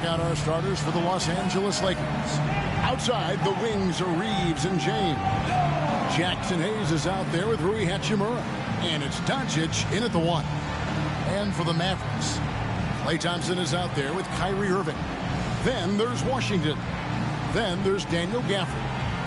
out our starters for the Los Angeles Lakers. Outside, the wings are Reeves and James. Jackson Hayes is out there with Rui Hachimura. And it's Doncic in at the 1. And for the Mavericks, Klay Thompson is out there with Kyrie Irving. Then there's Washington. Then there's Daniel Gafford.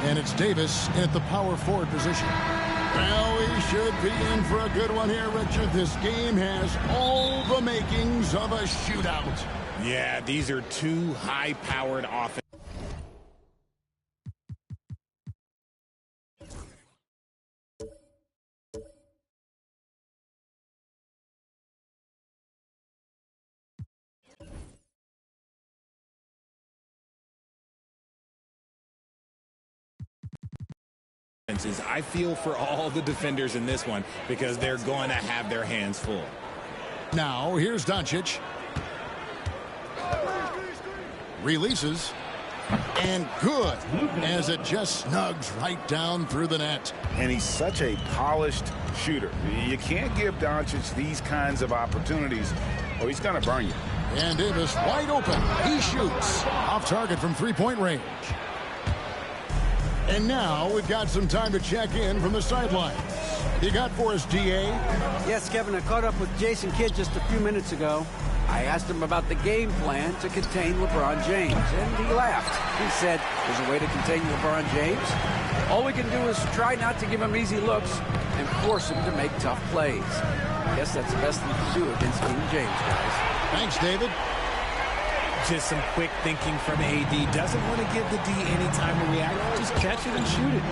And it's Davis in at the power forward position. Well, we should be in for a good one here, Richard. This game has all the makings of a shootout. Yeah, these are two high-powered offenses. I feel for all the defenders in this one because they're going to have their hands full. Now, here's Doncic. Releases. And good, as it just snugs right down through the net. And he's such a polished shooter. You can't give Doncic these kinds of opportunities or he's going to burn you. And Davis wide open. He shoots. Off target from three-point range. And now we've got some time to check in from the sidelines. You got for us, D.A.? Yes, Kevin, I caught up with Jason Kidd just a few minutes ago. I asked him about the game plan to contain LeBron James, and he laughed. He said, there's a way to contain LeBron James. All we can do is try not to give him easy looks and force him to make tough plays. I guess that's the best thing to do against King James, guys. Thanks, David. Just some quick thinking from AD. Doesn't want to give the D any time to react. Just catch it and shoot it.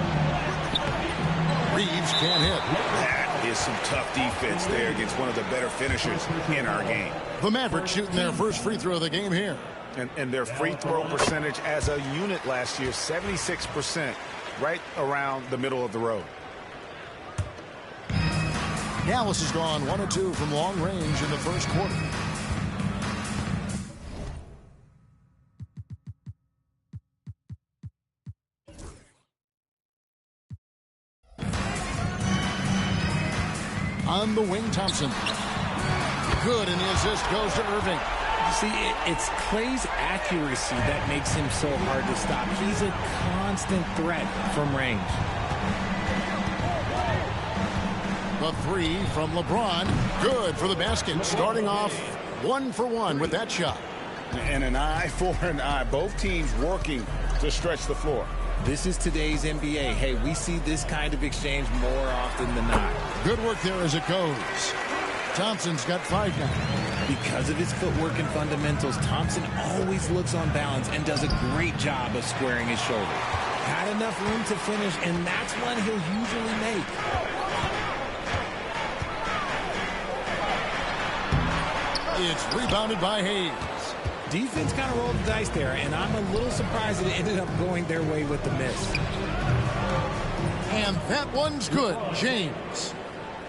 Reeves can't hit. That is some tough defense there against one of the better finishers in our game. The Mavericks shooting their first free throw of the game here. And their free throw percentage as a unit last year, 76%, right around the middle of the road. Dallas has gone 1 of 2 from long range in the first quarter. On the wing, Thompson. Good, and the assist goes to Irving. See, it's Klay's accuracy that makes him so hard to stop. He's a constant threat from range. The 3 from LeBron. Good for the basket. Starting off 1 for 1 with that shot. And an eye for an eye. Both teams working to stretch the floor. This is today's NBA. Hey, we see this kind of exchange more often than not. Good work there as it goes. Thompson's got 5 now. Because of his footwork and fundamentals, Thompson always looks on balance and does a great job of squaring his shoulder. Had enough room to finish, and that's one he'll usually make. It's rebounded by Hayes. Defense kind of rolled the dice there, and I'm a little surprised that it ended up going their way with the miss. And that one's good. James.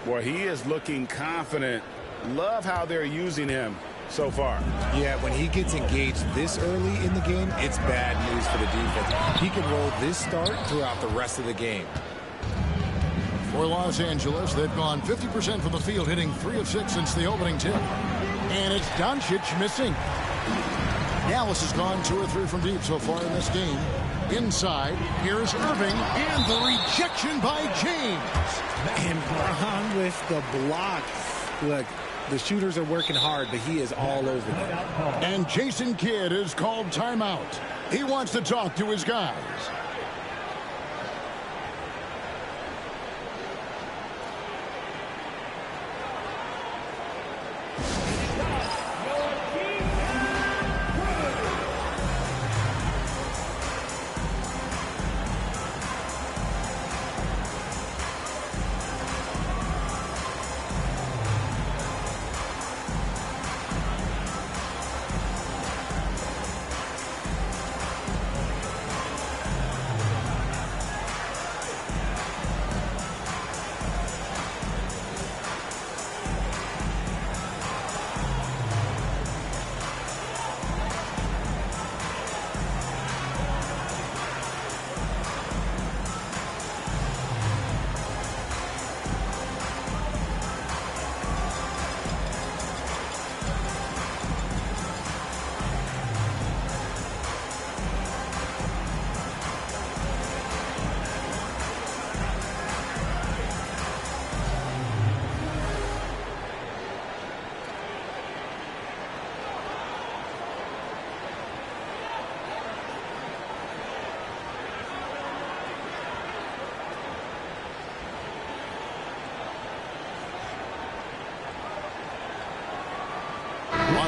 Boy, he is looking confident. Love how they're using him so far. Yeah, when he gets engaged this early in the game, it's bad news for the defense. He can roll this start throughout the rest of the game. For Los Angeles, they've gone 50% from the field, hitting 3 of 6 since the opening tip. And it's Doncic missing. Dallas has gone 2 or 3 from deep so far in this game. Inside, here's Irving, and the rejection by James. And Braun with the block. Look, the shooters are working hard, but he is all over them. And Jason Kidd is called timeout. He wants to talk to his guys.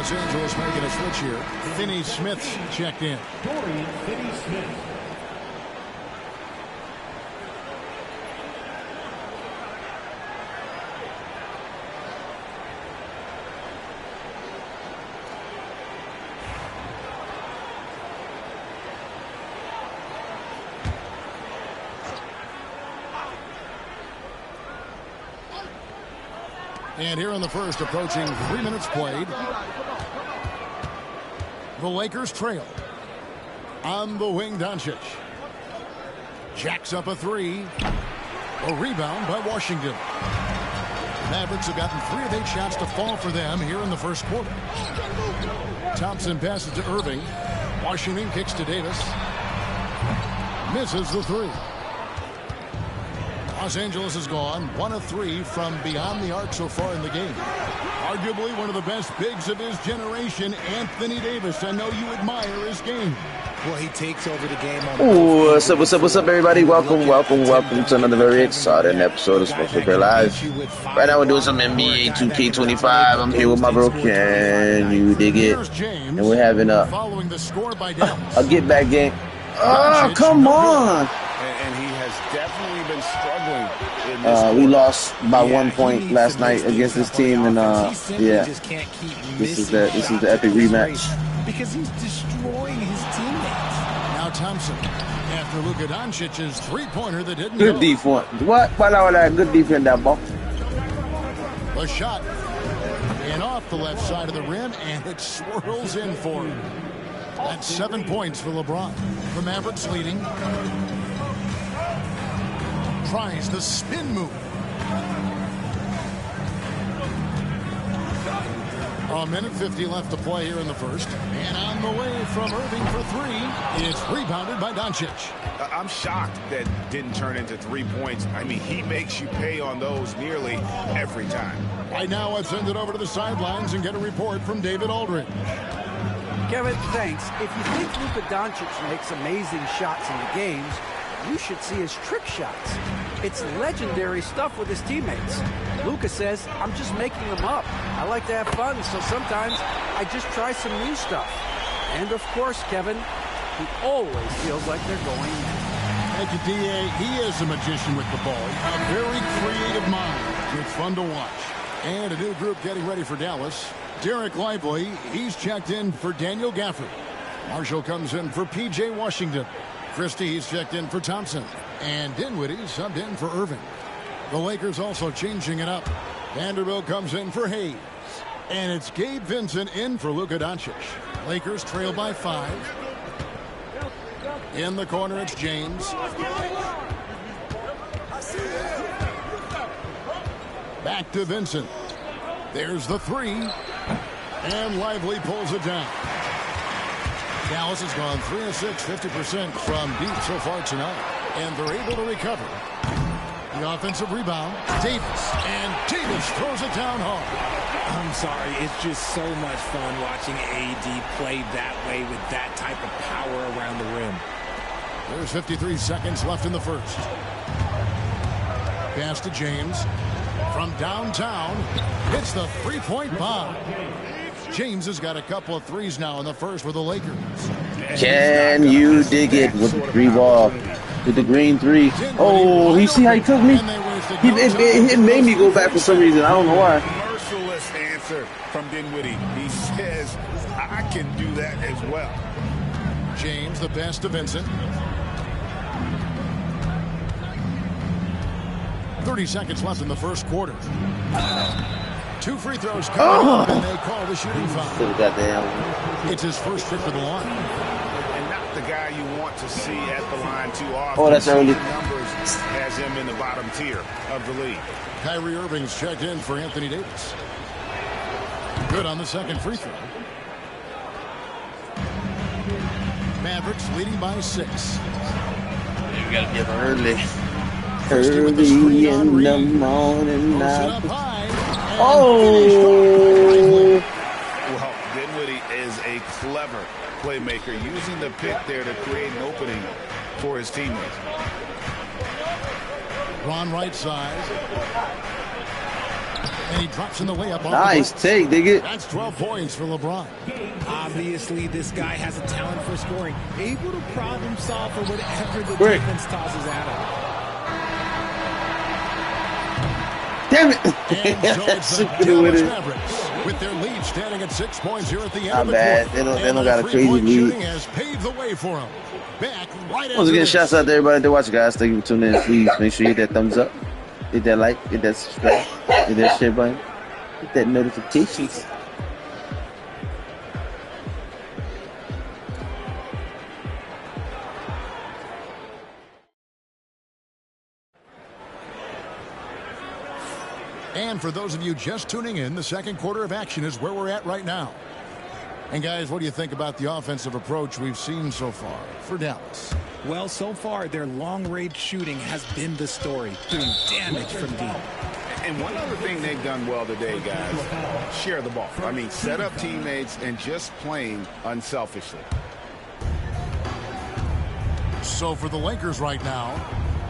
Los Angeles making a switch here. Finney Smith's checked in. Finney Smith. And here in the first, approaching 3 minutes played. The Lakers trail. On the wing, Doncic. Jacks up a three. A rebound by Washington. Mavericks have gotten 3 of 8 shots to fall for them here in the first quarter. Thompson passes to Irving. Washington kicks to Davis. Misses the three. Los Angeles has gone 1 of 3 from beyond the arc so far in the game. Arguably one of the best bigs of his generation, Anthony Davis. I know you admire his game. Well, he takes over the game. Ooh, what's up, everybody? Welcome to another very exciting episode of Sports Repair Live. Right now we're doing some NBA 2K25. I'm here with my bro Ken. You dig it? And we're having a get back game. Oh, come on! And he has definitely been struggling in this we lost by 1 point last night against this team, and yeah, this is the epic rematch. Because he's destroying his teammates. Now Thompson, after Luka Doncic's three-pointer that didn't Good go. defense. What? Good defense, that ball. A shot, and off the left side of the rim, and it swirls in for him. That's 7 points for LeBron. The Mavericks leading. Tries the spin move. A minute 50 left to play here in the first. And on the way from Irving for three. It's rebounded by Doncic. I'm shocked that didn't turn into 3 points. I mean, he makes you pay on those nearly every time. Right now, let's send it over to the sidelines and get a report from David Aldridge. Kevin, thanks. If you think Luka Doncic makes amazing shots in the games, you should see his trick shots. It's legendary stuff with his teammates. Luka says, I'm just making them up. I like to have fun, so sometimes I just try some new stuff. And of course, Kevin, he always feels like they're going in. Thank you, D.A. He is a magician with the ball. A very creative mind. It's fun to watch. And a new group getting ready for Dallas. Derek Lively, he's checked in for Daniel Gafford. Marshall comes in for P.J. Washington. Christie, he's checked in for Thompson. And Dinwiddie subbed in for Irving. The Lakers also changing it up. Vanderbilt comes in for Hayes. And it's Gabe Vincent in for Luka Doncic. Lakers trail by 5. In the corner, it's James. Back to Vincent. There's the three. And Lively pulls it down. Dallas has gone 3 of 6, 50% from deep so far tonight. And they're able to recover. The offensive rebound, Davis. And Davis throws it down hard. I'm sorry, it's just so much fun watching AD play that way with that type of power around the rim. There's 53 seconds left in the first. Pass to James. From downtown, hits the three-point bomb. James has got a couple of threes now in the first for the Lakers. Can you dig it with the 3-ball? With the green 3. Oh, you see how he took me? It made me go back for some reason. I don't know why. Merciless answer from Dinwiddie. He says, I can do that as well. James, the pass to Vincent. 30 seconds left in the first quarter. 2 free throws coming up, and they call the shooting foul. It's his first trip to the line. And not the guy you want to see at the line too often. Oh, that's early. Numbers has him in the bottom tier of the league. Kyrie Irving's checked in for Anthony Davis. Good on the second free throw. Mavericks leading by 6. You gotta get early. Early in the morning now. Oh! Well, Dinwiddie is a clever playmaker, using the pick there to create an opening for his teammates. Ron right side. And he drops in the layup. Nice take, DIGGIT. That's 12 points for LeBron. Obviously, this guy has a talent for scoring. Able to problem solve for whatever the Quick. defense tosses at him. Damn it. And so it's the Dallas Mavericks with their lead standing at 6 points here at the end Not of the bad. quarter. They don't got a crazy Three-point lead. shooting has paved the way for them. Back right Once again, after shouts out to everybody that watch, guys. Thank you for tuning in. Please make sure you hit that thumbs up, hit that like, hit that subscribe, hit that share button, hit that notifications. And for those of you just tuning in, the second quarter of action is where we're at right now. And guys, what do you think about the offensive approach we've seen so far for Dallas? Well, so far, their long-range shooting has been the story, doing damage from deep. And one other thing they've done well today, guys, share the ball. I mean, set up teammates and just playing unselfishly. So for the Lakers right now,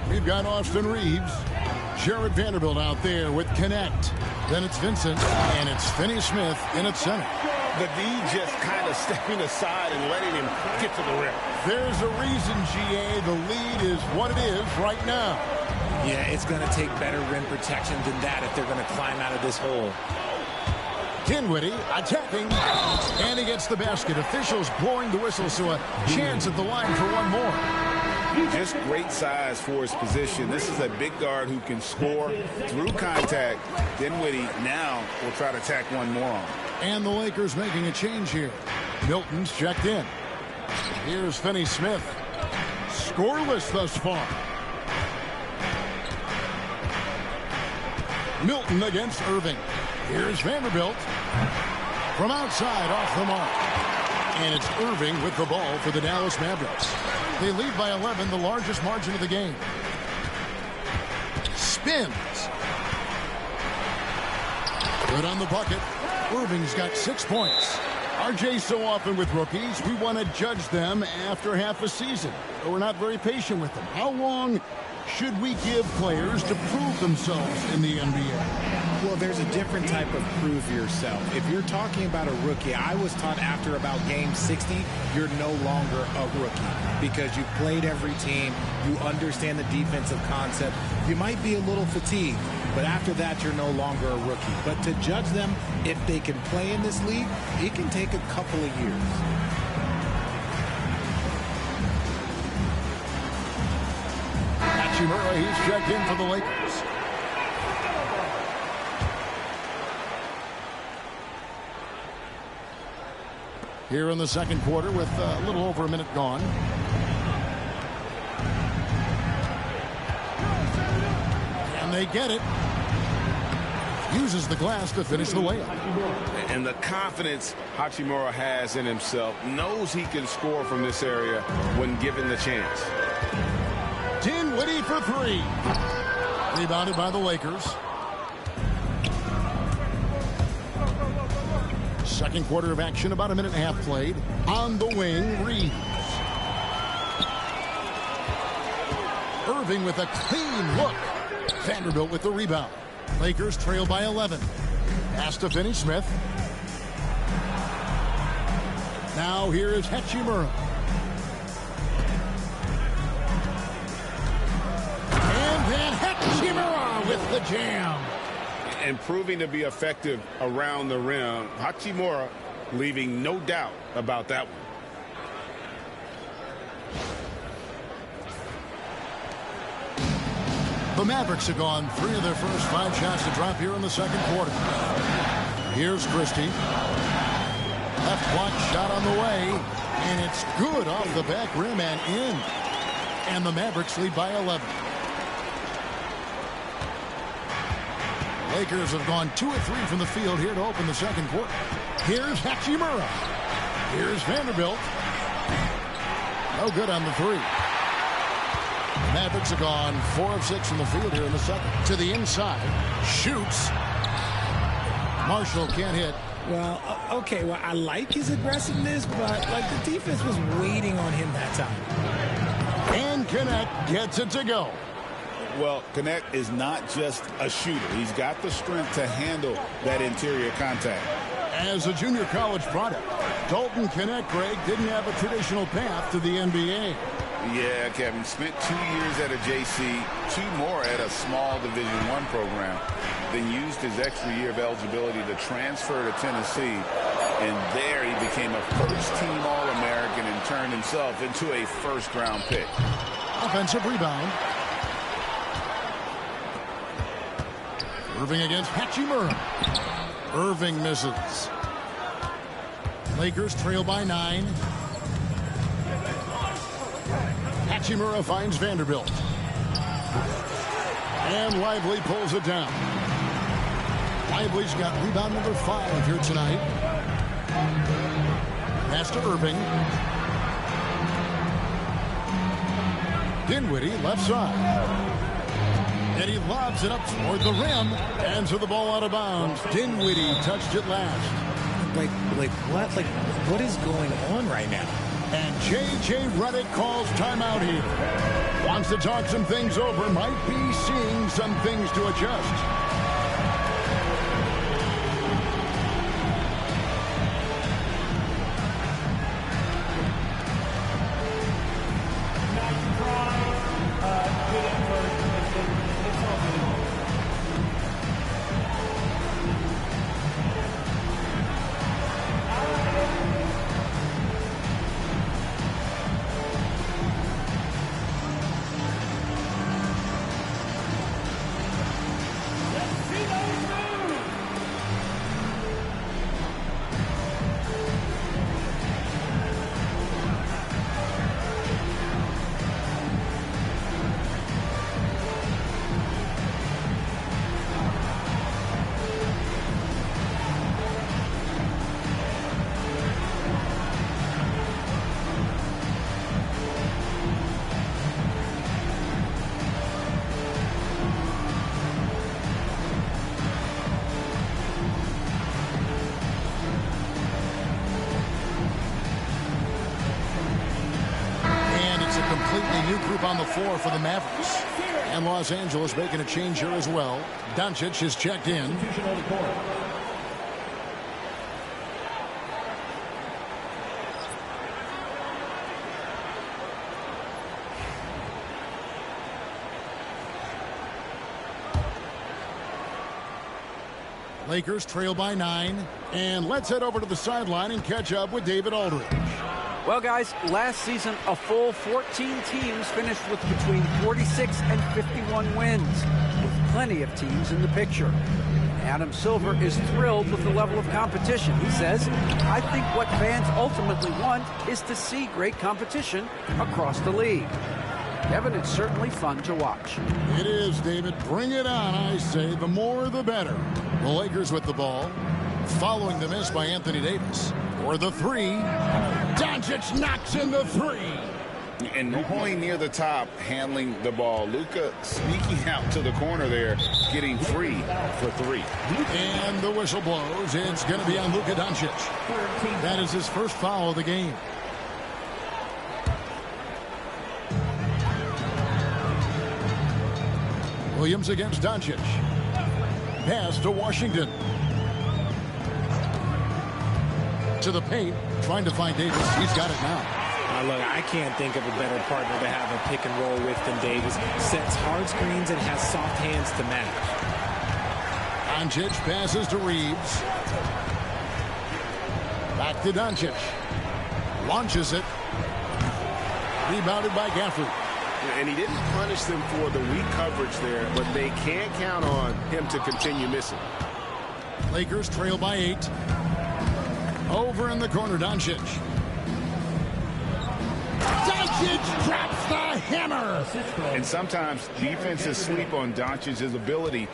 we've got Austin Reeves, Jared Vanderbilt out there with Connect. Then it's Vincent, and it's Finney Smith in at center. The D just kind of stepping aside and letting him get to the rim. There's a reason, GA, the lead is what it is right now. Yeah, it's going to take better rim protection than that if they're going to climb out of this hole. Dinwiddie attacking, and he gets the basket. Officials blowing the whistle, so a chance at the line for one more. Just great size for his position. This is a big guard who can score through contact. Dinwiddie now will try to tack one more on. And the Lakers making a change here. Milton's checked in. Here's Finney Smith. Scoreless thus far. Milton against Irving. Here's Vanderbilt. From outside, off the mark. And it's Irving with the ball for the Dallas Mavericks. They lead by 11, the largest margin of the game. Spins. Good on the bucket. Irving's got 6 points. RJ, so often with rookies, we want to judge them after half a season. But we're not very patient with them. How long should we give players to prove themselves in the NBA? Well, there's a different type of prove yourself. If you're talking about a rookie, I was taught after about game 60, you're no longer a rookie because you've played every team, you understand the defensive concept. You might be a little fatigued, but after that, you're no longer a rookie. But to judge them, if they can play in this league, it can take a couple of years. Hachimura, he's checked in for the Lakers. Here in the second quarter with a little over a minute gone. And they get it. Uses the glass to finish the layup. And the confidence Hachimura has in himself, knows he can score from this area when given the chance. Dinwiddie for three. Rebounded by the Lakers. Second quarter of action, about a minute and a half played. On the wing, Reeves. Irving with a clean look. Vanderbilt with the rebound. Lakers trail by 11. Pass to Finney Smith. Now here is Hachimura. And then Hachimura with the jam. And proving to be effective around the rim. Hachimura leaving no doubt about that one. The Mavericks have gone 3 of their first 5 shots to drop here in the second quarter. Here's Christie. Left block shot on the way. And it's good off the back rim and in. And the Mavericks lead by 11. Lakers have gone 2 of 3 from the field here to open the second quarter. Here's Hachimura. Here's Vanderbilt. No good on the 3. Mavericks have gone 4 of 6 from the field here in the second. To the inside. Shoots. Marshall can't hit. Well, okay, well, I like his aggressiveness, but like the defense was waiting on him that time. And Connect gets it to go. Well, Connect is not just a shooter. He's got the strength to handle that interior contact. As a junior college product, Dalton Connect, Greg, didn't have a traditional path to the NBA. Yeah, Kevin, spent 2 years at a JC, 2 more at a small Division I program, then used his extra year of eligibility to transfer to Tennessee, and there he became a first-team All-American and turned himself into a first-round pick. Offensive rebound. Irving against Hachimura. Irving misses. Lakers trail by 9. Hachimura finds Vanderbilt. And Lively pulls it down. Lively's got rebound number 5 here tonight. Pass to Irving. Dinwiddie left side. And he lobs it up toward the rim. And to the ball out of bounds. Dinwiddie touched it last. What is going on right now? And J.J. Redick calls timeout here. Wants to talk some things over. Might be seeing some things to adjust. Completely new group on the floor for the Mavericks. And Los Angeles making a change here as well. Doncic is checked in. Lakers trail by 9. And let's head over to the sideline and catch up with David Aldridge. Well, guys, last season, a full 14 teams finished with between 46 and 51 wins, with plenty of teams in the picture. Adam Silver is thrilled with the level of competition. He says, I think what fans ultimately want is to see great competition across the league. Kevin, it's certainly fun to watch. It is, David. Bring it on, I say. The more, the better. The Lakers with the ball, following the miss by Anthony Davis. For the 3, Doncic knocks in the 3. And going near the top, handling the ball. Luka sneaking out to the corner there, getting free for 3. And the whistle blows. It's going to be on Luka Doncic. That is his first foul of the game. Williams against Doncic. Pass to Washington. To the paint, trying to find Davis. He's got it now. Look, I can't think of a better partner to have a pick and roll with than Davis. Sets hard screens and has soft hands to match. Doncic passes to Reeves. Back to Doncic. Launches it. Rebounded by Gafford. And he didn't punish them for the weak coverage there, but they can't count on him to continue missing. Lakers trail by 8. Over in the corner, Doncic. Doncic drops the hammer. And sometimes defenses sleep on Doncic's ability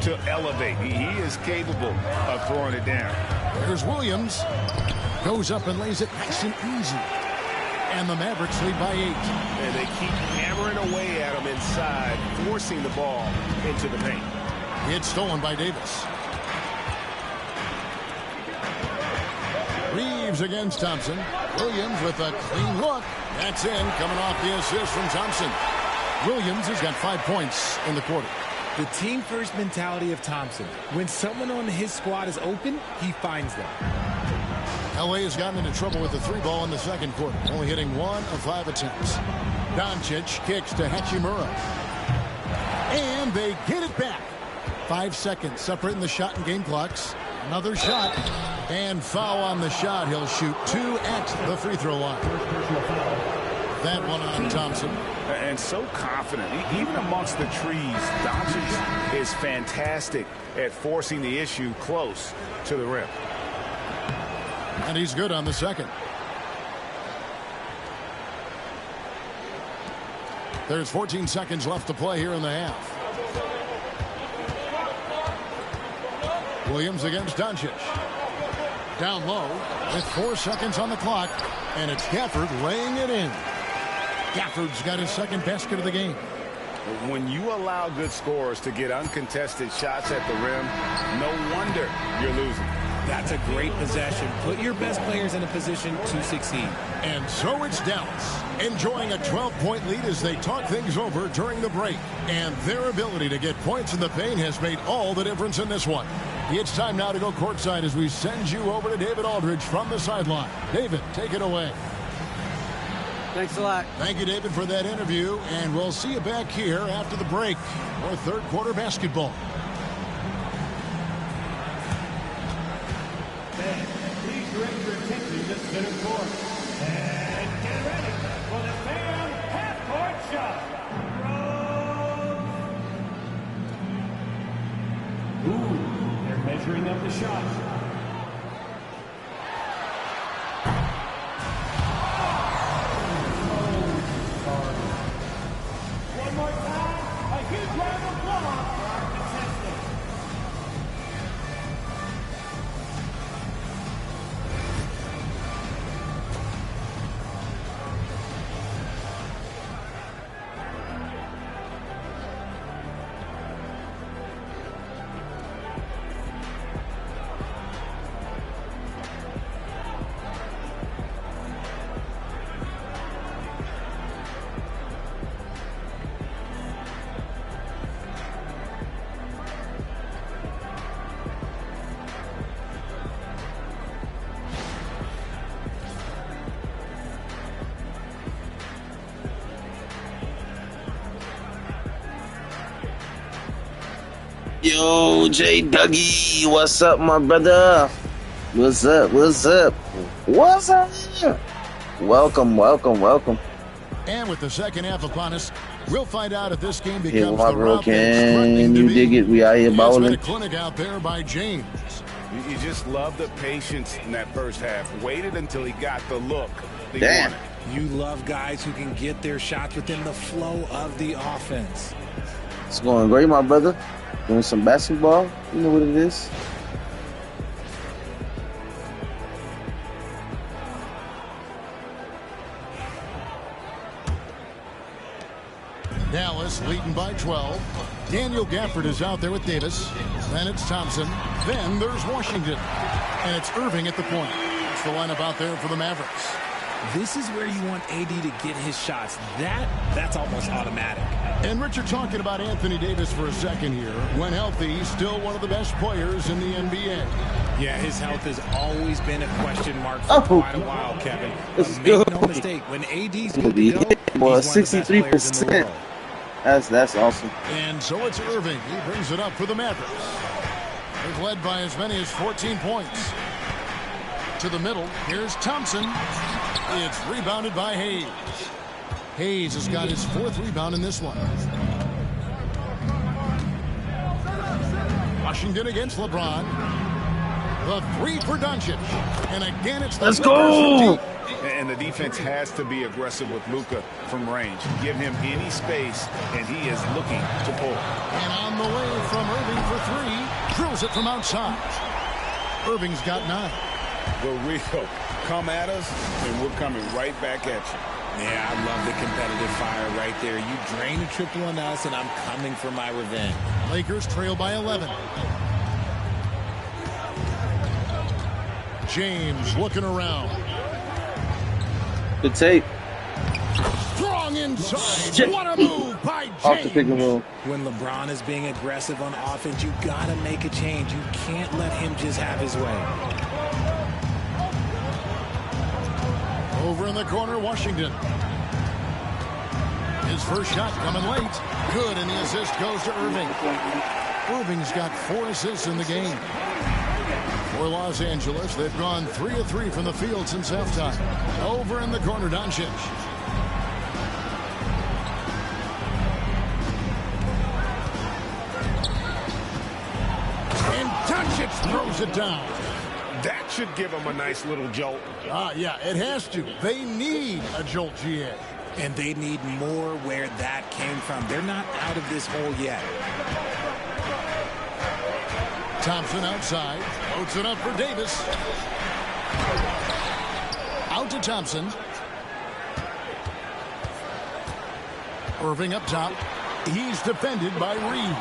to elevate. He is capable of throwing it down. There's Williams. Goes up and lays it nice and easy. And the Mavericks lead by 8. And they keep hammering away at him inside, forcing the ball into the paint. It's stolen by Davis. Reeves against Thompson. Williams with a clean look. That's in, coming off the assist from Thompson. Williams has got 5 points in the quarter. The team-first mentality of Thompson. When someone on his squad is open, he finds them. LA has gotten into trouble with the 3-ball in the second quarter, only hitting 1 of 5 attempts. Doncic kicks to Hachimura. And they get it back. 5 seconds separating the shot and game clocks. Another shot. And foul on the shot. He'll shoot 2 at the free throw line. That one on Thompson. And so confident. Even amongst the trees, Doncic is fantastic at forcing the issue close to the rim. And he's good on the second. There's 14 seconds left to play here in the half. Williams against Doncic. Down low with 4 seconds on the clock. And it's Gafford laying it in. Gafford's got his second basket of the game. When you allow good scorers to get uncontested shots at the rim, no wonder you're losing. That's a great possession. Put your best players in a position to succeed. And so it's Dallas enjoying a 12-point lead as they talk things over during the break. And their ability to get points in the paint has made all the difference in this one. It's time now to go courtside as we send you over to David Aldridge from the sideline. David, take it away. Thanks a lot. Thank you, David, for that interview. And we'll see you back here after the break for third quarter basketball. Please direct your attention to center court. And get ready for the fan half-court shot. Ooh, they're measuring up the shot. One more time, a huge round of applause for our contestants. Yo, J Dougie, what's up, my brother? What's up? What's up? What's up? Welcome, welcome, welcome. And with the second half upon us, we'll find out if this game Here, becomes my the bro, route that it's can threatening to you be. dig it? We out here It's been a balling. clinic out there by James. You just love the patience in that first half. Waited until he got the look that he Damn. wanted. You love guys who can get their shots within the flow of the offense. It's going great, my brother. Doing some basketball. You know what it is. Dallas leading by 12. Daniel Gafford is out there with Davis. Then it's Thompson. Then there's Washington. And it's Irving at the point. It's the lineup out there for the Mavericks. This is where you want AD to get his shots. That's almost automatic. And Richard, talking about Anthony Davis for a second here. When healthy, still one of the best players in the NBA. Yeah, his health has always been a question mark for quite a while, Kevin. But Let's make go. no mistake, when AD's good to go, he's Well, one of the best players in the 63%. world. That's awesome. And so it's Irving. He brings it up for the Mavericks. They've led by as many as 14 points. To the middle, here's Thompson. It's rebounded by Hayes. Hayes has got his 4th rebound in this one. Washington against LeBron. The 3 for Doncic. And again, it's the Let's Lakers go. from deep. And the defense has to be aggressive with Luka from range. Give him any space, and he is looking to pull. And on the way from Irving for 3. Drills it from outside. Irving's got 9. The Rio, come at us, and we're coming right back at you. Yeah, I love the competitive fire right there. You drain a triple on us, and I'm coming for my revenge. Lakers trail by 11. James looking around. Good tape. Strong inside. Shit. What a move by Off the pick and James. roll. When LeBron is being aggressive on offense, you got to make a change. You can't let him just have his way. Over in the corner, Washington. His first shot coming late. Good, and the assist goes to Irving. Irving's got 4 assists in the game. For Los Angeles, they've gone 3 of 3 from the field since halftime. Over in the corner, Doncic. And Doncic throws it down. That should give him a nice little jolt. Yeah, it has to. They need a jolt, GA. And they need more where that came from. They're not out of this hole yet. Thompson outside. Loads it up for Davis. Out to Thompson. Irving up top. He's defended by Reed.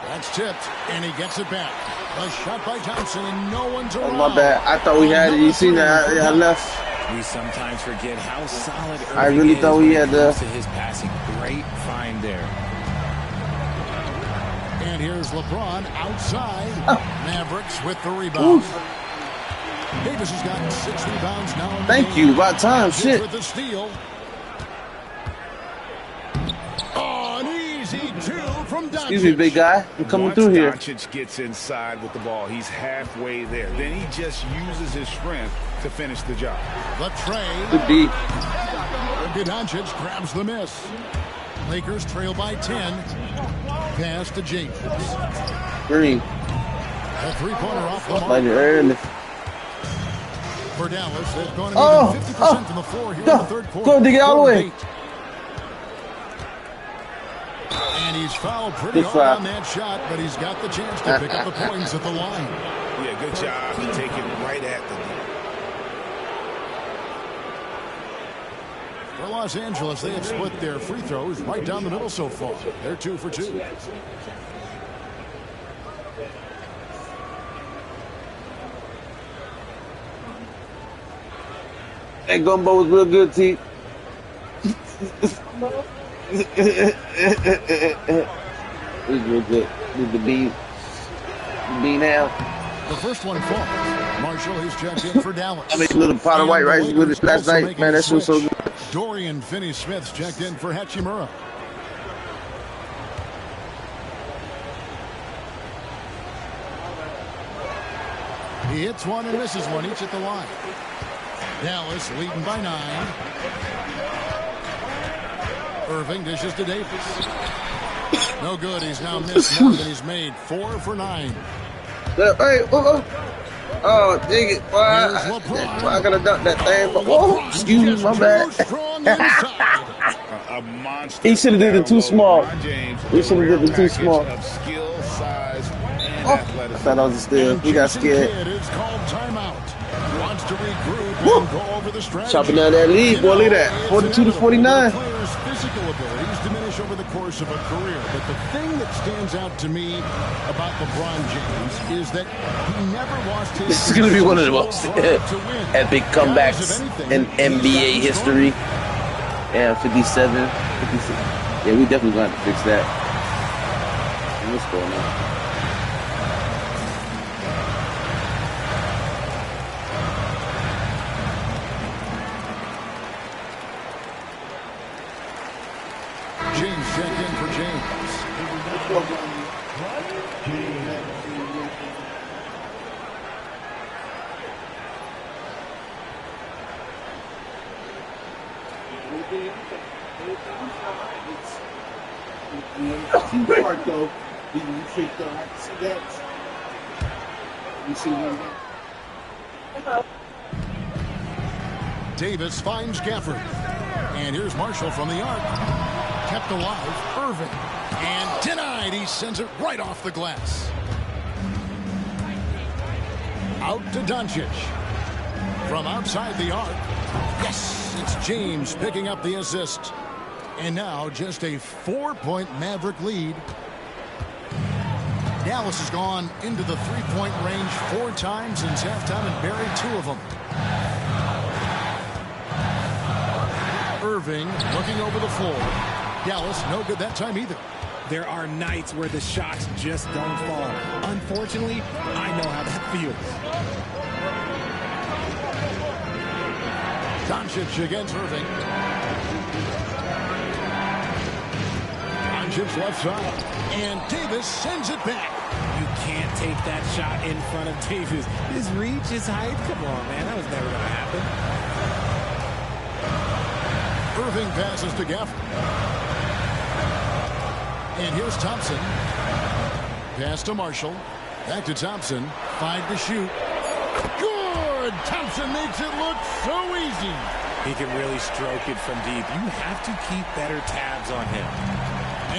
That's tipped, and he gets it back. A shot by Thompson, and no one's around. Oh, my bad. I thought we had it. You seen that? I left. We sometimes forget how solid Irving I really is thought when we it had comes to his passing. Great find there. And here's LeBron outside. Mavericks with the rebound. Davis has got 6 rebounds now. In the Thank game. you. About time. Shit. With the steal. Oh, an easy 2 from Doncic. Excuse me, big guy. I'm coming Once through here. Doncic gets inside with the ball, he's halfway there. Then he just uses his strength to finish the job. The tray. Good D. Doncic grabs the miss. Lakers trail by 10. Pass to James. Green. A 3-pointer off the Like mark. it early. For Dallas, they've gone Oh, 50% from the floor here in the third quarter. Go, dig it all the way. And he's fouled pretty Good hard foul. on that shot, but he's got the chance to pick up the points at the line. Yeah, good job to take it right at the For Los Angeles, they have split their free throws right down the middle so far. They're 2 for 2. That gumbo was real good, T. It was real good. With the bean now. The first one falls. Marshall is checked in for Dallas. I made a little pot of white rice with it last Also night. making Man, a that shit was so switch. good. Dorian Finney-Smith's checked in for Hachimura. He hits one and misses one, each at the line. Dallas leading by 9. Irving dishes to Davis. No good. He's now missed more than he's made. 4 for 9. Hey, oh, dig it. Boy, Here's LeBron. I gotta dunk that thing. But, oh, excuse me, my bad. Strong inside. a monster. He should have did it too small. James, We should have did it too package small. Of skill, size, and Oh, I athleticism. thought I was a steal. We got Jason scared. Kidd is called timeout. Wants to regroup Woo. and go over the strategy. Chopping down that lead, boy. Look at that. 42 to 49. The player's physical abilities diminish over the course of a career. But the thing that stands out to me about LeBron James is that he never lost his... This is going to be one of the most epic comebacks in NBA history. Yeah, 57, 56. Yeah, we definitely going to have to fix that. What's going on? James checked in for James. Team part though, you think I can see that. You see one. Davis finds Gafford. And here's Marshall from the arc. Kept alive, Irving. And denied. He sends it right off the glass. Out to Doncic. From outside the arc. Yes, it's James picking up the assist. And now just a 4-point Maverick lead. Dallas has gone into the three-point range 4 times since halftime and buried 2 of them. Irving looking over the floor. Dallas, no good that time either. There are nights where the shots just don't fall. Unfortunately, I know how that feels. Doncic against Irving. Doncic left side. And Davis sends it back. You can't take that shot in front of Davis. His reach, his height. Come on, man. That was never going to happen. Irving passes to Gafford. And here's Thompson. Pass to Marshall. Back to Thompson. 5 to shoot. Good! Thompson makes it look so easy. He can really stroke it from deep. You have to keep better tabs on him.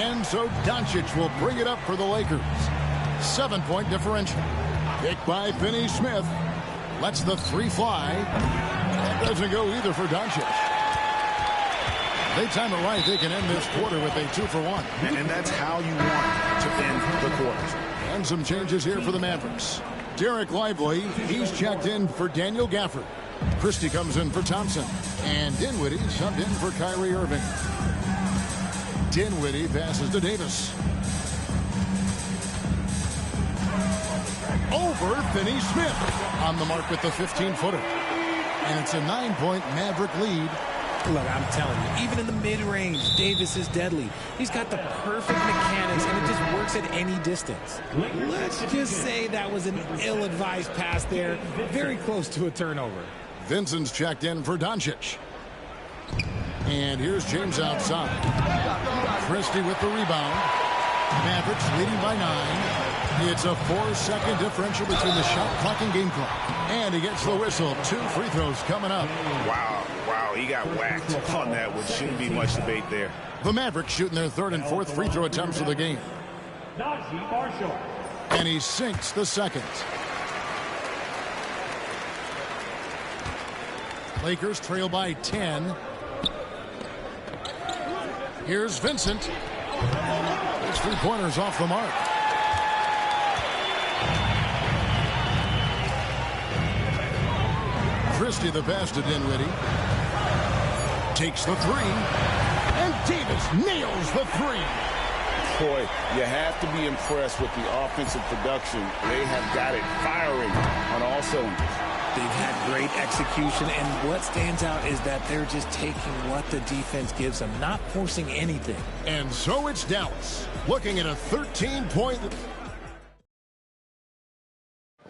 And so Doncic will bring it up for the Lakers. 7-point differential. Picked by Finney-Smith. Lets the 3 fly. That doesn't go either for Doncic. They time it right, they can end this quarter with a 2 for 1. And that's how you want to end the quarter. And some changes here for the Mavericks. Derek Lively, he's checked in for Daniel Gafford. Christie comes in for Thompson. And Dinwiddie subbed in for Kyrie Irving. Dinwiddie passes to Davis. Over Finney-Smith. On the mark with the 15-footer. And it's a 9-point Maverick lead. Look, I'm telling you, even in the mid-range, Davis is deadly. He's got the perfect mechanics, and it just works at any distance. Let's just say that was an ill-advised pass there. Very close to a turnover. Vincent's checked in for Doncic. And here's James outside. Christie with the rebound. Mavericks leading by 9. It's a 4-second differential between the shot clock and game clock. And he gets the whistle. 2 free throws coming up. Wow, he got whacked on that one. Shouldn't be much debate there. The Mavericks shooting their 3rd and 4th free throw attempts of the game. Marshall. And he sinks the second. Lakers trail by 10. Here's Vincent. His 3-pointers off the mark. Christie the pass to Dinwiddie. Takes the 3. And Davis nails the 3. Boy, you have to be impressed with the offensive production. They have got it firing on all cylinders. They've had great execution, and what stands out is that they're just taking what the defense gives them, not forcing anything. And so it's Dallas, looking at a 13-point...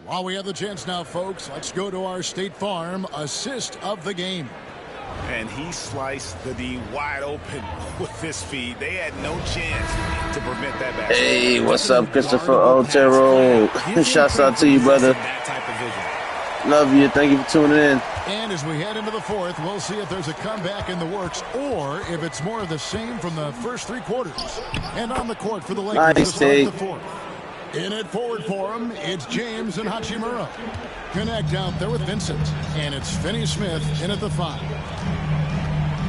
While we have the chance now, folks, let's go to our State Farm assist of the game. And he sliced the D wide open with his feet. They had no chance to prevent that basket. Hey, what's up, Christopher Otero? Shouts out to you, brother. That type of vision. Love you. Thank you for tuning in. And as we head into the 4th, we'll see if there's a comeback in the works or if it's more of the same from the first 3 quarters. And on the court for the Lakers Nice to start take. the 4th. In it forward for him, it's James and Hachimura. Connect out there with Vincent. And it's Finney-Smith in at the 5.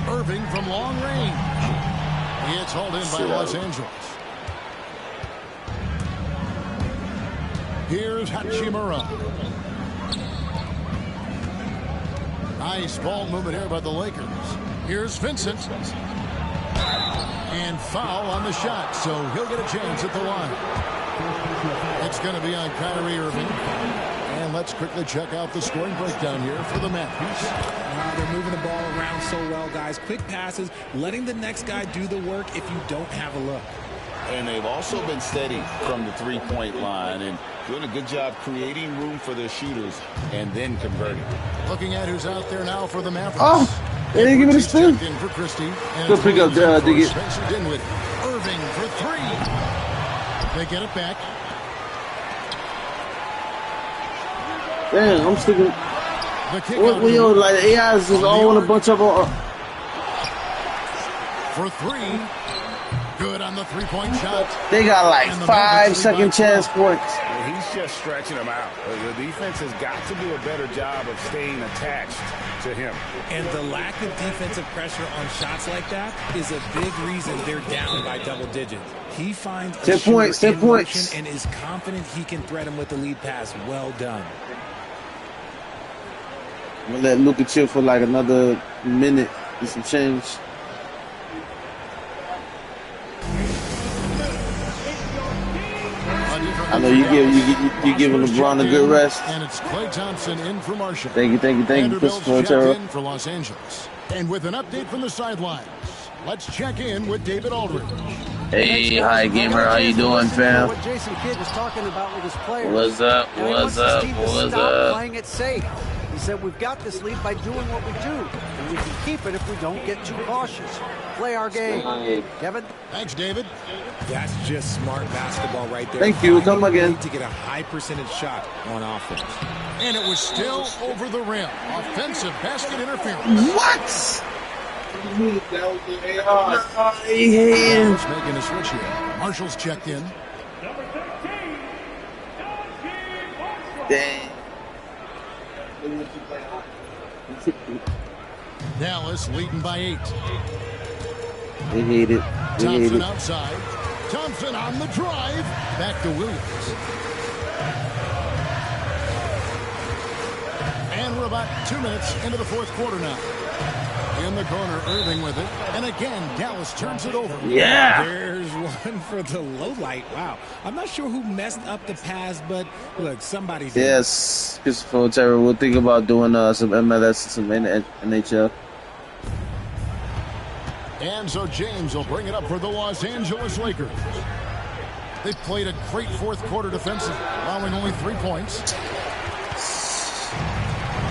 Irving from long range. It's hauled in by Los Angeles. Here's Hachimura. Nice ball movement here by the Lakers. Here's Vincent. And foul on the shot, so he'll get a chance at the line. It's going to be on Kyrie Irving. And let's quickly check out the scoring breakdown here for the Mavericks. They're moving the ball around so well, guys. Quick passes, letting the next guy do the work if you don't have a look. And they've also been steady from the 3-point line and doing a good job creating room for their shooters and then converting. Looking at who's out there now for the Mavericks. Oh, they didn't give it a spin. In for Christie. Good pick up, Diggy. Spencer Dinwiddie. Irving for 3. They get it back. Damn, I'm sticking. The kick What, out yo, like the AIs is all on a bunch of for 3. Good on the 3-point shot. They got like 5-second chance points. Well, he's just stretching them out. The defense has got to do a better job of staying attached to him. And the lack of defensive pressure on shots like that is a big reason they're down by double digits. He finds 10 points, 10 points, and is confident he can thread him with the lead pass. Well done. I'm gonna let Luka chill for like another minute and some change. I know you giving LeBron a good rest. And it's Klay Thompson in for Marshall. Thank you, Vanderbilt's checked Christopher. in for Los Angeles. And with an update from the sidelines, let's check in with David Aldridge. Hey, hi gamer, how you doing, fam? What Jason Kidd was talking about with his players. What's up? And he What's wants up? his team to What's stop up? playing it safe. He said we've got this lead by doing what we do, and we can keep it if we don't get too cautious. Play our game, Kevin. Thanks, David. That's just smart basketball right there. Thank you. Come Finding a way again. to get a high percentage shot on offense. And it was still over the rim. Offensive basket interference. What? That was the AR. Dallas making a switch here. Marshall's checked in. Number 13, Dang. Dallas leading by 8. They hate it. They hate Thompson it. outside. Thompson on the drive. Back to Williams. And we're about 2 minutes into the fourth quarter now. In the corner, Irving with it. And again, Dallas turns it over. Yeah. There's one for the low light. Wow. I'm not sure who messed up the pass, but look, somebody did. Yes, Christopher Terry. We'll think about doing some MLS, some NHL. And so James will bring it up for the Los Angeles Lakers. They played a great fourth quarter defensive, allowing only 3 points.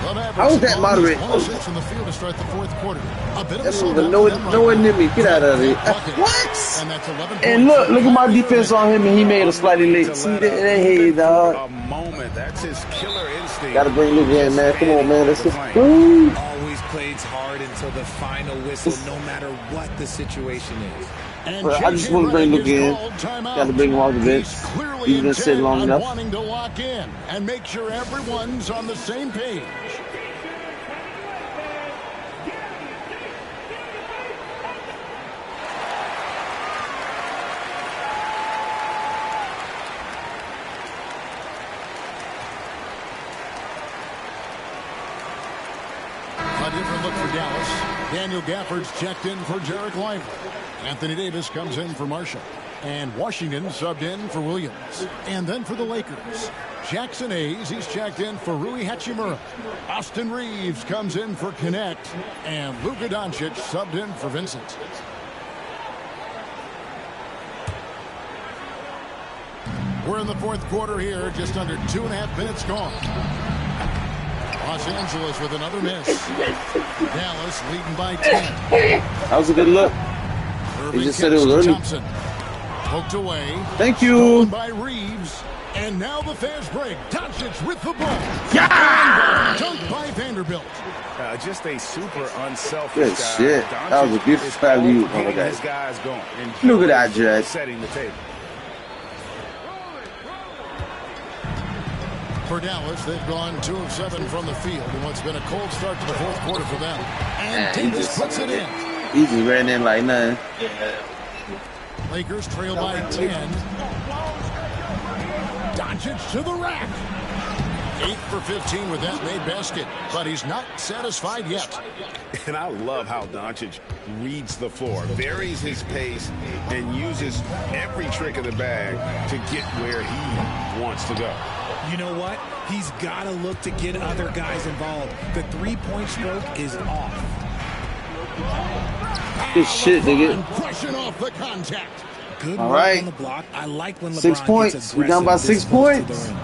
How was that moderate? 106 from the field to start the fourth quarter. A bit of a That's slowdown. nowhere near me. Get out of here. What? And that's 11 And points. look at my defense on him, and he made a slightly late. See, they hate, dog. A moment. That's his killer instinct. Gotta bring Luka in, man. Come on, man. Let's just. Woo. Always plays hard until the final whistle, no matter what the situation is. And I just want to bring Luka in. Got to bring him off the bench. He's been sitting long enough. Wanting to lock in and make sure everyone's on the same page. A different look for Dallas. Daniel Gafford's checked in for Jarek Lively. Anthony Davis comes in for Marshall. And Washington subbed in for Williams. And then for the Lakers, Jackson Hayes, he's checked in for Rui Hachimura. Austin Reeves comes in for Connect. And Luka Doncic subbed in for Vincent. We're in the fourth quarter here, just under 2.5 minutes gone. Los Angeles with another miss. Dallas leading by 10. That was a good look. Irving He just said it was early. Thompson. Poked away. Thank you. Stolen by Reeves. And now the fast break. Doncic with the ball. Yeah! Dunked by Vanderbilt. Just a super unselfish Good guy. shit. That was a beautiful Doncic foul you. is Oh, getting my his God. guys going. And Look at that, Judge. setting the table. For Dallas, they've gone 2 of 7 from the field in what's been a cold start to the fourth quarter for them. And Man, he Davis just- puts it in. He just ran in like nothing. Lakers trail by 10. Doncic to the rack. 8 for 15 with that made basket, but he's not satisfied yet. And I love how Doncic reads the floor, varies his pace, and uses every trick of the bag to get where he wants to go. You know what? He's got to look to get other guys involved. The three-point stroke is off. Good shit, nigga. Brushing off the contact. Good All work right. on the block. I like when LeBron 6 points. gets We down by aggressive 6 this close to the points. rim.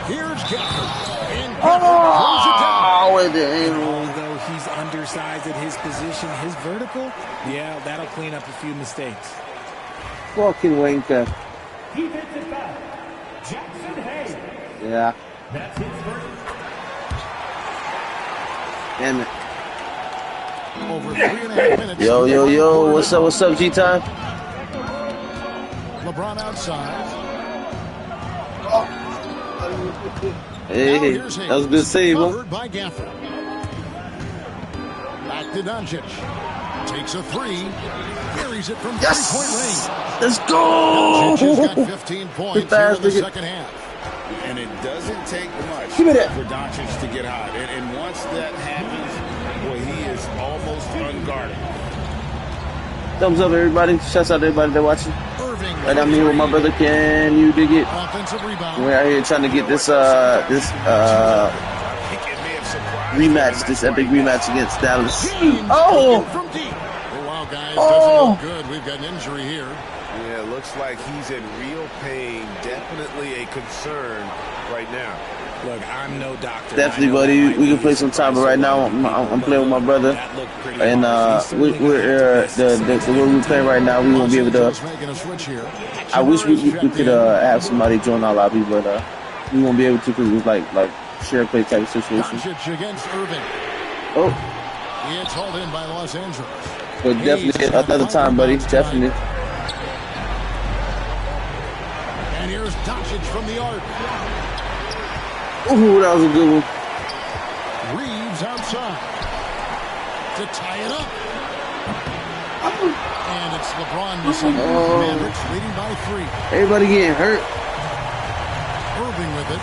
Here's Gafford. And Gafford throws it down. Oh, with the angle. Although he's undersized at his position, his vertical, yeah, that'll clean up a few mistakes. Fucking wanker. defensive foul. Jackson Hayes. Yeah. That's his first. Damn it. Over 3.5 minutes. Yo. What's up, G-Time? LeBron outside. Hey, that was a good save, huh? Covered by Gafford. Back to Doncic. Takes a 3. Carries it from three-point range. Let's go! Doncic has got 15 points here in the second half. And it doesn't take much Give me that. for Doncic to get hot. And once that happens, well, he is almost unguarded. Thumbs up, everybody. Shouts out to everybody that's watching. Irving Irving. Right, I'm here with my brother. Can you dig it? Offensive rebound. We're out here trying to get this rematch, this epic rematch against Dallas. Oh! From deep. Oh, wow, guys. Oh! Doesn't look good. We've got an injury here. Yeah, looks like he's in real pain. Definitely a concern right now. Look, I'm no doctor. Definitely, buddy. We can play some time, but right now I'm playing with my brother, and the way we're playing right now, we won't be able to. I wish we could have somebody join our lobby, but we won't be able to because it's like share play type situation. Against Irving. Oh, It's hauled in by Los Angeles. but definitely another time, buddy. Definitely. And here's Doncic from the arc. Ooh, that was a good one. Reeves outside to tie it up. And it's LeBron missing. Mavericks leading by 3. Everybody getting hurt. Irving with it.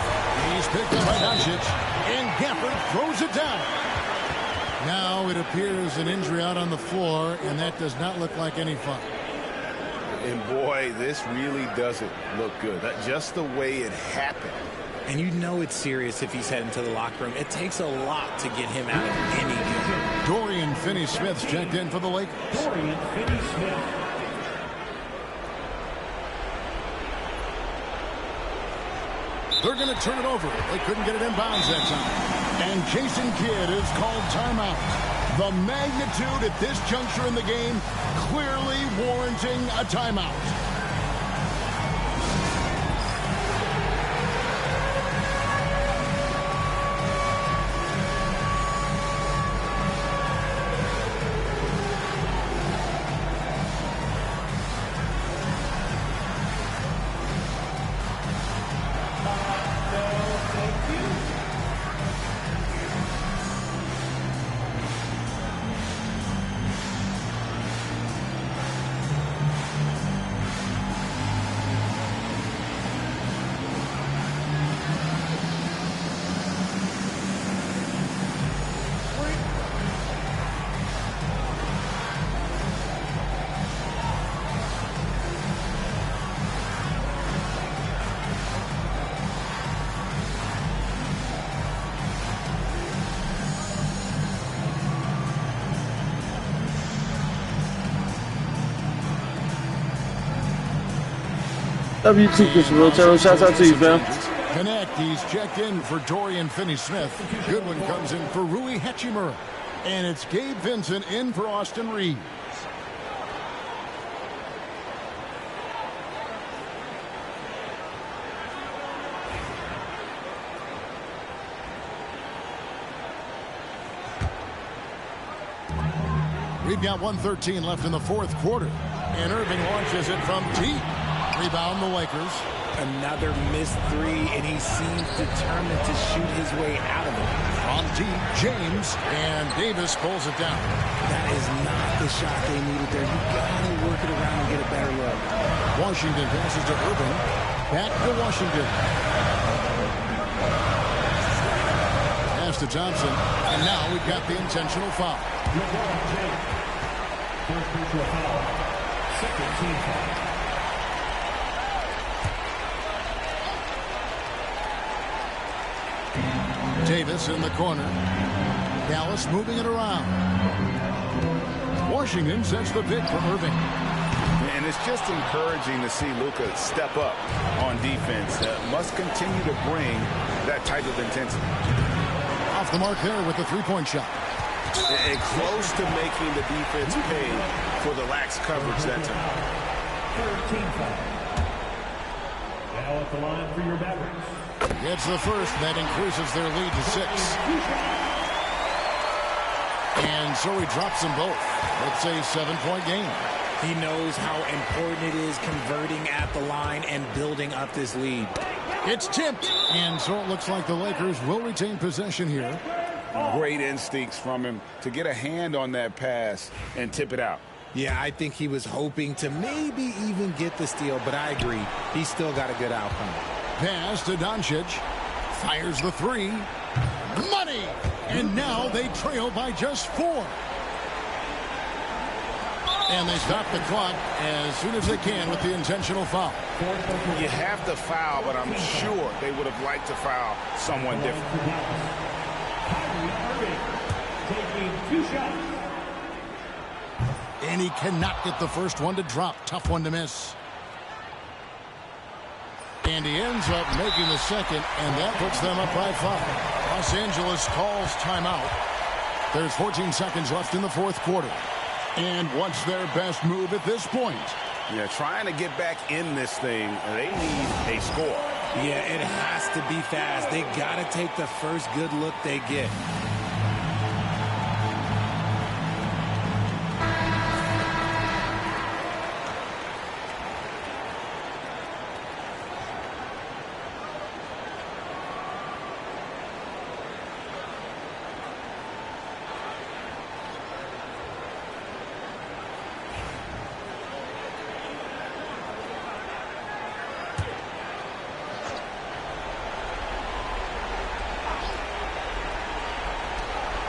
He's picked up by Doncic. And Gafford throws it down. Now it appears an injury out on the floor, and that does not look like any fun. And boy, this really doesn't look good. Just the way it happened. And you know it's serious if he's heading to the locker room. It takes a lot to get him out of any game. Dorian Finney-Smith's checked in for the Lakers. Dorian Finney-Smith. They're going to turn it over. They couldn't get it in bounds that time. And Jason Kidd is called timeout. The magnitude at this juncture in the game clearly warranting a timeout. W2 Christian Rotero. Shouts out to you, fam. Connect. He's checked in for Dorian Finney-Smith. Good one comes in for Rui Hachimura. And it's Gabe Vincent in for Austin Reeves. We've got 1:13 left in the fourth quarter. And Irving launches it from deep. Rebound the Lakers. Another missed 3, and he seems determined to shoot his way out of it. From deep, James, and Davis pulls it down. That is not the shot they needed there. You gotta work it around and get a better look. Washington passes to Irving. Back to Washington. Pass to Thompson. And now we've got the intentional foul. First personal foul. Second team foul. Davis in the corner. Dallas moving it around. Washington sets the pick for Irving. And it's just encouraging to see Luka step up on defense. Must continue to bring that type of intensity. Off the mark there with the three-point shot. And close to making the defense pay for the lax coverage that time. Third team foul. Now at the line for your Mavericks. Gets the first. That increases their lead to 6. And so he drops them both. It's a 7-point game. He knows how important it is converting at the line and building up this lead. It's tipped. And so it looks like the Lakers will retain possession here. Great instincts from him to get a hand on that pass and tip it out. Yeah, I think he was hoping to maybe even get the steal, but I agree. He's still got a good outcome. Pass to Doncic. Fires the 3. Money! And now they trail by just 4. And they stop the clock as soon as they can with the intentional foul. You have to foul, but I'm sure they would have liked to foul someone different. Taking 2 shots. And he cannot get the first one to drop. Tough one to miss. And he ends up making the second, and that puts them up by 5. Los Angeles calls timeout. There's 14 seconds left in the fourth quarter. And what's their best move at this point? Yeah, trying to get back in this thing, they need a score. Yeah, it has to be fast. They got to take the first good look they get.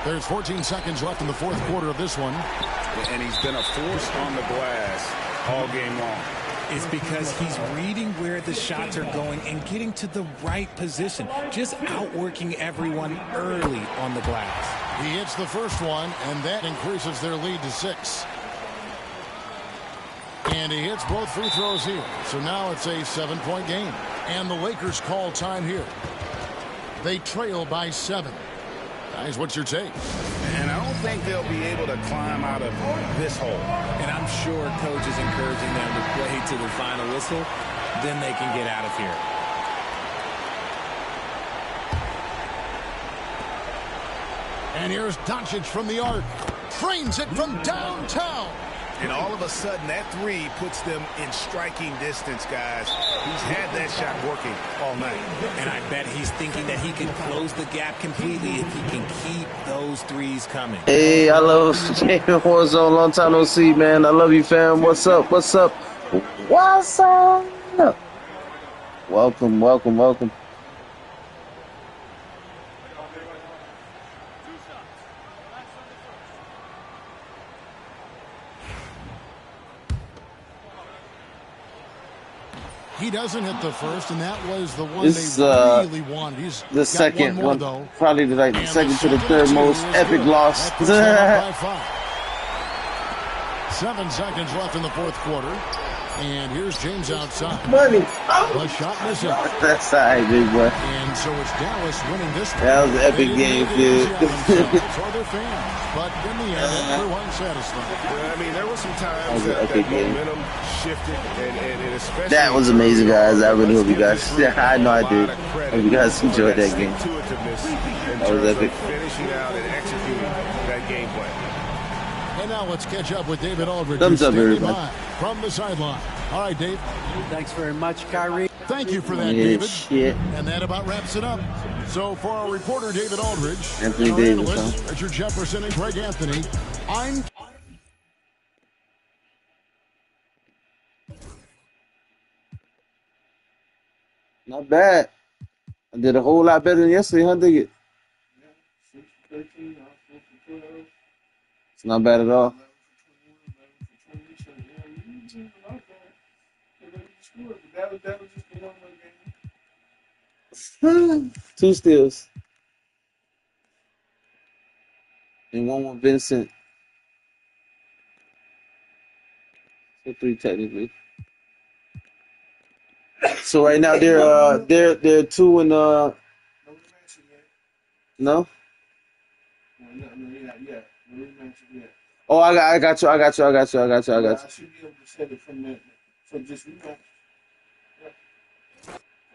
There's 14 seconds left in the fourth quarter of this one. And he's been a force on the glass all game long. It's because he's reading where the shots are going and getting to the right position. Just outworking everyone early on the glass. He hits the first one, and that increases their lead to 6. And he hits both free throws here. So now it's a 7-point game. And the Lakers call time here. They trail by 7. Guys, what's your take? And I don't think they'll be able to climb out of this hole. And I'm sure coach is encouraging them to play to the final whistle. Then they can get out of here. And here's Doncic from the arc. Trains it from downtown. And all of a sudden, that three puts them in striking distance, guys. He's had that shot working all night. And I bet he's thinking that he can close the gap completely if he can keep those threes coming. Hey, I love Warzone. Long time no see, man. I love you, fam. What's up? What's up? What's up? Welcome, welcome, welcome. He doesn't hit the first, and that was the one This, they really wanted. He's the got second one, more, one, though. probably the second to the third most epic loss. That puts them up by 5. 7 seconds left in the fourth quarter. And here's James outside. Money. The shot missing. That's all right, big boy. And so it's Dallas winning this one. That was an epic game, dude. For their fans. But in the end, everyone's satisfied. I mean, there were some That times was an that epic game. momentum shifted, and especially... That was amazing, guys. I really hope you guys... I know I did. Hope you guys enjoyed that game. That was epic. Finishing out and executing that gameplay. And now let's catch up with David Aldridge. Thumbs up, everybody. From the sideline. All right, Dave. Thanks very much, Kyrie. Thank you for that, Yeah, David. shit. And that about wraps it up. So for our reporter, David Aldridge, Anthony our Davis, analysts, huh? Richard Jefferson and Greg Anthony, I'm... Not bad. I did a whole lot better than yesterday, huh, Dig It? 6 for 13, 4 for 12, It's not bad at all. 11 for 20, 11 for 20. So, yeah, you did a lot better. So, they scored, but that was just the one more game. 2 steals. And one with Vincent. So 3 technically. So right now they're 2 and No rematch yet. no? No, yet. No rematch yet. Oh, I got you. I should be able to set it from just rematch.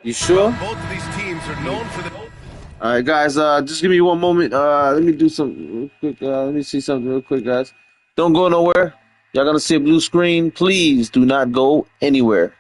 You sure? Both of these teams are known for the... All right, guys. Just give me one moment. Let me do something real quick. Let me see something real quick, guys. Don't go nowhere. Y'all gonna see a blue screen. Please do not go anywhere.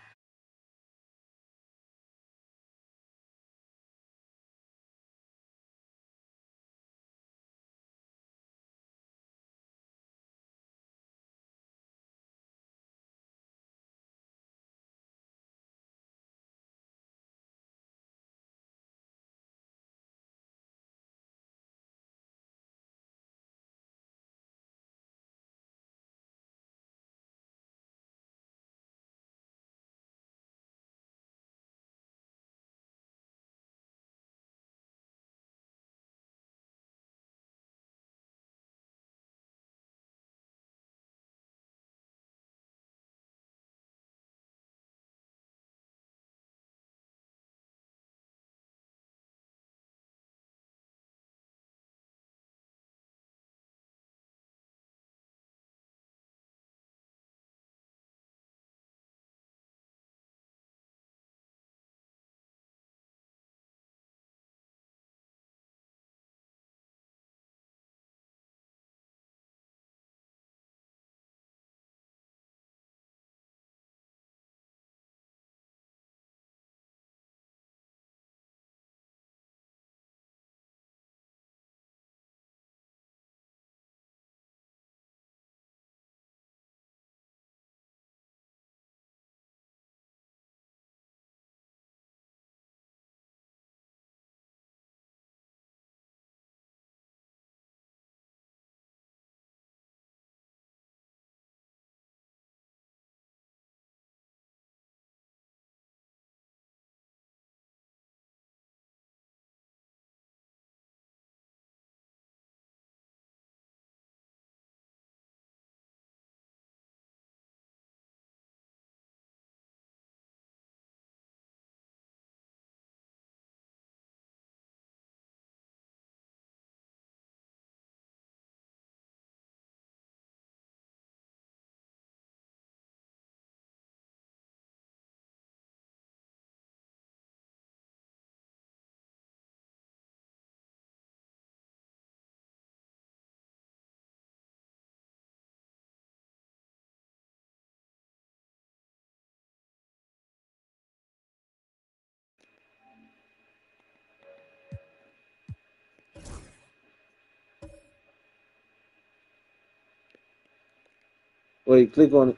Wait, click on it.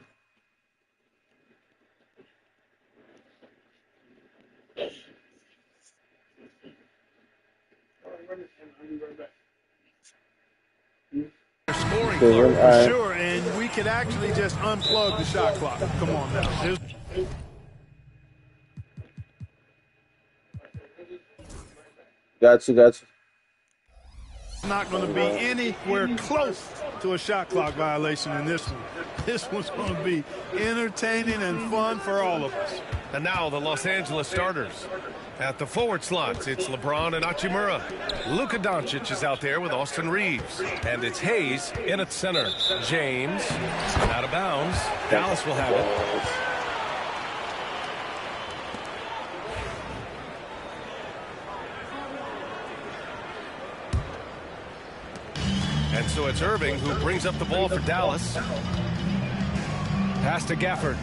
Scoring Okay, clock. all right. Sure, and we could actually just unplug the shot clock. Come on now. There's Got you. not going to be anywhere close to a shot clock violation in this one. This one's going to be entertaining and fun for all of us. And now the Los Angeles starters. At the forward slots, it's LeBron and Hachimura. Luka Doncic is out there with Austin Reeves. And it's Hayes in at center. James out of bounds. Dallas will have it. And so it's Irving who brings up the ball for Dallas. Pass to Gafford.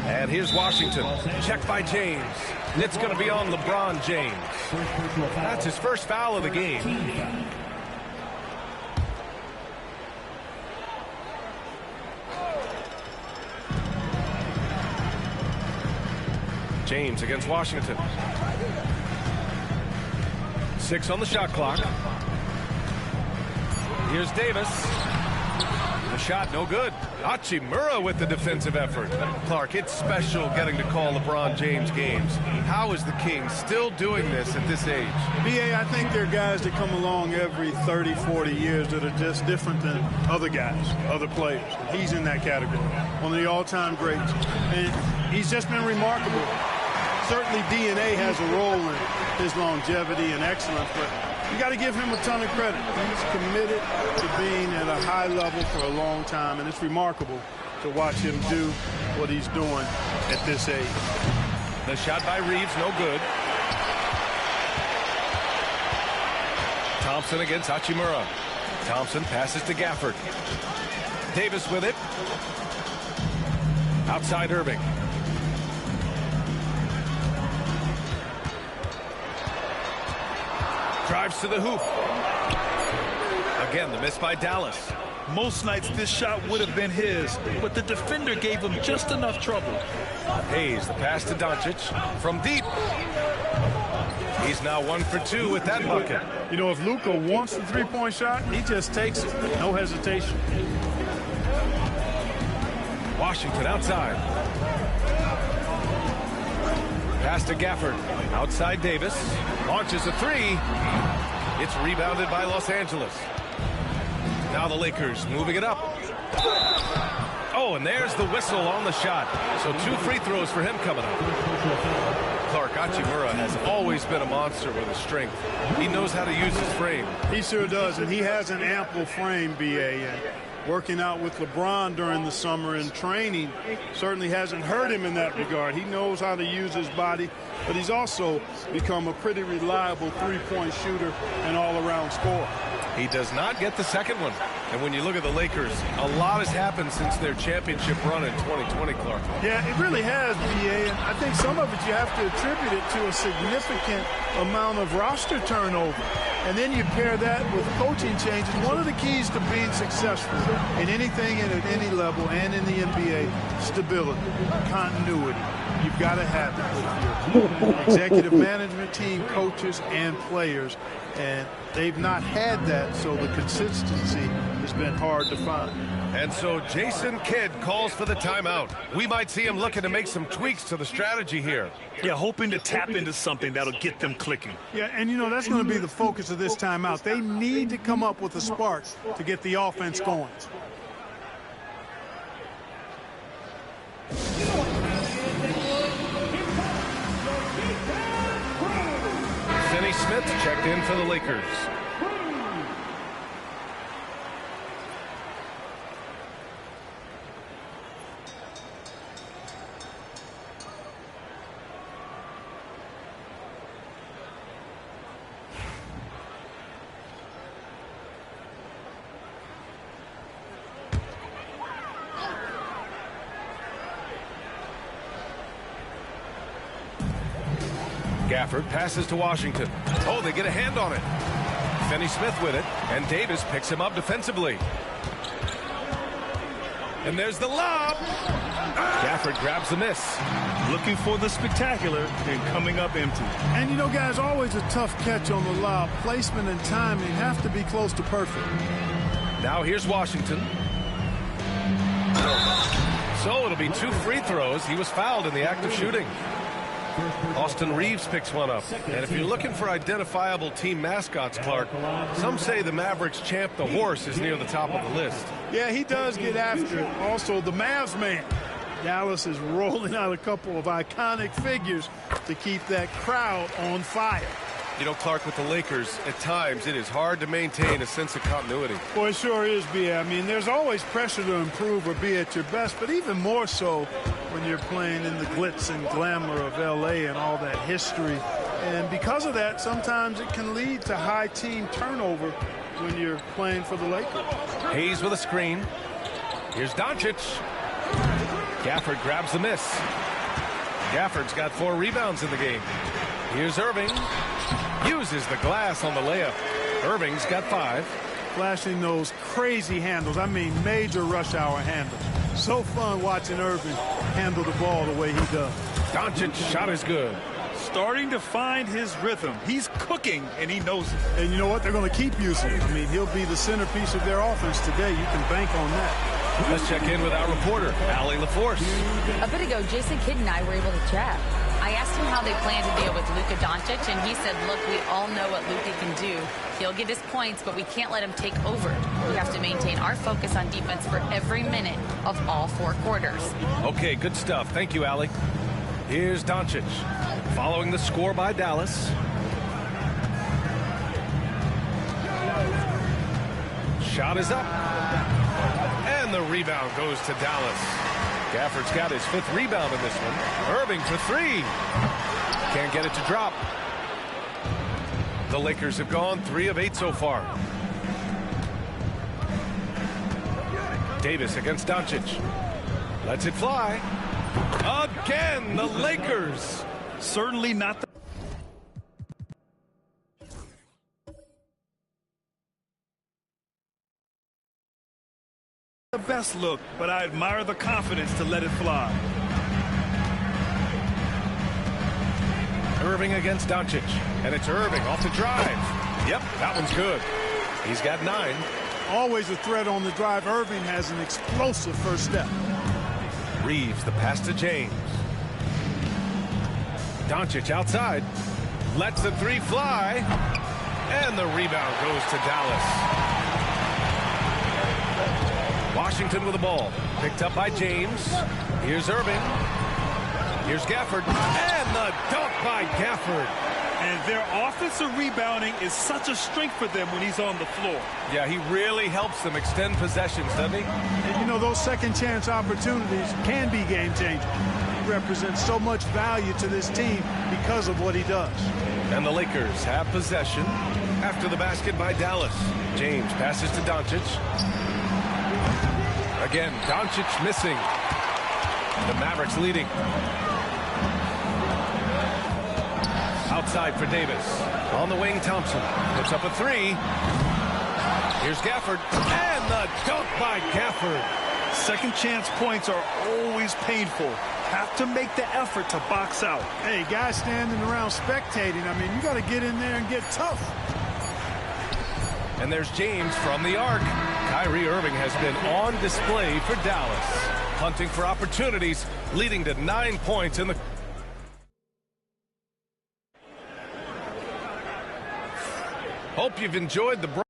And here's Washington. Check by James. It's going to be on LeBron James. That's his first foul of the game. James against Washington. 6 on the shot clock. Here's Davis. The shot no good. Hachimura with the defensive effort. Clark, it's special getting to call LeBron James games. How is the King still doing this at this age? BA, I think there are guys that come along every 30, 40 years that are just different than other guys, other players. He's in that category. One of the all-time greats. And he's just been remarkable. Certainly DNA has a role in his longevity and excellence, but you got to give him a ton of credit. He's committed to being at a high level for a long time, and it's remarkable to watch him do what he's doing at this age. The shot by Reeves, no good. Thompson against Hachimura. Thompson passes to Gafford. Davis with it. Outside Irving. Drives to the hoop. Again, the miss by Dallas. Most nights this shot would have been his, but the defender gave him just enough trouble. Hayes, the pass to Doncic from deep. He's now 1 for 2 with that bucket. You know, if Luka wants the three-point shot, he just takes it. No hesitation. Washington outside. Pass to Gafford. Outside Davis. Launches a three. It's rebounded by Los Angeles. Now the Lakers moving it up. Oh, and there's the whistle on the shot. So 2 free throws for him coming up. Clark, Hachimura has always been a monster with his strength. He knows how to use his frame. He sure does, and he has an ample frame, BA. And working out with LeBron during the summer and training certainly hasn't hurt him in that regard. He knows how to use his body, but he's also become a pretty reliable three-point shooter and all-around scorer. He does not get the second one. And when you look at the Lakers, a lot has happened since their championship run in 2020, Clark. Yeah, it really has, BA, and I think some of it you have to attribute it to a significant amount of roster turnover. And then you pair that with coaching changes. One of the keys to being successful in anything and at any level and in the NBA, stability, continuity. You've got to have it with your executive management team, coaches, and players. And they've not had that, so the consistency has been hard to find. And so Jason Kidd calls for the timeout. We might see him looking to make some tweaks to the strategy here. Yeah, hoping to tap into something that'll get them clicking. Yeah, and you know, that's going to be the focus of this timeout. They need to come up with a spark to get the offense going. Finney Smith checked in for the Lakers. Gafford passes to Washington. Oh, they get a hand on it. Finney-Smith with it, and Davis picks him up defensively. And there's the lob. Gafford grabs the miss. Looking for the spectacular and coming up empty. And you know, guys, always a tough catch on the lob. Placement and timing have to be close to perfect. Now here's Washington. So it'll be 2 free throws. He was fouled in the act of shooting. Austin Reeves picks one up. And if you're looking for identifiable team mascots, Clark, some say the Mavericks champ, the horse, is near the top of the list. Yeah, he does get after it. Also, the Mavs man. Dallas is rolling out a couple of iconic figures to keep that crowd on fire. You know, Clark, with the Lakers, at times it is hard to maintain a sense of continuity. Boy, it sure is, B.A. I mean, there's always pressure to improve or be at your best, but even more so when you're playing in the glitz and glamour of L.A. and all that history. And because of that, sometimes it can lead to high team turnover when you're playing for the Lakers. Hayes with a screen. Here's Doncic. Gafford grabs the miss. Gafford's got 4 rebounds in the game. Here's Irving. Uses the glass on the layup. Irving's got 5. Flashing those crazy handles. I mean, major rush hour handles. So fun watching Irving handle the ball the way he does. Doncic's shot is good. Starting to find his rhythm. He's cooking, and he knows it. And you know what? They're going to keep using him. I mean, he'll be the centerpiece of their offense today. You can bank on that. Let's check in with our reporter, Allie LaForce. A bit ago, Jason Kidd and I were able to chat. I asked him how they plan to deal with Luka Doncic, and he said, look, we all know what Luka can do. He'll get his points, but we can't let him take over. We have to maintain our focus on defense for every minute of all 4 quarters. Okay, good stuff. Thank you, Allie. Here's Doncic, following the score by Dallas. Shot is up. And the rebound goes to Dallas. Gafford's got his 5th rebound in this one. Irving for 3. Can't get it to drop. The Lakers have gone 3 of 8 so far. Davis against Doncic. Lets it fly. Again, the Lakers. Certainly not the best look, but I admire the confidence to let it fly. Irving against Doncic, and it's Irving off the drive. Yep, that one's good. He's got 9. Always a threat on the drive. Irving has an explosive first step. Reeves, the pass to James. Doncic outside. Lets the 3 fly. And the rebound goes to Dallas. Washington with the ball. Picked up by James. Here's Irving. Here's Gafford. And the dunk by Gafford. And their offensive rebounding is such a strength for them when he's on the floor. Yeah, he really helps them extend possessions, doesn't he? And you know, those second chance opportunities can be game changing. He represents so much value to this team because of what he does. And the Lakers have possession after the basket by Dallas. James passes to Doncic. Again, Doncic missing. The Mavericks leading. Outside for Davis. On the wing, Thompson puts up a 3. Here's Gafford. And the dunk by Gafford. Second chance points are always painful. Have to make the effort to box out. Hey, guys standing around spectating, I mean, you got to get in there and get tough. And there's James from the arc. Kyrie Irving has been on display for Dallas. Hunting for opportunities, leading to 9 points in the... Hope you've enjoyed the...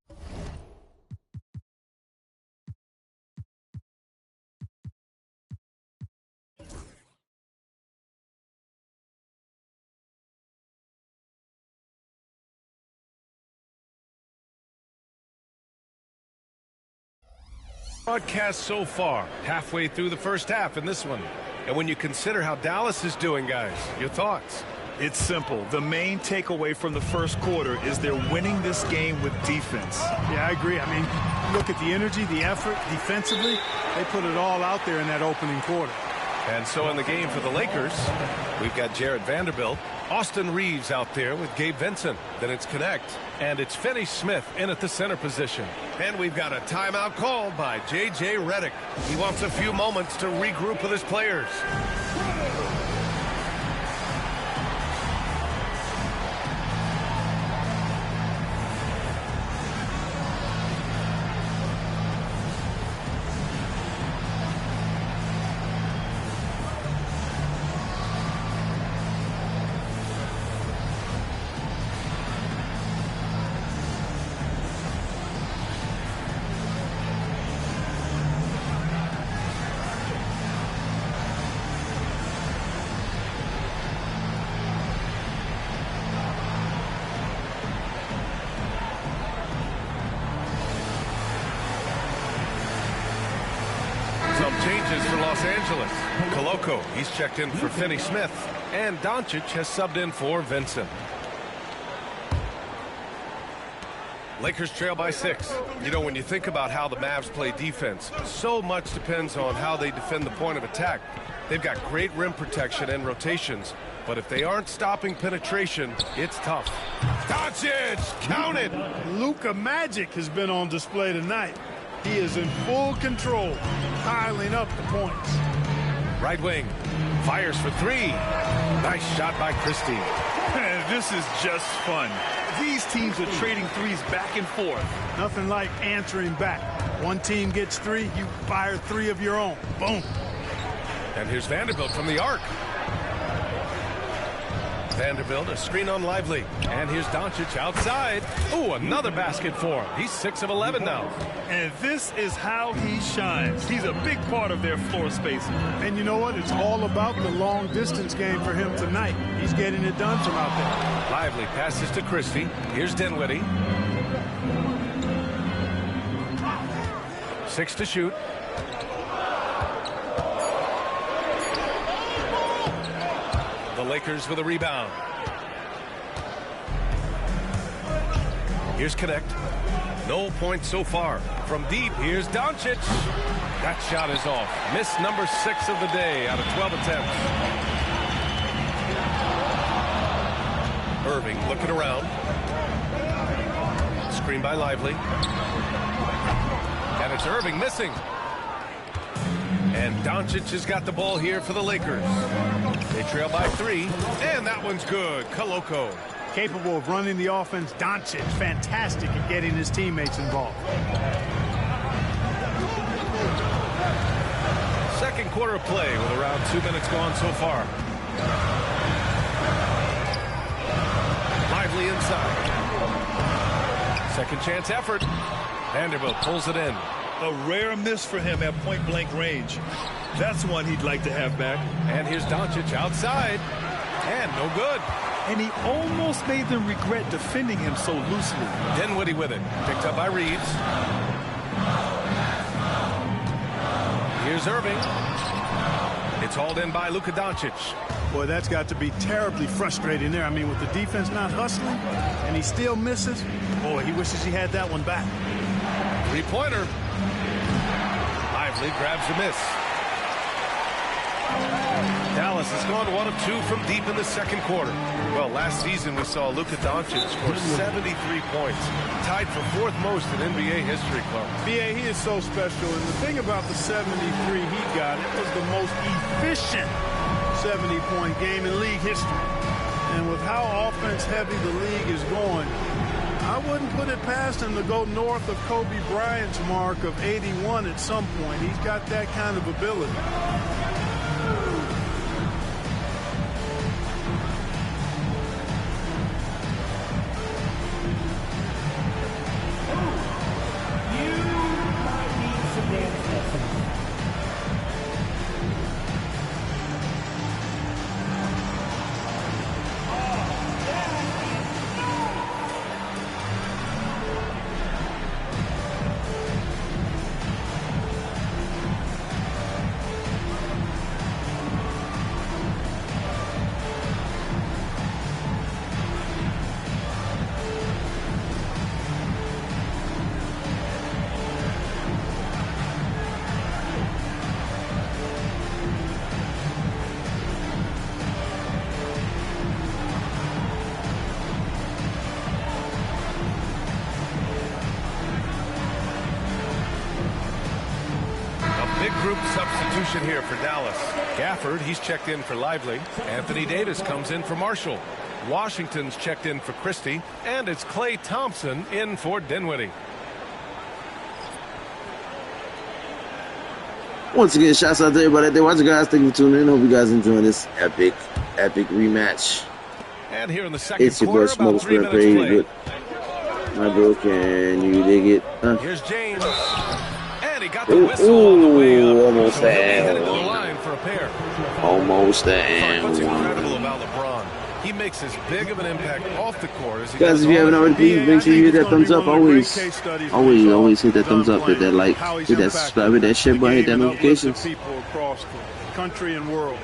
broadcast so far, halfway through the first half in this one. And when you consider how Dallas is doing, guys, your thoughts? It's simple. The main takeaway from the first quarter is they're winning this game with defense. Yeah, I agree. I mean, look at the energy, the effort, defensively. They put it all out there in that opening quarter. And so in the game for the Lakers, we've got Jarrett Vanderbilt, Austin Reeves out there with Gabe Vincent. Then it's Connect, and it's Finney Smith in at the center position. And we've got a timeout called by J.J. Redick. He wants a few moments to regroup with his players. Some changes for Los Angeles. Koloko, he's checked in for Finney Smith. And Doncic has subbed in for Vincent. Lakers trail by 6. You know, when you think about how the Mavs play defense, so much depends on how they defend the point of attack. They've got great rim protection and rotations, but if they aren't stopping penetration, it's tough. Doncic, count it! Luka Magic has been on display tonight. He is in full control, piling up the points. Right wing, fires for 3. Nice shot by Christie. This is just fun. These teams are trading threes back and forth. Nothing like answering back. One team gets 3, you fire 3 of your own. Boom. And here's Vanderbilt from the arc. Vanderbilt, a screen on Lively. And here's Doncic outside. Ooh, another basket for him. He's 6 of 11 now. And this is how he shines. He's a big part of their floor spacing. And you know what? It's all about the long distance game for him tonight. He's getting it done from out there. Lively passes to Christie. Here's Dinwiddie. 6 to shoot. The Lakers with a rebound. Here's Connect. No points so far. From deep, here's Doncic. That shot is off. Miss number 6 of the day out of 12 attempts. Irving looking around. Screen by Lively. And it's Irving missing. And Doncic has got the ball here for the Lakers. They trail by 3, and that one's good. Koloko. Capable of running the offense. Doncic, fantastic at getting his teammates involved. Second quarter of play with around 2 minutes gone so far. Lively inside. Second chance effort. Vanderbilt pulls it in. A rare miss for him at point-blank range. That's one he'd like to have back. And here's Doncic outside. And no good. And he almost made them regret defending him so loosely. Dinwiddie with it. Picked up by Reeves. Here's Irving. It's hauled in by Luka Doncic. Boy, that's got to be terribly frustrating there. I mean, with the defense not hustling, and he still misses. Boy, he wishes he had that one back. Three-pointer. Lively grabs the miss. Dallas has gone 1 of 2 from deep in the second quarter. Well, last season we saw Luka Doncic score 73 points, tied for 4th most in NBA history, Clark. BA, he is so special, and the thing about the 73 he got, it was the most efficient 70-point game in league history. And with how offense-heavy the league is going, I wouldn't put it past him to go north of Kobe Bryant's mark of 81 at some point. He's got that kind of ability. substitution here for Dallas. Gafford, he's checked in for Lively. Anthony Davis comes in for Marshall. Washington's checked in for Christie. And it's Klay Thompson in for Dinwiddie. Once again, shouts out to everybody out there watching, guys. Thank you for tuning in. Hope you guys enjoying this epic rematch. And here in the second It's your quarter, boy Smoke about 3 Square minutes Page played. with my bro. Can you dig it? Here's James. And he got the whistle on the way up. Almost So he'll be headed to the there. line for a pair. Almost What's there. incredible about LeBron, he makes as big of an impact off the court as he Guys, does if you on haven't the already, court. please make sure you hit that thumbs up. Always hit that thumbs up, hit that like, hit that subscribe, hit that share button, hit that notifications. People across the country and world.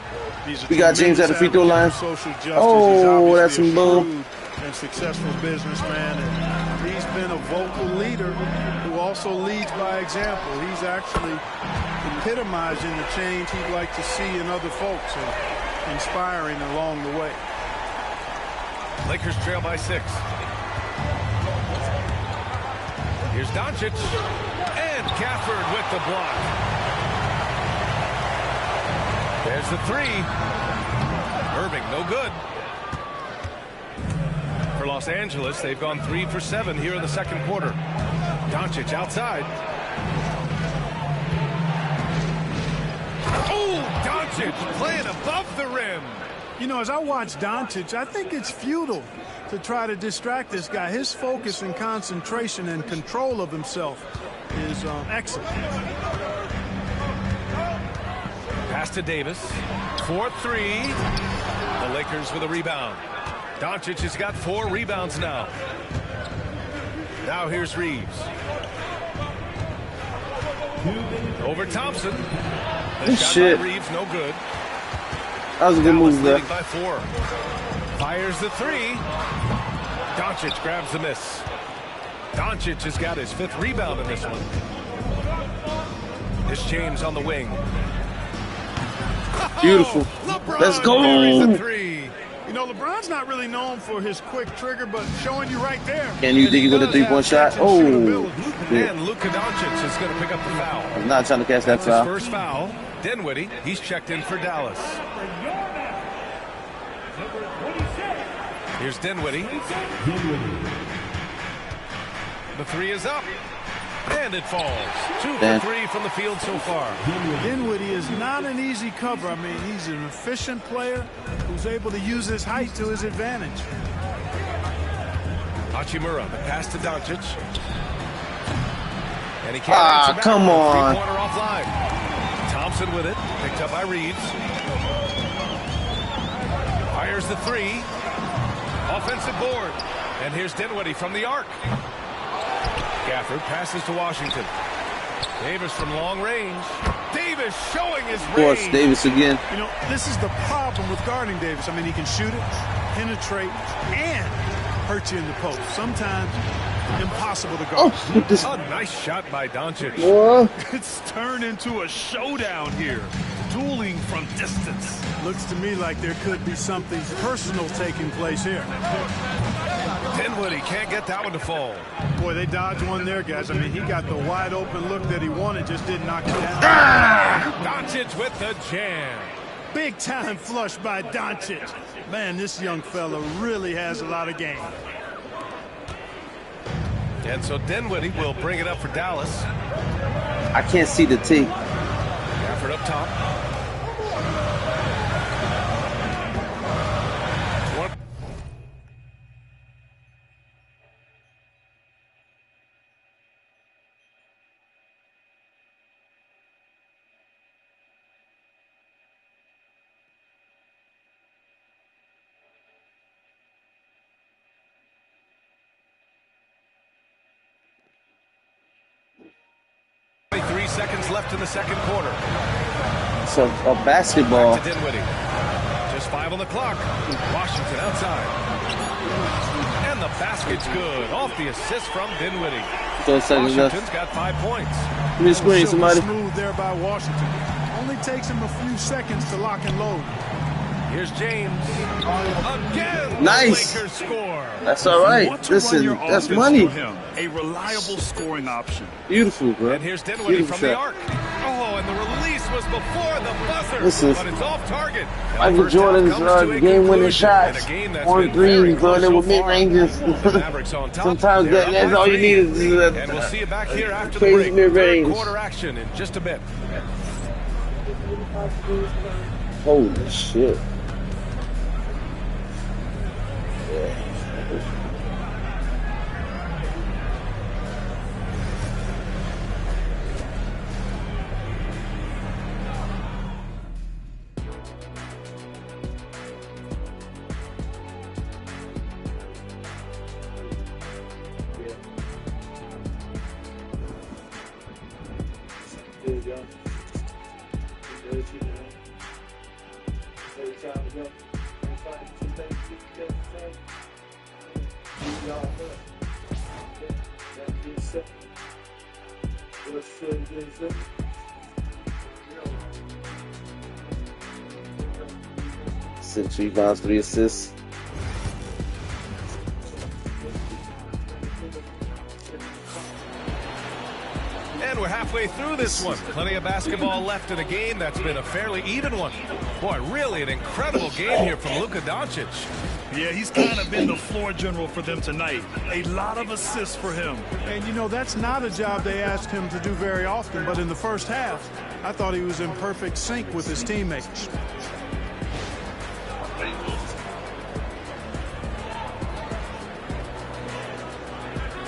We got James at the free throw line. Oh, that's some bull. And successful businessman, and he's been a vocal leader who also leads by example. He's actually epitomizing the change he'd like to see in other folks and inspiring along the way. Lakers trail by 6. Here's Doncic. And Gafford with the block. There's the 3. Irving, no good. For Los Angeles, they've gone 3 for 7 here in the second quarter. Doncic outside. Oh, Doncic playing above the rim. You know, as I watch Doncic, I think it's futile to try to distract this guy. His focus and concentration and control of himself is excellent. Pass to Davis. 4-3. The Lakers with a rebound. Doncic has got 4 rebounds now. Now here's Reeves. Over Thompson. The shot Shit. by Reeves, no good. That was a good move there. Leading by 4. Fires the 3. Doncic grabs the miss. Doncic has got his 5th rebound in this one. It's James on the wing. Beautiful. Let's go. Buries the 3. You know, LeBron's not really known for his quick trigger, but showing you right there. Can you dig it with a 3-point shot? Oh, And Luka Doncic is going to pick up the foul. I'm not trying to catch that That's foul. his first foul. Dinwiddie, he's checked in for Dallas. Here's Dinwiddie. The 3 is up. And it falls. 2 for 3 from the field so far. Dinwiddie is not an easy cover. I mean, he's an efficient player who's able to use his height to his advantage. Hachimura, the pass to Doncic. And he can't answer back. Come on. 3-pointer offline. Thompson with it. Picked up by Reeves. Fires the 3. Offensive board. And here's Dinwiddie from the arc. Gafford passes to Washington. Davis from long range. Davis showing his range. Of course, Davis again. You know, this is the problem with guarding Davis. I mean, he can shoot it, penetrate, and hurt you in the post. Sometimes impossible to guard. Oh, this. A nice shot by Doncic. Whoa. It's turned into a showdown here. Dueling from distance. Looks to me like there could be something personal taking place here. Dinwiddie can't get that one to fall. Boy, they dodged one there, guys. I mean, he got the wide open look that he wanted, just didn't knock it down. Doncic with the jam. Big time flush by Doncic. Man, this young fella really has a lot of game. And so Dinwiddie will bring it up for Dallas. I can't see the tape. Gafford up top. Seconds left in the second quarter. It's a basketball. Back to Dinwiddie. Just 5 on the clock. Washington outside. And the basket's good. Off the assist from Dinwiddie. Washington's got 5 points. Give me the screen, somebody. Smooth there by Washington. Only takes him a few seconds to lock and load. Here's James. Again. Nice. The Lakers score. That's all right. Listen, that's money. A reliable scoring option. Beautiful, bro. And here's Dinwiddie Beautiful from the shot. arc. Oh, and the release was before the buzzer, This is but it's off target. Michael Jordan's game-winning shots on three, going in with mid-ranges. Sometimes that's all you need is and we'll see you back here after the crazy break. mid-range. Quarter action in just a bit. Holy shit. Six rebounds, 3 assists. And we're halfway through this one. Plenty of basketball left in a game that's been a fairly even one. Boy, really an incredible game here from Luka Doncic. Yeah, he's kind of been the floor general for them tonight. A lot of assists for him. And, you know, that's not a job they ask him to do very often. But in the first half, I thought he was in perfect sync with his teammates.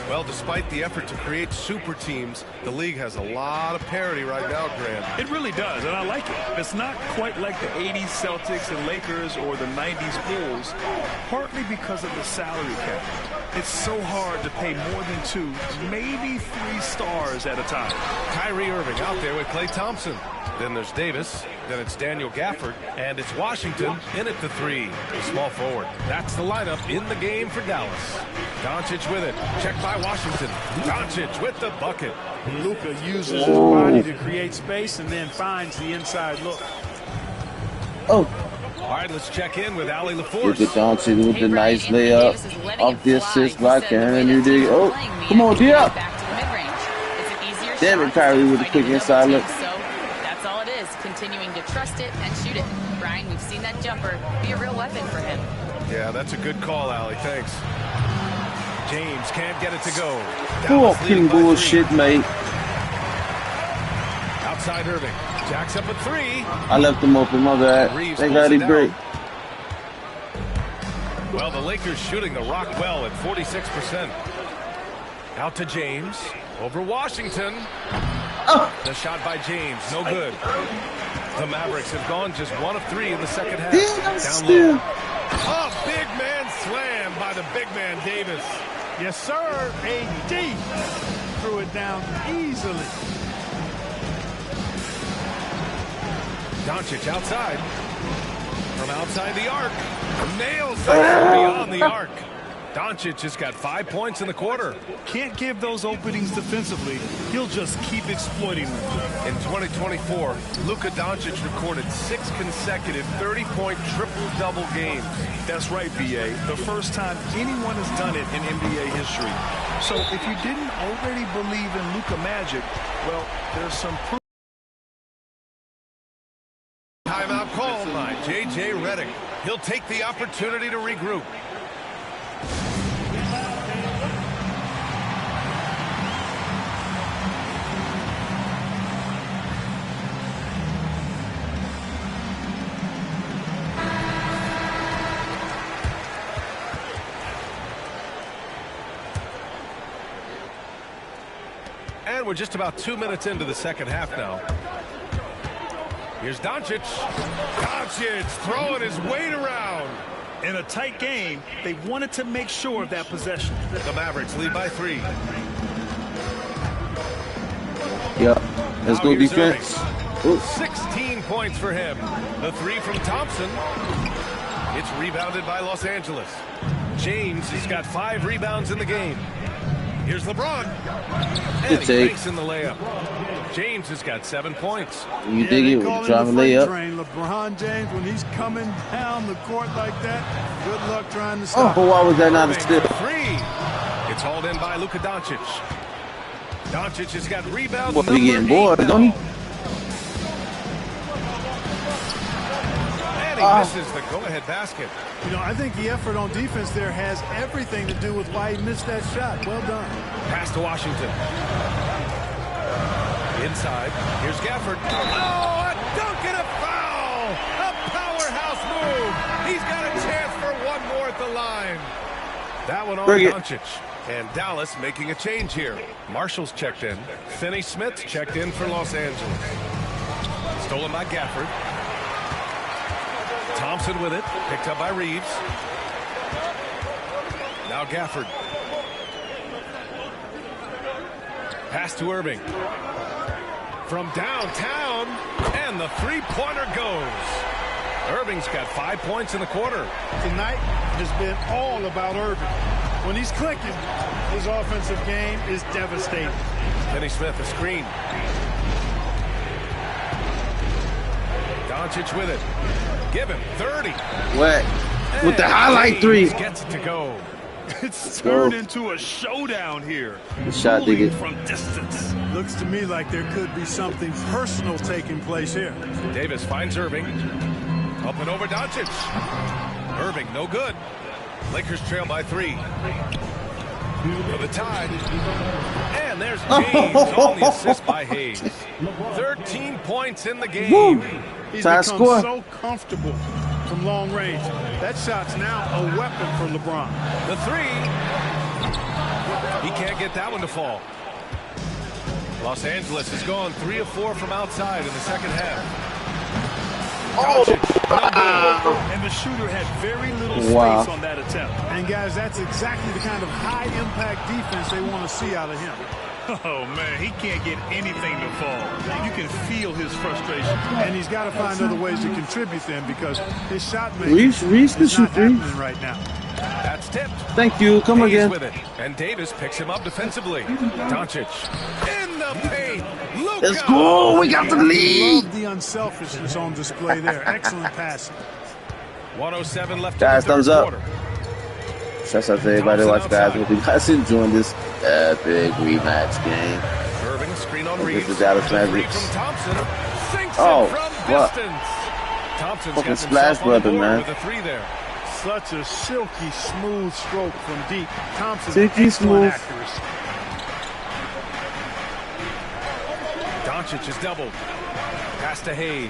Well, despite the effort to create super teams, the league has a lot of parity right now, Grant. It really does, and I like it. It's not quite like the 80s Celtics and Lakers or the 90s Bulls, partly because of the salary cap. It's so hard to pay more than 2, maybe 3 stars at a time. Kyrie Irving out there with Klay Thompson. Then there's Davis. Then it's Daniel Gafford. And it's Washington in at the 3. A small forward. That's the lineup in the game for Dallas. Doncic with it. Checked by Washington. Doncic with the bucket. Luka uses his body to create space and then finds the inside look. Oh. All right, let's check in with Ali LaForce. Look at Doncic with the nice layup off the assist by Karen. You dig? Oh, come on, D up. Damn it, Kyrie with the quick inside look. That's all it is, continuing to trust it and shoot it. Brian, we've seen that jumper be a real weapon for him. Yeah, that's a good call, Ali. Thanks. James can't get it to go. Fucking bullshit, mate. Outside Irving. Jacks up a 3. I left him open, my bad. Thank God he break. Well, the Lakers shooting the rock well at 46%. Out to James. Over Washington. The shot by James, no good. The Mavericks have gone just 1 of 3 in the second half. Down low. Oh, big man slam by the big man Davis. Yes, sir. AD threw it down easily. Doncic outside. From outside the arc. Nails it beyond the arc. Doncic just got 5 points in the quarter. Can't give those openings defensively. He'll just keep exploiting them. In 2024, Luka Doncic recorded 6 consecutive 30-point triple-double games. That's right, B.A. The first time anyone has done it in NBA history. So if you didn't already believe in Luka Magic, well, there's some proof. Timeout called by J.J. Redick. He'll take the opportunity to regroup. And we're just about 2 minutes into the second half now. Here's Doncic. Doncic throwing his weight around. In a tight game, they wanted to make sure of that possession. The Mavericks lead by 3. Yeah, let's go defense. 16 points for him. The 3 from Thompson. It's rebounded by Los Angeles. James has got 5 rebounds in the game. Here's LeBron. And he makes in the layup. James has got 7 points. You dig it? When you try to lay up. LeBron James, when he's coming down the court like that, good luck trying to stop. Oh, why was that not a steal? 3. It's hauled in by Luka Doncic. Doncic has got rebounds. What, he getting bored, don't he? And he misses the go-ahead basket. You know, I think the effort on defense there has everything to do with why he missed that shot. Well done. Pass to Washington. Inside. Here's Gafford. Oh, a dunk and a foul! A powerhouse move. He's got a chance for one more at the line. That one on Doncic. And Dallas making a change here. Marshall's checked in. Finney Smith checked in for Los Angeles. Stolen by Gafford. Thompson with it. Picked up by Reeves. Now Gafford. Pass to Irving. From downtown. And the three-pointer goes. Irving's got 5 points in the quarter. Tonight has been all about Irving. When he's clicking, his offensive game is devastating. Finney Smith, a screen. Doncic with it. Give him 30. What? With the highlight three. Gets it to go. It's turned into a showdown here. Shot, DIGGIT. From distance. Looks to me like there could be something personal taking place here. Davis finds Irving. Up and over Doncic. Irving, no good. Lakers trail by 3. For the tie. And there's James on the assist by Hayes. 13 points in the game. Woo. He's Tie become score. so comfortable from long range. That shot's now a weapon for LeBron. The 3. He can't get that one to fall. Los Angeles has gone 3 of 4 from outside in the second half. And the shooter had very little space on that attempt. And guys, that's exactly the kind of high-impact defense they want to see out of him. Oh, man, he can't get anything to fall. You can feel his frustration. And he's got to find other ways to contribute them because his shot making Reeves is can not shoot three. happening right now. That's tipped. Thank you. Come Hayes again. with it. And Davis picks him up defensively. Doncic in the paint. Luka. Let's go. We got the lead. Love the unselfishness on display there. Excellent passing. 107 left. Guys, in the thumbs third up. quarter. Shouts out to everybody that watch, guys. Hope you guys enjoying this epic rematch game. Irving, screen on This Reeves. is Dallas Three Mavericks. from Thompson. Sinks Oh, it from what? distance. Thompson's Fucking got splash himself on the brother, board man. with a 3 there. Such a silky, smooth stroke from deep. Thompson, Silky excellent smooth. accuracy. Doncic is doubled. Pass to Hayes.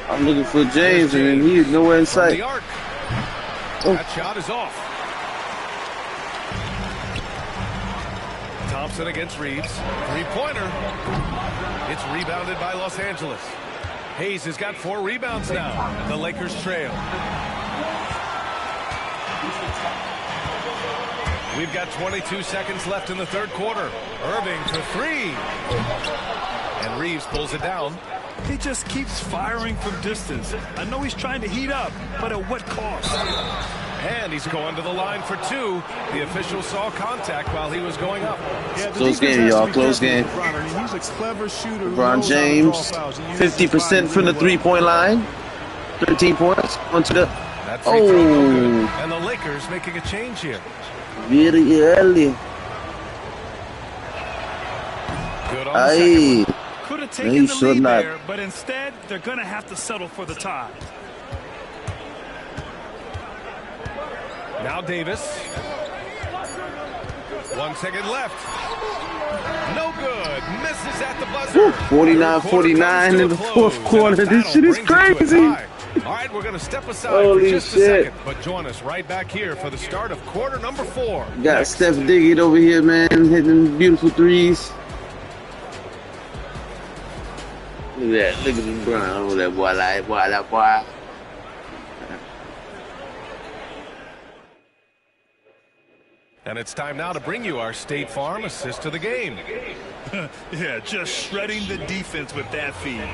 I'm looking for James, and he's nowhere in From the sight. arc. Oh. That shot is off. Thompson against Reeves. Three-pointer. It's rebounded by Los Angeles. Hayes has got 4 rebounds now. The Lakers trail. We've got 22 seconds left in the third quarter. Irving for 3. And Reeves pulls it down. He just keeps firing from distance. I know he's trying to heat up, but at what cost? And he's going to the line for 2. The official saw contact while he was going up. Yeah, the Close defense game, has to y'all. be Close careful game. with LeBron. I mean, he's a clever shooter. who LeBron knows how to draw James, fouls. He uses 50% his from the body really well. 3-point line. 13 points. Onto the... That free throw no good. Oh, And the Lakers making a change here. very early. Good on the second. Aye. Could have No, taken he the should lead not. there, but instead, they're going to have to settle for the tie. Now Davis. 1 second left. No good. Misses at the buzzer. 49-49 in the fourth quarter. This shit is crazy. All right, we're going to step aside Holy for just a shit. second, but join us right back here for the start of quarter number 4. Got Steph Diggit over here, man, hitting beautiful threes. Look at that. Look at the Brown. Look at that boy. And it's time now to bring you our State Farm assist to the game. Yeah, just shredding the defense with that feed.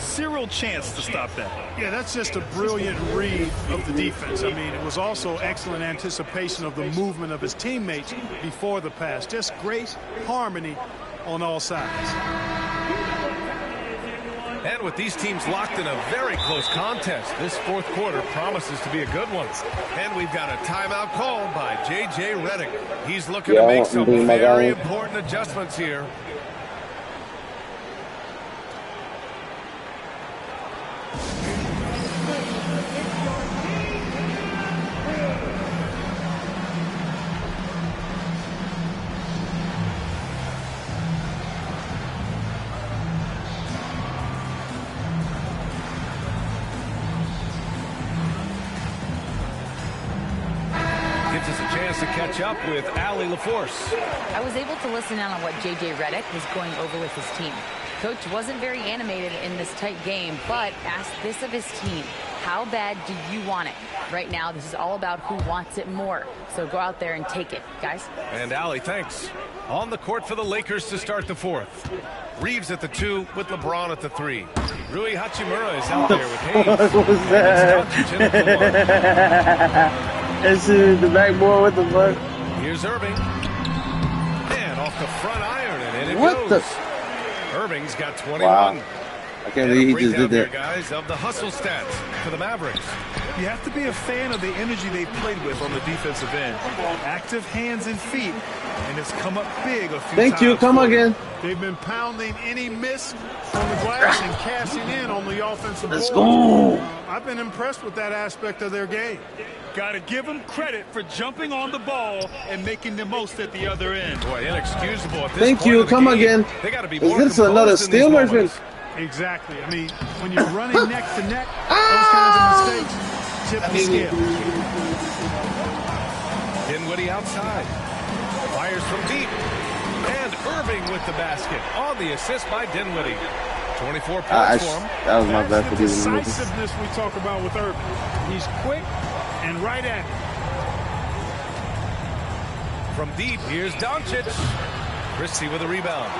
Zero chance to stop that. Yeah, that's just a brilliant read of the defense. I mean, it was also excellent anticipation of the movement of his teammates before the pass. Just great harmony on all sides. And with these teams locked in a very close contest, this fourth quarter promises to be a good one. And we've got a timeout called by J.J. Redick. He's looking to make some very important adjustments here. chance to catch up with Allie LaForce. I was able to listen in on what J.J. Redick was going over with his team. Coach wasn't very animated in this tight game, but asked this of his team. How bad do you want it? Right now, this is all about who wants it more. So go out there and take it, guys. And Allie, thanks. On the court for the Lakers to start the fourth. Reeves at the 2 with LeBron at the 3. Rui Hachimura is out there with Hayes. What was that? This is the backboard. What the fuck? Here's Irving. And off the front iron, and in it What goes. the? Irving's got 21. Wow. I can't believe he just did that. Guys, of the hustle stats for the Mavericks. You have to be a fan of the energy they played with on the defensive end. Active hands and feet, and it's come up big a few times. Thank you. Come again. They've been pounding any miss on the glass and cashing in on the offensive Let's board. go. I've been impressed with that aspect of their game. Got to give them credit for jumping on the ball and making the most at the other end. Boy, inexcusable at this Thank point you. of the Come game. again. They got to be Is more this another composed in steal, these my friend? moments. Exactly. I mean, when you're running neck to neck, those kinds of mistakes tip the scale. Dinwiddie outside. Fires from deep. And Irving with the basket on the assist by Dinwiddie. 24 points for him. That was my bad for That's the giving him this. decisiveness we talk about with Irving. He's quick and right at it. From deep, here's Doncic. Christie with a rebound.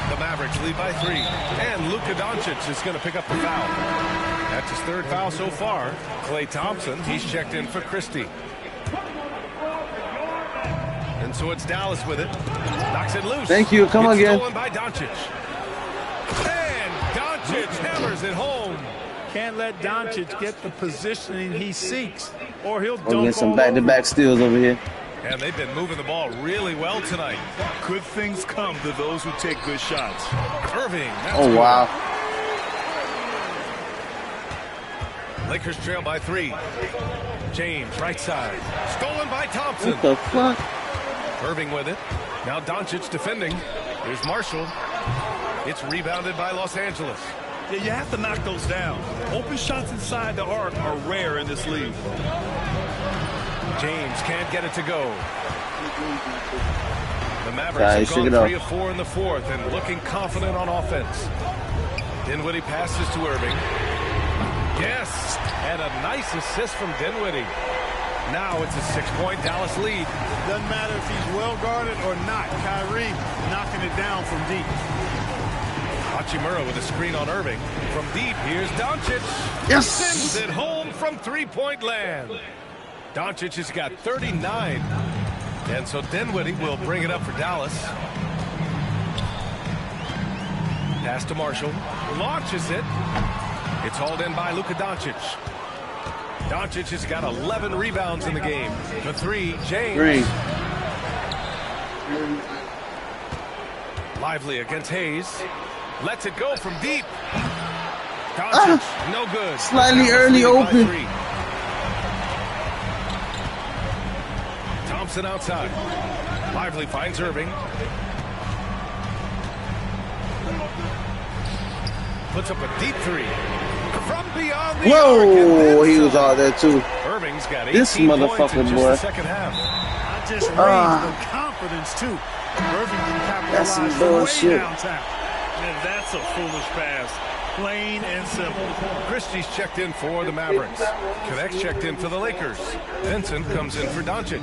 The Mavericks lead by 3. And Luka Doncic is going to pick up the foul. That's his 3rd foul so far. Klay Thompson, he's checked in for Christie. And so it's Dallas with it. Knocks it loose. Thank you. Come again. Stolen by Doncic. And Doncic hammers it home. Can't let Doncic get the positioning he seeks, or he'll We'll dunk get some all back-to-back steals over here. And they've been moving the ball really well tonight. Good things come to those who take good shots. Irving. That's Oh, good. wow. Lakers trail by 3. James, right side. Stolen by Thompson. What the fuck? Irving with it. Now Doncic defending. Here's Marshall. It's rebounded by Los Angeles. Yeah, you have to knock those down. Open shots inside the arc are rare in this league. James can't get it to go. The Mavericks Guys, have gone shake it 3 of 4 in the 4th and looking confident on offense. Dinwiddie passes to Irving. Yes, and a nice assist from Dinwiddie. Now it's a 6-point Dallas lead. Doesn't matter if he's well guarded or not. Kyrie knocking it down from deep. Hachimura with a screen on Irving. From deep, here's Doncic. Yes! Sends it home from 3-point land. Doncic has got 39. And so Dinwiddie will bring it up for Dallas. Pass to Marshall. Launches it. It's hauled in by Luka Doncic. Doncic has got 11 rebounds in the game. The 3, James. Lively against Hayes. Lets it go from deep. Doncic, no good. Slightly early open. Thompson outside. Lively finds Irving. Puts up a deep 3. From beyond the arc. Whoa, he was out there too. Irving's got 18 This points in motherfucker, just boy. the second half. Not just range, but confidence, too. Irving can That's some capitalize from way bullshit. downtown. And that's a foolish pass. Plain and simple. Christie's checked in for the Mavericks. Connect's checked in for the Lakers. Vincent comes in for Doncic.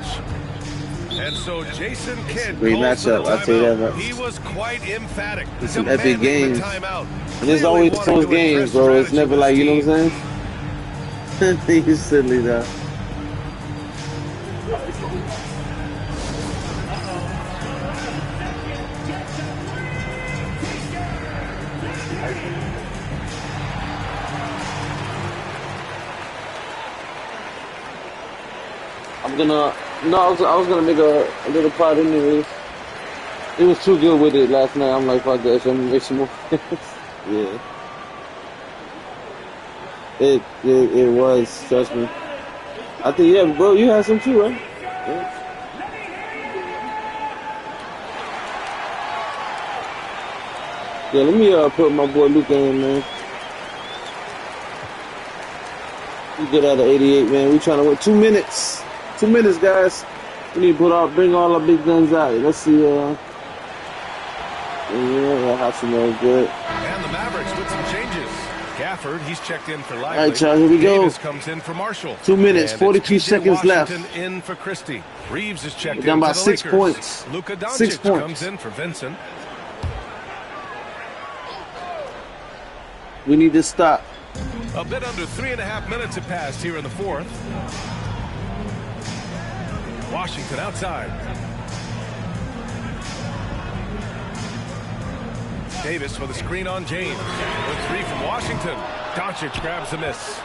And so Jason Kidd Great calls for the matchup, I'll tell you that timeout. much. He was quite emphatic. It's some epic demanding the games. timeout. And it's Clearly always wanted close to games, address bro. It's strategy never with like, his you know what team. I'm saying? He's silly though. I was gonna make a little pot anyways. It was too good with it last night. I'm like, fuck that, so I'm gonna make some more. Yeah. It was, trust me. I think, yeah, bro, you had some too, right? Yeah. Yeah, let me put my boy Luka in, man. We get out of 88, man. We trying to win 2 minutes. 2 minutes, guys. We need to bring all our big guns out. Let's see. Yeah, Hachimura is good. And the Mavericks with some changes. Gafford, he's checked in for Lively. All right, y'all, here we go. Davis comes in for Marshall. 2 minutes, 42 seconds left. In for Christie. Reeves is checked We're down in by for the 6 Lakers. points. Luka 6 Doncic points. comes in for Vincent. We need to stop. A bit under 3.5 minutes have passed here in the fourth. Washington outside. Davis for the screen on James. With 3 from Washington. Doncic grabs the miss.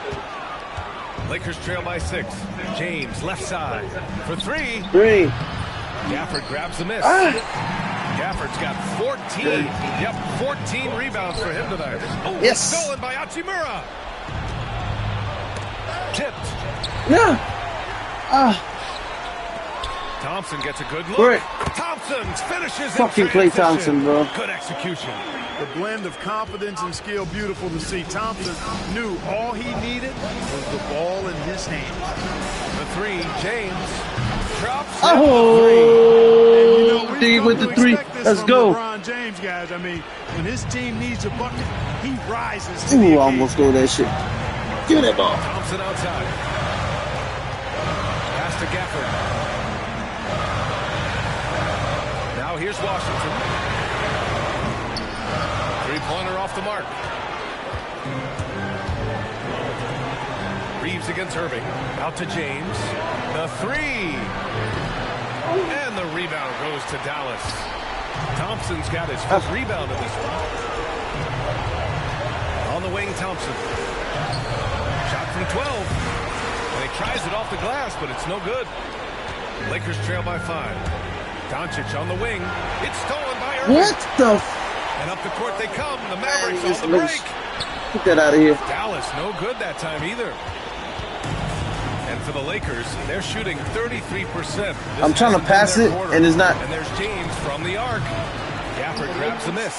Lakers trail by 6. James left side for 3. Gafford grabs the miss. Gafford's got 14. Yep, 14 rebounds for him tonight. Oh, yes. Stolen by Hachimura. Tipped. Yeah. Thompson gets a good look. Great. Thompson finishes Fucking in Klay transition. Thompson, bro. Good execution. The blend of confidence and skill, beautiful to see. Thompson knew all he needed was the ball in his hands. The 3, James drops. Oh, Dig with the 3. Let's go. LeBron James, guys. I mean, when his team needs a bucket, he rises to the Ooh, occasion. almost stole that shit. Give me that ball. Thompson outside. Pass to Gafford. Now here's Washington. 3-pointer off the mark. Reeves against Irving. Out to James. The 3. And the rebound goes to Dallas. Thompson's got his first rebound of this one. On the wing, Thompson. Shot from 12. And he tries it off the glass, but it's no good. Lakers trail by 5. Doncic on the wing. It's stolen by Irving. What the And up the court they come. The Mavericks on the break. Get that out of here. Dallas no good that time either. And for the Lakers, they're shooting 33%. I'm trying to pass it, and it's not. And there's James from the arc. Gafford grabs the miss.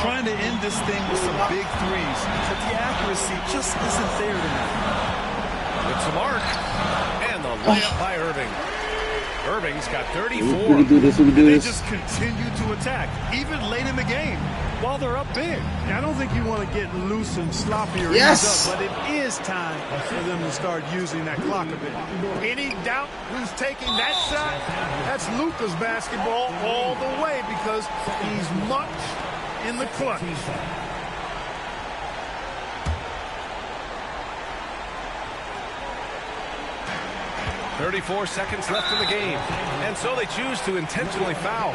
Trying to end this thing with some big threes, but the accuracy just isn't there tonight. With some arc. And the layup by Irving. Irving's got 34. We can do this. We can do They this. just continue to attack, even late in the game, while they're up big. I don't think you want to get loose and sloppy or Yes. ease up, but it is time for them to start using that clock a bit. Any doubt who's taking that shot? That's Luka's basketball all the way because he's much in the clutch. 34 seconds left in the game. And so they choose to intentionally foul.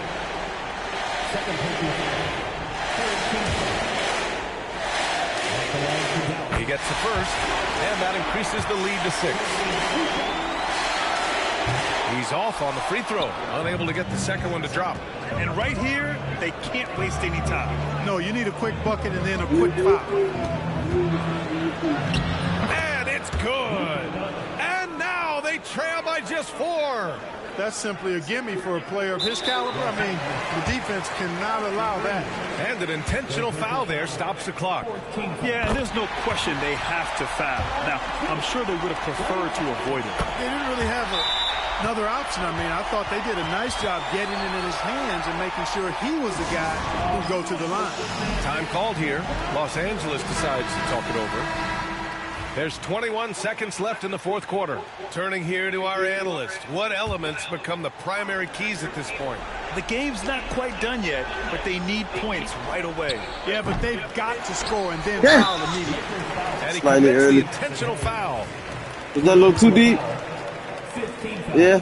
He gets the first, and that increases the lead to 6. He's off on the free throw, unable to get the second one to drop. And right here, they can't waste any time. No, you need a quick bucket and then a quick foul. And it's good. And now they trail by just 4. That's simply a gimme for a player of his caliber. I mean, the defense cannot allow that. And an intentional foul there stops the clock. Yeah, and there's no question they have to foul. Now, I'm sure they would have preferred to avoid it. They didn't really have another option. I mean, I thought they did a nice job getting it in his hands and making sure he was the guy who'd go to the line. Time called here. Los Angeles decides to talk it over. There's 21 seconds left in the fourth quarter. Turning here to our analyst. What elements become the primary keys at this point? The game's not quite done yet, but they need points right away. Yeah, but they've got to score and then foul immediately. And he Slightly commits early. the intentional foul. Was that a little too deep? Yeah.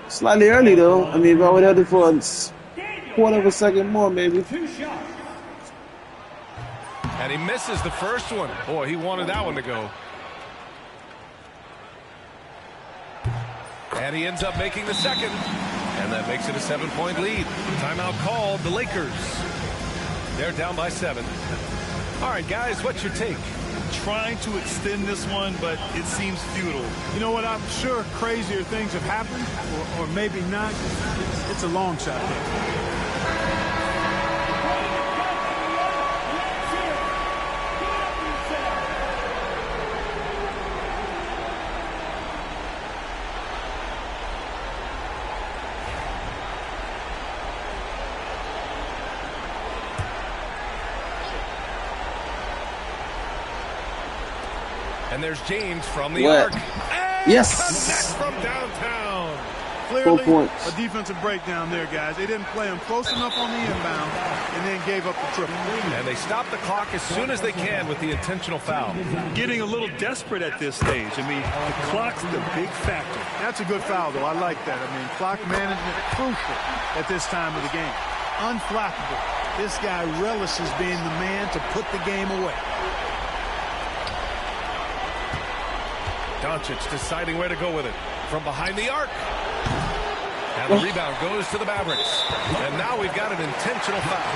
Slightly early, though. I mean, if I would have held it for a quarter of a second more, maybe. And he misses the first one. Boy, he wanted that one to go. And he ends up making the second. And that makes it a 7-point lead. Timeout called. The Lakers. They're down by 7. All right, guys, what's your take? Trying to extend this one, but it seems futile. You know what? I'm sure crazier things have happened, or maybe not. It's a long shot there. And there's James from the arc. And yes! From downtown. Clearly, 4 points. a defensive breakdown there, guys. They didn't play him close enough on the inbound and then gave up the triple. And they stop the clock as soon as they can with the intentional foul. Getting a little desperate at this stage. I mean, the clock's the big factor. That's a good foul, though. I like that. I mean, clock management crucial at this time of the game. Unflappable. This guy relishes being the man to put the game away. Doncic deciding where to go with it. From behind the arc. And the rebound goes to the Mavericks. And now we've got an intentional foul.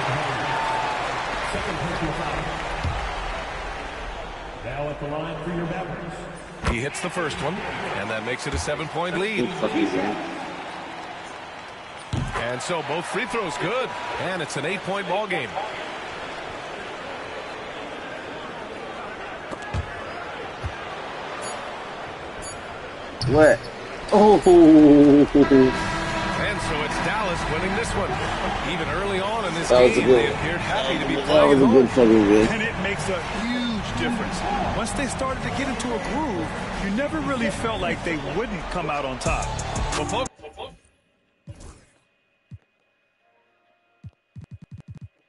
Now at the line for your Mavericks. He hits the first one, and that makes it a 7-point lead. And so both free throws good, and it's an 8-point ball game. What? Oh! And so it's Dallas winning this one. Even early on in this game, they appeared happy to be playing That was a good fucking game. And it makes a huge difference. Once they started to get into a groove, you never really felt like they wouldn't come out on top. Well,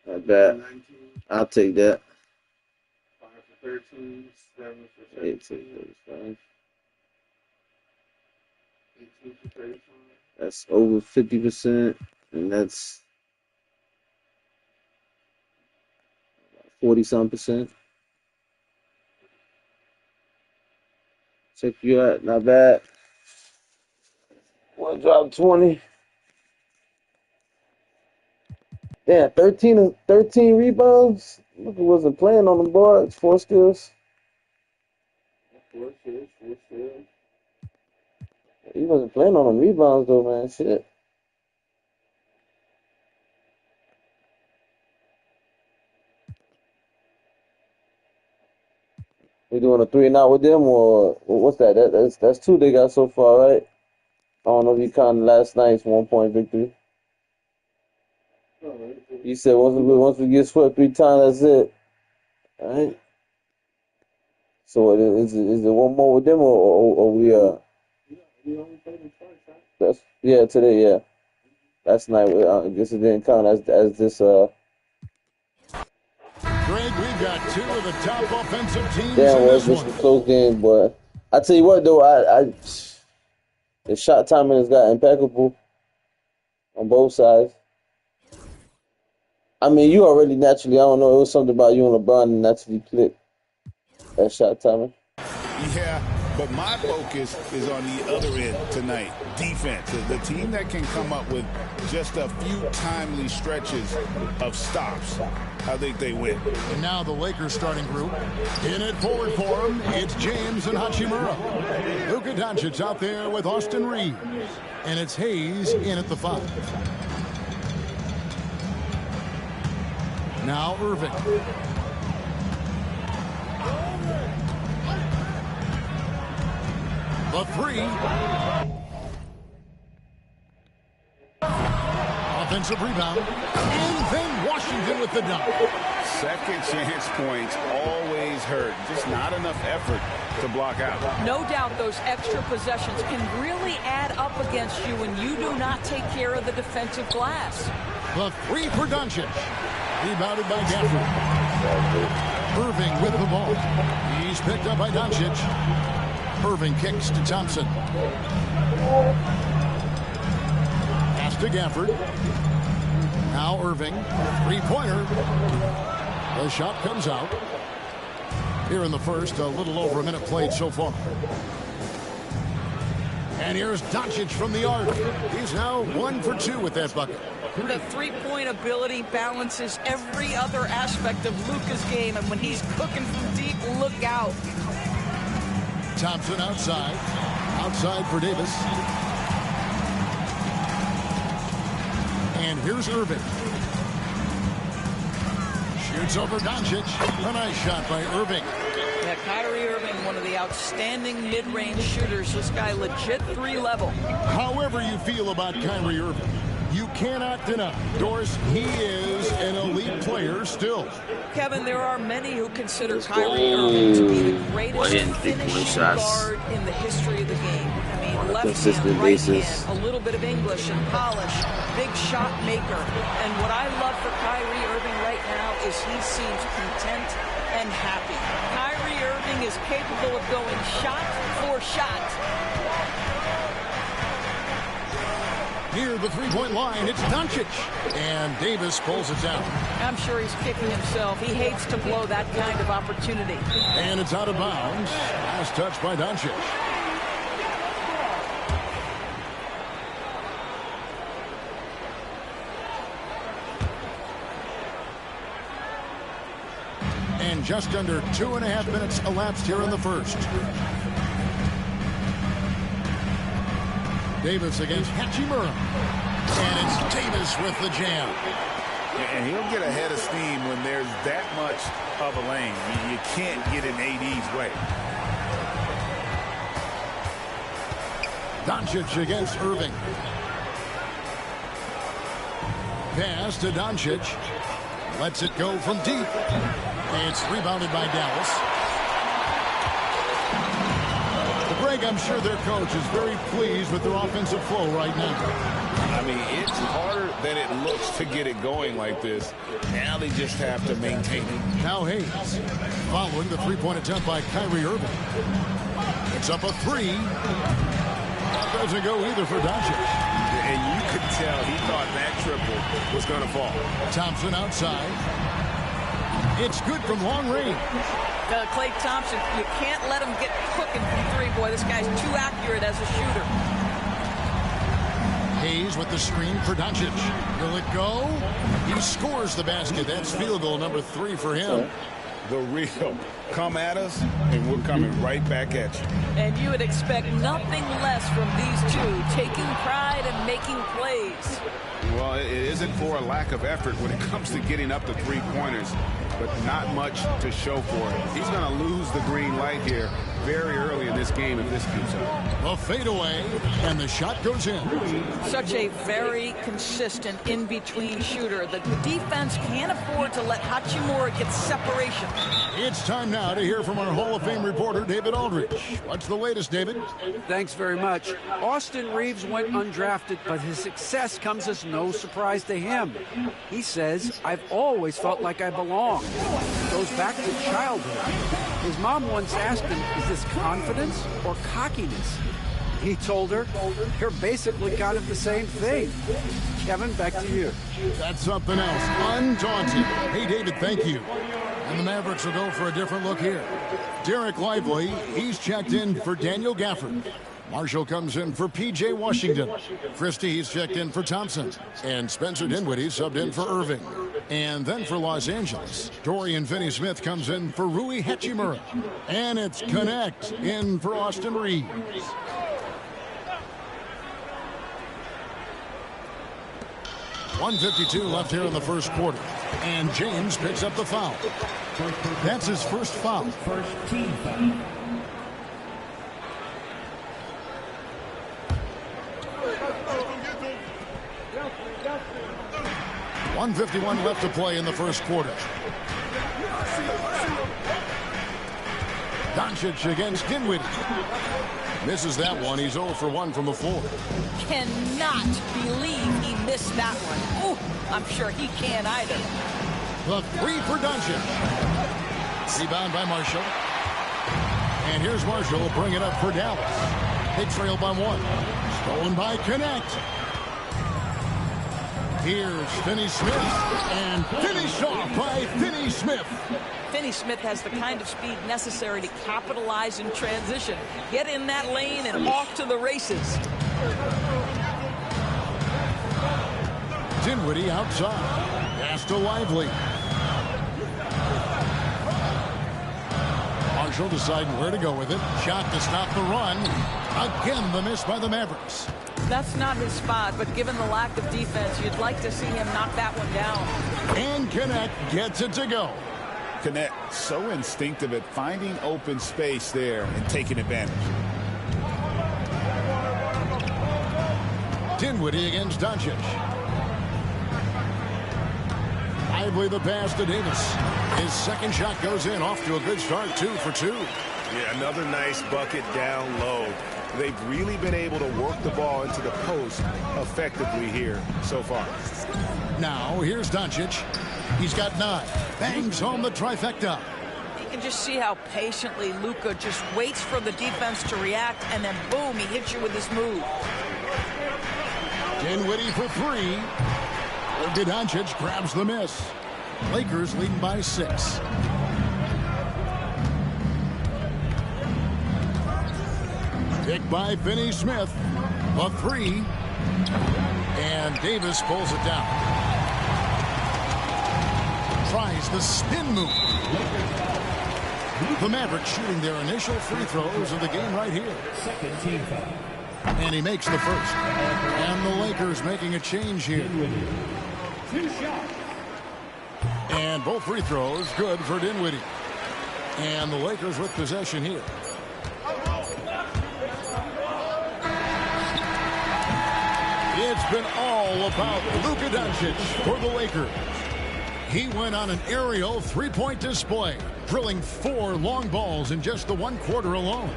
Not bad. I'll take that. 5 for 13, 7 for 18, 35. 18 for 35. That's over 50%, and that's 40-some%. Check you out, not bad. One drop 20. Yeah, 13 rebounds. Look, he wasn't playing on the boards. 4 steals. 4 steals. He wasn't playing on them rebounds though, man. Shit. We doing a 3 and out with them, or what's that? That's 2 they got so far, right? I don't know if you count last night's 1-point victory. You said once we get swept 3 times, that's it. All right. So is it one more with them, or we That's today, yeah. Last night, I guess it didn't count as this. Greg, we've got 2 of the top offensive teams Yeah, in well, this it's just one. a close game, but I tell you what, though, the shot timing has got impeccable on both sides. I mean, you already naturally, I don't know, it was something about you and LeBron and naturally clicked that shot timing. Yeah, but my focus is on the other end tonight, defense. The team that can come up with just a few timely stretches of stops, I think they win. And now the Lakers starting group. In it forward for him, it's James and Hachimura. Luka Doncic out there with Austin Reeves. And it's Hayes in at the 5. Now Irving. The 3. Offensive rebound. And then Washington with the dunk. Second chance points always hurt. Just not enough effort to block out. No doubt those extra possessions can really add up against you when you do not take care of the defensive glass. The 3 for Doncic. Rebounded by Gafford. Irving with the ball. He's picked up by Doncic. Irving kicks to Thompson. Pass to Gafford. Now Irving. 3-pointer. The shot comes out. Here in the first, a little over a minute played so far. And here's Doncic from the arc. He's now 1 for 2 with that bucket. The 3-point ability balances every other aspect of Luka's game, and when he's cooking from deep, look out. Thompson outside. Outside for Davis. And here's Irving. Shoots over Doncic. A nice shot by Irving. Yeah, Kyrie Irving, one of the outstanding mid-range shooters. This guy legit 3 level. However you feel about Kyrie Irving, you cannot deny, Doris, he is an elite player still. Kevin, there are many who consider Kyrie Irving to be the greatest finishing guard in the history of the game. I mean, left hand, right hand, a little bit of English and polish, big shot maker. And what I love for Kyrie Irving right now is he seems content and happy. Kyrie Irving is capable of going shot for shot. Near the three-point line, it's Doncic. And Davis pulls it down. I'm sure he's kicking himself. He hates to blow that kind of opportunity. And it's out of bounds. Last touch by Doncic. And just under 2.5 minutes elapsed here in the first. Davis against Hachimura. And it's Davis with the jam. And he'll get ahead of steam when there's that much of a lane. You can't get in AD's way. Doncic against Irving. Pass to Doncic. Lets it go from deep. It's rebounded by Dallas. Greg, I'm sure their coach is very pleased with their offensive flow right now. I mean, it's harder than it looks to get it going like this. Now they just have to maintain it. Now Hayes following the three-point attempt by Kyrie Irving. It's up a three. That doesn't go either for Doncic. And you could tell he thought that triple was going to fall. Thompson outside. It's good from long range. Klay Thompson, you can't let him get cooking from three. Boy, this guy's too accurate as a shooter. Hayes with the screen for Doncic. Will it go? He scores the basket. That's field goal number 3 for him. The real come at us, and we're coming right back at you. And you would expect nothing less from these two, taking pride and making plays. Well, it isn't for a lack of effort when it comes to getting up to three-pointers, but not much to show for it. He's going to lose the green light here very early in this game if this keeps up. A fadeaway, and the shot goes in. Such a very consistent in-between shooter. The defense can't afford to let Hachimura get separation. It's time now to hear from our Hall of Fame reporter, David Aldridge. What's the latest, David? Thanks very much. Austin Reeves went undrafted, but his success comes as no surprise to him. He says, "I've always felt like I belong." Goes back to childhood. His mom once asked him, "Is this confidence or cockiness?" He told her, "You're basically kind of the same thing." Kevin, back to you. That's something else. Undaunted. Hey, David, thank you. And the Mavericks will go for a different look here. Derek Lively, he's checked in for Daniel Gafford. Marshall comes in for P.J. Washington. Christie, he's checked in for Thompson. And Spencer Dinwiddie subbed in for Irving. And then for Los Angeles, Dorian Finney-Smith comes in for Rui Hachimura. And it's Connect in for Austin Reeves. .152 left here in the first quarter. And James picks up the foul. That's his first foul. First team foul. .151 left to play in the first quarter. Doncic against Dinwiddie. Misses that one. He's 0 for 1 from the floor. Cannot believe he missed that one. Oh, I'm sure he can't either. The three for Doncic. Rebound by Marshall. And here's Marshall. Bring it up for Dallas. They trail by 1. Stolen by Connect. Here's Finney-Smith, and finished off by Finney-Smith. Finney-Smith has the kind of speed necessary to capitalize in transition. Get in that lane and off to the races. Dinwiddie outside. Pass to Lively. Marshall deciding where to go with it. Shot to stop the run. Again, the miss by the Mavericks. That's not his spot, but given the lack of defense, you'd like to see him knock that one down. And Connect gets it to go. Connect so instinctive at finding open space there and taking advantage. Dinwiddie against Doncic. Lively the pass to Davis. His second shot goes in, off to a good start, 2 for 2. Yeah, another nice bucket down low. They've really been able to work the ball into the post effectively here so far. Now, here's Doncic. He's got 9. Bangs home the trifecta. You can just see how patiently Luka just waits for the defense to react, and then boom, he hits you with his move. Dinwiddie for 3. Luka Doncic grabs the miss. Lakers leading by 6. Picked by Finney-Smith. The 3. And Davis pulls it down. Tries the spin move. The Mavericks shooting their initial free throws of the game right here. And he makes the first. And the Lakers making a change here. And both free throws good for Dinwiddie. And the Lakers with possession here. It's been all about Luka Doncic for the Lakers. He went on an aerial three-point display, drilling 4 long balls in just the 1 quarter alone.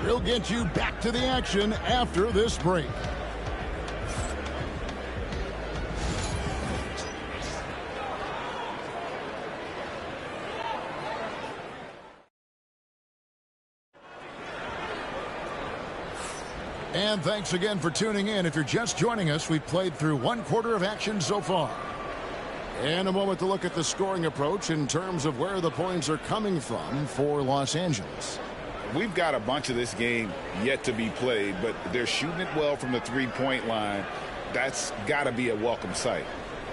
We'll get you back to the action after this break. And thanks again for tuning in. If you're just joining us, we've played through 1 quarter of action so far. And a moment to look at the scoring approach in terms of where the points are coming from for Los Angeles. We've got a bunch of this game yet to be played, but they're shooting it well from the three-point line. That's got to be a welcome sight.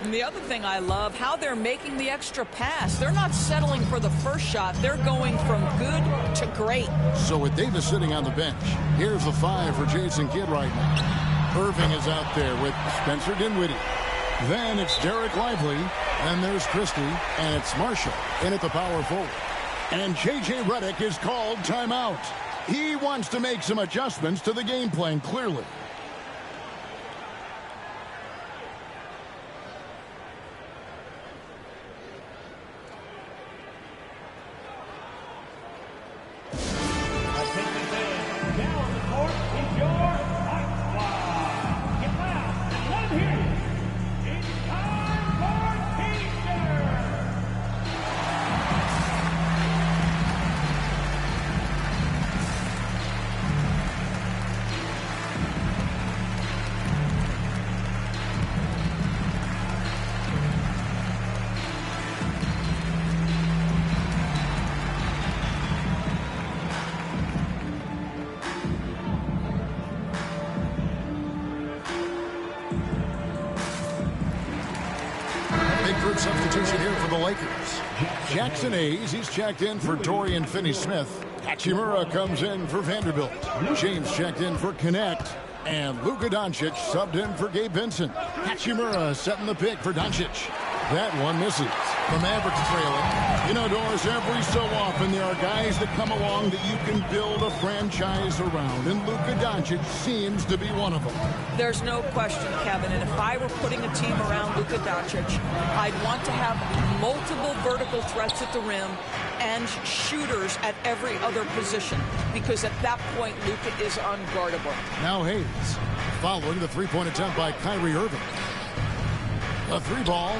And the other thing I love, how they're making the extra pass. They're not settling for the first shot. They're going from good to great. So with Davis sitting on the bench, here's the 5 for Jason Kidd right now. Irving is out there with Spencer Dinwiddie. Then it's Derek Lively, and there's Christie, and it's Marshall in at the power forward. And J.J. Redick is called timeout. He wants to make some adjustments to the game plan, clearly. Substitution here for the Lakers. Jackson Hayes, he's checked in for Dorian Finney-Smith. Hachimura comes in for Vanderbilt. James checked in for Connect. And Luka Doncic subbed in for Gabe Vincent. Hachimura setting the pick for Doncic. That one misses. The Mavericks trailing. You know, Doris, every so often there are guys that come along that you can build a franchise around, and Luka Doncic seems to be one of them. There's no question, Kevin, and if I were putting a team around Luka Doncic, I'd want to have multiple vertical threats at the rim and shooters at every other position, because at that point, Luka is unguardable. Now Hayes, following the three-point attempt by Kyrie Irving. A 3-ball.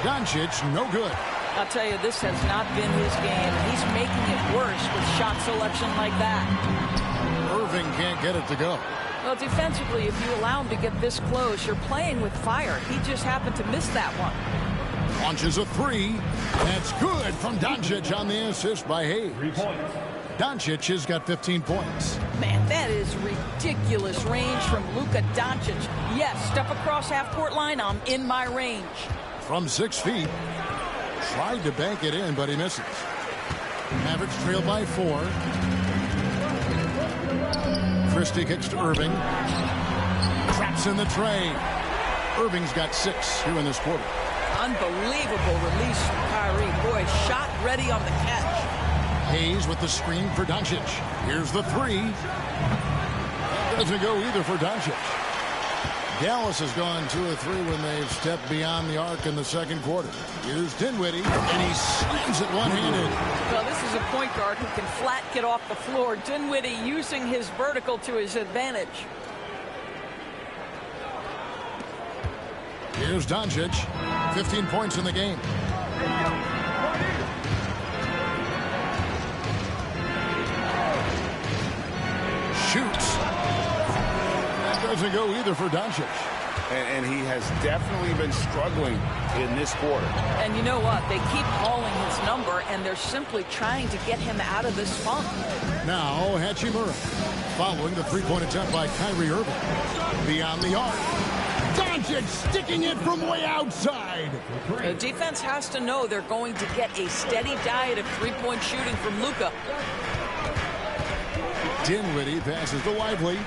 Doncic, no good. I'll tell you, this has not been his game. He's making it worse with shot selection like that. Irving can't get it to go. Well, defensively, if you allow him to get this close, you're playing with fire. He just happened to miss that one. Launches a 3. That's good from Doncic on the assist by Hayes. 3 points. Doncic has got 15 points. Man, that is ridiculous range from Luka Doncic. Yes, step across half-court line, I'm in my range. From 6 feet. Tried to bank it in, but he misses. Mavericks trail by 4. Christie kicks to Irving. Traps in the tray. Irving's got 6 here in this quarter. Unbelievable release from Kyrie. Boy, shot ready on the catch. Hayes with the screen for Doncic. Here's the 3. Doesn't go either for Doncic. Dallas has gone 2 of 3 when they've stepped beyond the arc in the second quarter. Here's Dinwiddie, and he slams it one-handed. Well, this is a point guard who can flat get off the floor. Dinwiddie using his vertical to his advantage. Here's Doncic, 15 points in the game. Shoots. That doesn't go either for Doncic. And he has definitely been struggling in this quarter. And you know what? They keep calling his number, and they're simply trying to get him out of this funk. Now, Hachimura, following the three-point attempt by Kyrie Irving. Beyond the arc. Doncic sticking it from way outside. The defense has to know they're going to get a steady diet of three-point shooting from Luka. Dinwiddie passes to Lively.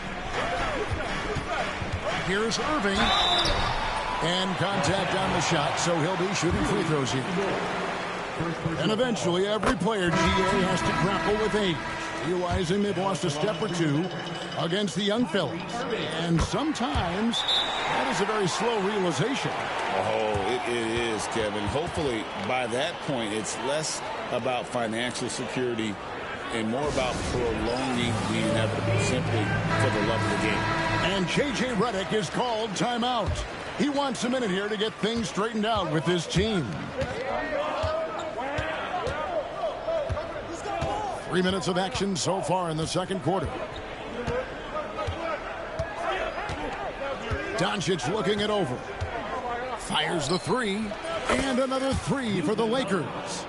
Here's Irving. And contact on the shot, so he'll be shooting free throws here. And eventually, every player, GA, has to grapple with age, realizing they've lost a step or two against the young fellas. And sometimes, that is a very slow realization. Oh, it is, Kevin. Hopefully, by that point, it's less about financial security and more about prolonging the inevitable, simply for the love of the game. And J.J. Redick is called timeout. He wants a minute here to get things straightened out with his team. 3 minutes of action so far in the second quarter. Doncic looking it over. Fires the three. And another three for the Lakers.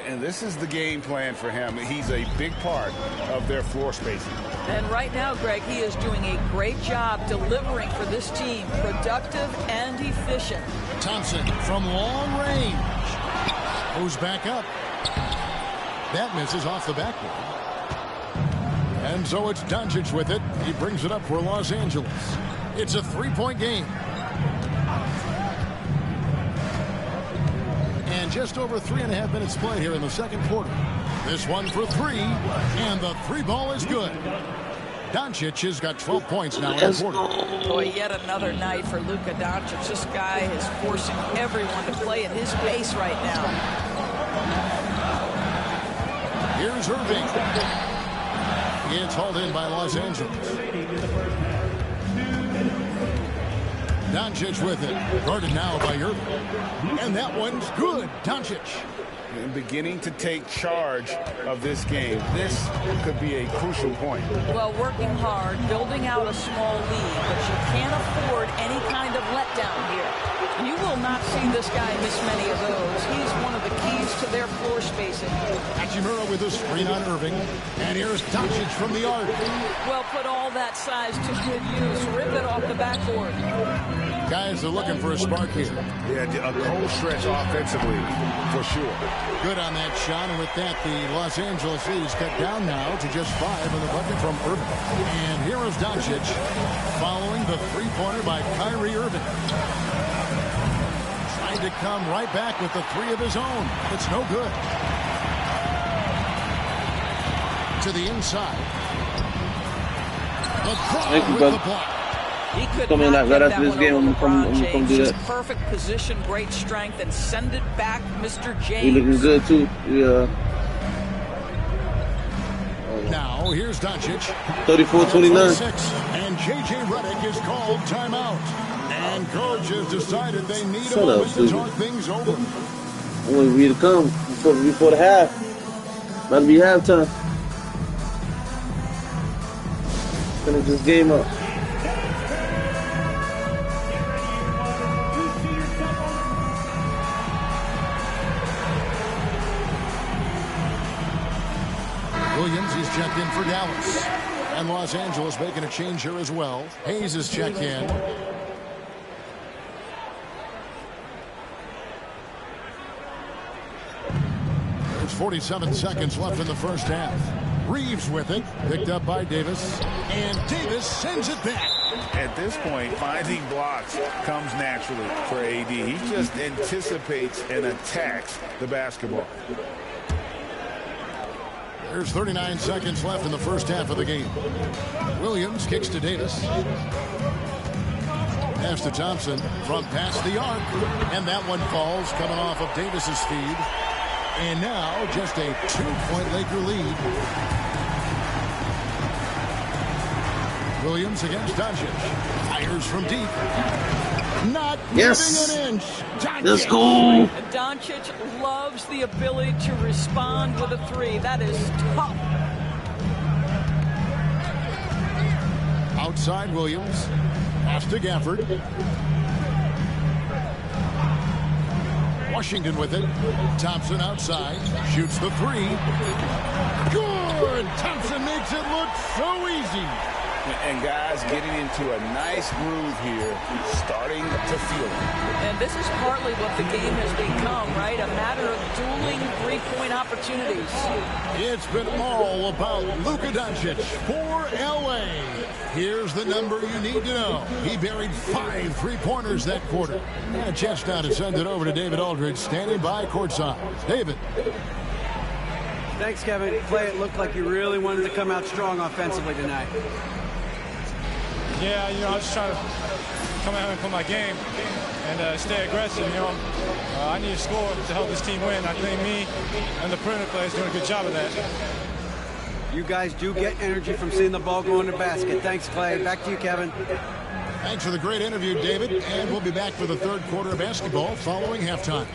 And this is the game plan for him. He's a big part of their floor spacing. And right now, Greg, he is doing a great job delivering for this team. Productive and efficient. Thompson from long range. Goes back up. That misses off the backboard. And so it's Doncic with it. He brings it up for Los Angeles. It's a three-point game. And just over 3.5 minutes played here in the second quarter. This one for three, and the three ball is good. Doncic has got 12 points now in the quarter. Boy, yet another night for Luka Doncic. This guy is forcing everyone to play at his pace right now. Here's Irving. It's hauled in by Los Angeles. Doncic with it. Guarded now by Irving. And that one's good. Doncic. And beginning to take charge of this game. This could be a crucial point. Well, working hard, building out a small lead, but you can't afford any kind of letdown here. You will not see this guy miss many of those. He's one of the keys to their floor spacing. Hachimura with a screen on Irving. And here's Doncic from the arc. Well, put all that size to good use. Rip it off the backboard. Guys are looking for a spark here. Yeah, a cold stretch offensively, for sure. Good on that shot, and with that, the Los Angeles lead is cut down now to just 5 on the bucket from Irving. And here is Doncic following the three-pointer by Kyrie Irving. Trying to come right back with the three of his own. It's no good. To the inside. LeBron with the block. He could Come in not right get after that this one game. over I'm LeBron gonna James. do Just that. perfect position, great strength, and send it back, Mr. We James. looking good too. Yeah. Now here's Doncic. 34-29. And J.J. Redick is called timeout. And coach has decided they need a Shut moment up, to Susan. talk things over. I'm waiting for you to come before the half. About to be halftime. Finish this game up. Williams, he's checked in for Dallas. And Los Angeles making a change here as well. Hayes is checked in. There's 47 seconds left in the first half. Reeves with it, picked up by Davis. And Davis sends it back. At this point, finding blocks comes naturally for AD. He just anticipates and attacks the basketball. There's 39 seconds left in the first half of the game. Williams kicks to Davis. Pass to Thompson from past the arc. And that one falls coming off of Davis's feed. And now just a 2-point Laker lead. Williams against Doncic. Fires from deep. Not yes. An inch. Let's go. Doncic loves the ability to respond with a three. That is tough. Outside Williams. Pass to Gafford. Washington with it. Thompson outside. Shoots the three. Good! Thompson makes it look so easy. And guys getting into a nice groove here, starting to feel it. And this is partly what the game has become, right? A matter of dueling three-point opportunities. It's been all about Luka Doncic for L.A. Here's the number you need to know. He buried 5 three-pointers that quarter. And a chance now to send it over to David Aldridge, standing by courtside. David. Thanks, Kevin. Clay, it looked like you really wanted to come out strong offensively tonight. Yeah, I was just trying to come out and play my game and stay aggressive. I need to score to help this team win. I think me and the perimeter players doing a good job of that. You guys do get energy from seeing the ball go in the basket. Thanks, Clay. Back to you, Kevin. Thanks for the great interview, David. And we'll be back for the third quarter of basketball following halftime.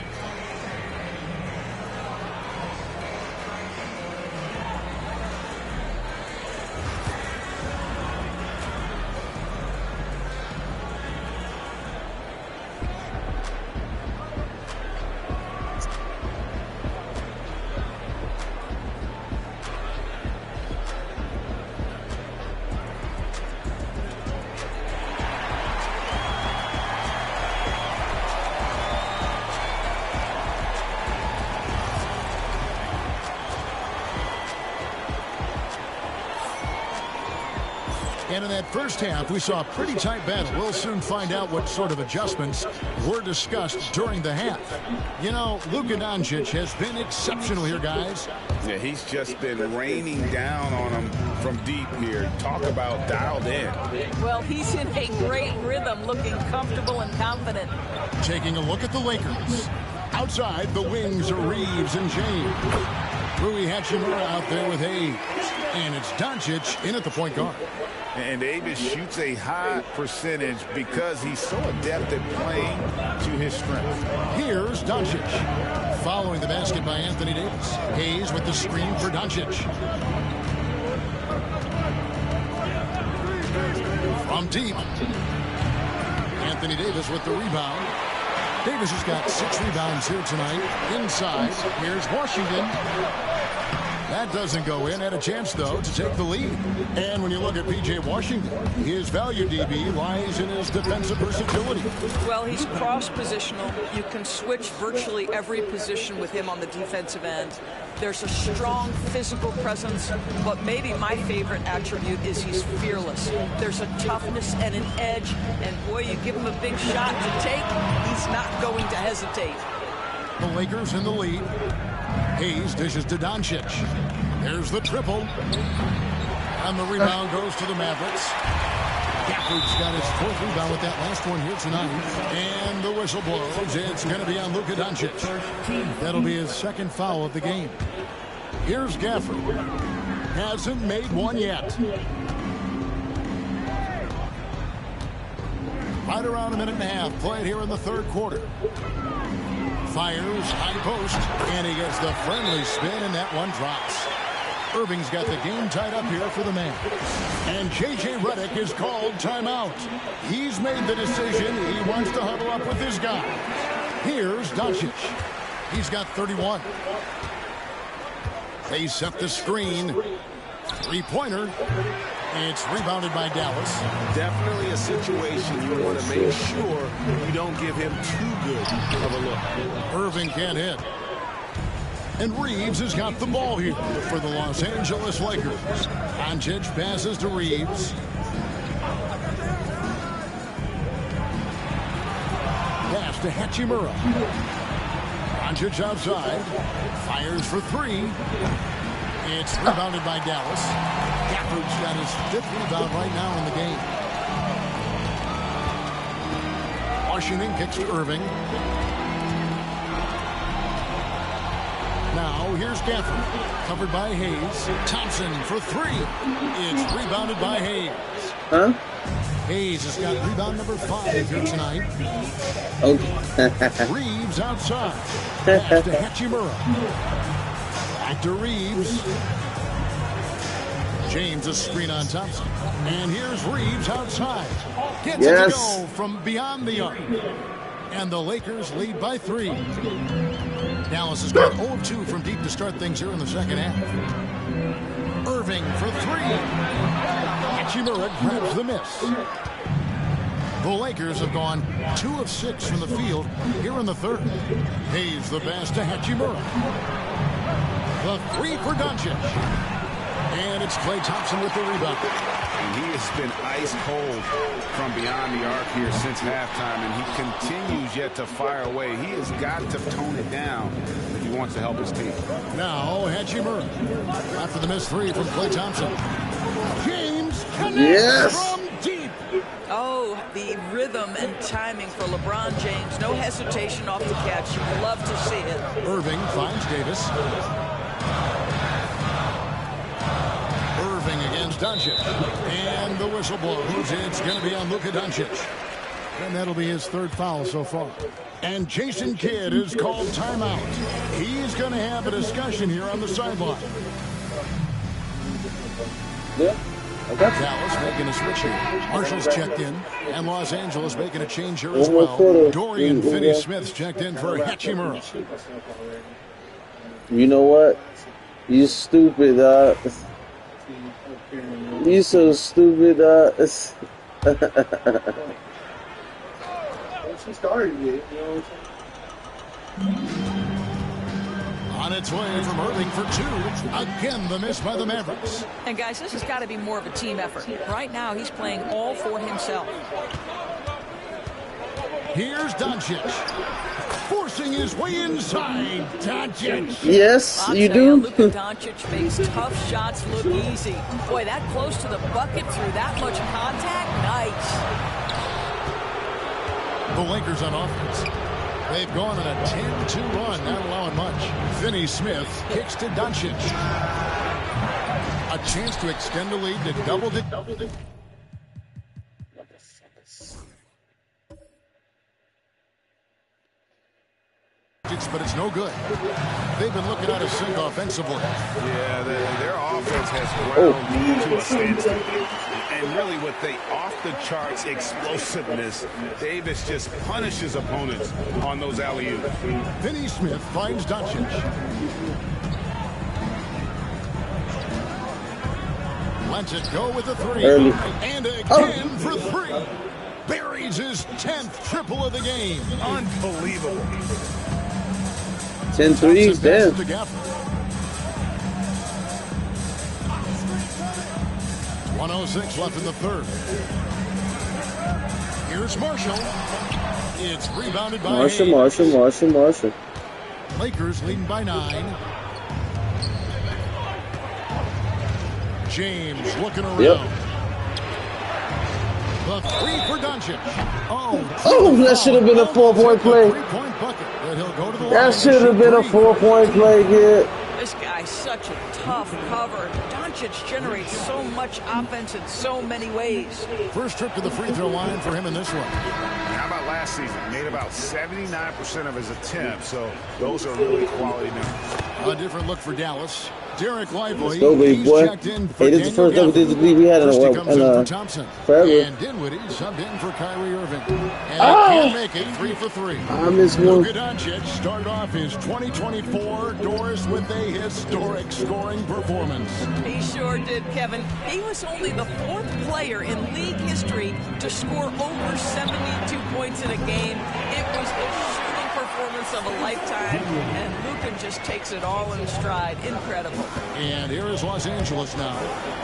And in that first half, we saw a pretty tight battle. We'll soon find out what sort of adjustments were discussed during the half. Luka Doncic has been exceptional here, guys. Yeah, he's just been raining down on them from deep here. Talk about dialed in. Well, he's in a great rhythm, looking comfortable and confident. Taking a look at the Lakers. Outside, the wings are Reeves and James. Rui Hachimura out there with Hayes. And it's Doncic in at the point guard. And Davis shoots a high percentage because he's so adept at playing to his strength. Here's Doncic. Following the basket by Anthony Davis. Hayes with the screen for Doncic. From deep. Anthony Davis with the rebound. Davis has got 6 rebounds here tonight. Inside, here's Washington. That doesn't go in. Had a chance, though, to take the lead. And when you look at P.J. Washington, his value, DB, lies in his defensive versatility. Well, he's cross-positional. You can switch virtually every position with him on the defensive end. There's a strong physical presence, but maybe my favorite attribute is he's fearless. There's a toughness and an edge, and boy, you give him a big shot to take, he's not going to hesitate. The Lakers in the lead. Hayes dishes to Doncic. There's the triple. And the rebound goes to the Mavericks. Gafford's got his 4th rebound with that last one here tonight. And the whistle blows. It's going to be on Luka Doncic. That'll be his 2nd foul of the game. Here's Gafford. Hasn't made one yet. Right around a minute and a half played here in the 3rd quarter. Fires, high post, and he gets the friendly spin, and that one drops. Irving's got the game tied up here for the man. And J.J. Redick is called timeout. He's made the decision. He wants to huddle up with his guy. Here's Doncic. He's got 31. They set the screen. 3-pointer. It's rebounded by Dallas. Definitely a situation you want to make sure you don't give him too good of a look. Irving can't hit. And Reeves has got the ball here for the Los Angeles Lakers. Doncic passes to Reeves. Pass to Hachimura. Doncic outside. Fires for 3. It's rebounded by Dallas. Gafford's got his 5th rebound right now in the game. Washington kicks to Irving. Now here's Gafford, covered by Hayes. Thompson for three. It's rebounded by Hayes. Huh? Hayes has got rebound number 5 here tonight. Okay. Reeves outside. Pass to Hachimura. Back to Reeves. James a screen on Thompson. And here's Reeves outside. Gets it to go from beyond the arc. And the Lakers lead by 3. Dallas has got 0 of 2 from deep to start things here in the second half. Irving for 3. Hachimura grabs the miss. The Lakers have gone 2 of 6 from the field here in the third. Hayes the pass to Hachimura. The 3 for Doncic. And it's Klay Thompson with the rebound. And he has been ice cold from beyond the arc here since halftime, and he continues yet to fire away. He has got to tone it down if he wants to help his team. Now Hachimura after the missed 3 from Klay Thompson. James connects from deep. Oh, the rhythm and timing for LeBron James. No hesitation off the catch. You love to see it. Irving finds Davis. Irving against Doncic. And the whistle blows. It's going to be on Luka Doncic. And that'll be his 3rd foul so far. And Jason Kidd is called timeout. He's going to have a discussion here on the sideline. Yeah. Dallas making a switch here. Marshall's checked in. And Los Angeles making a change here as well. Dorian Finney-Smith's checked in for Hachimura. You know what? You stupid, You so stupid, She started it, you know what I'm saying? On its way from Irving for 2. Again, the miss by the Mavericks. And guys, this has got to be more of a team effort. Right now, he's playing all for himself. Here's Doncic. Forcing his way inside. Doncic. Yes, I'll you tell do. Luka Doncic makes tough shots look easy. Boy, that close to the bucket through that much contact, nice. The Lakers on offense. They've gone on a 10-2 run, not allowing much. Finney-Smith kicks to Doncic. A chance to extend the lead to double digits. But it's no good. They've been looking out of sync offensively. Yeah, their offense has ground to a standstill. And really with the off-the-charts explosiveness, Davis just punishes opponents on those alley-oops. Finney-Smith finds Doncic. Lets it go with a 3. Early. And again for 3. Buries his 10th triple of the game. Unbelievable. 10 threes, damn. 1:06 left in the third. Here's Marshall. It's rebounded by Marshall. Lakers leading by 9. James looking around. Yep. The 3 for Doncic. Oh, that should have been a 4-point play. That should have been a 4-point play, kid. This guy's such a tough cover. Doncic generates so much offense in so many ways. First trip to the free throw line for him in this one. How about last season? Made about 79% of his attempts, so those are really quality numbers. A different look for Dallas. Derek Lively, go, big boy. checked in for Hey, this is the first double-digit lead we had in forever. And Dinwiddie subbed in for Kyrie Irving. And can't make it 3 for 3. I missed one. Luka Doncic started off his 2024 doors with a historic scoring performance. He sure did, Kevin. He was only the 4th player in league history to score over 72 points in a game. It was the shooting performance of a lifetime, and Luka just takes it all in stride. Incredible. And here is Los Angeles now.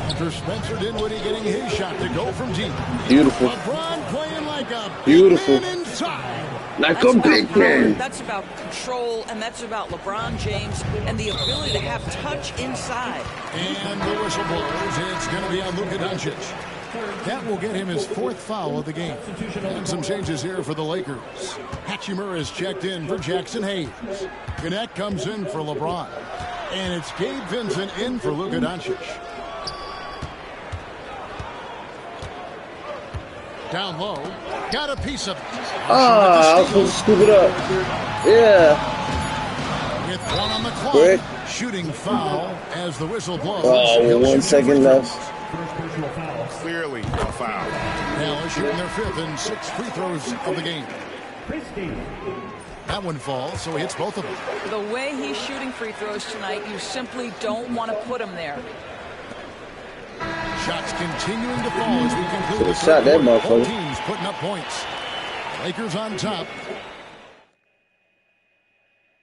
After Spencer Dinwiddie getting his shot to go from deep. Beautiful. LeBron playing like a beautiful man inside. Like a big man. That's about control, and that's about LeBron James and the ability to have touch inside. And the whistle blows. It's going to be on Luka Doncic. That will get him his 4th foul of the game. And some changes here for the Lakers. Hachimura is checked in for Jackson Hayes. Gannett comes in for LeBron. And it's Gabe Vincent in for Luka Doncic. Down low. Got a piece of it. I was supposed to scoop it up. Yeah. With 1 on the clock. Shooting foul as the whistle blows. Oh, 1 second left. Clearly a foul. Now shooting their 5th and 6th free throws of the game. That one falls, so he hits both of them. The way he's shooting free throws tonight, you simply don't want to put him there. Shots continuing to fall as we conclude the shot that motherfucker. Both teams putting up points. Lakers on top.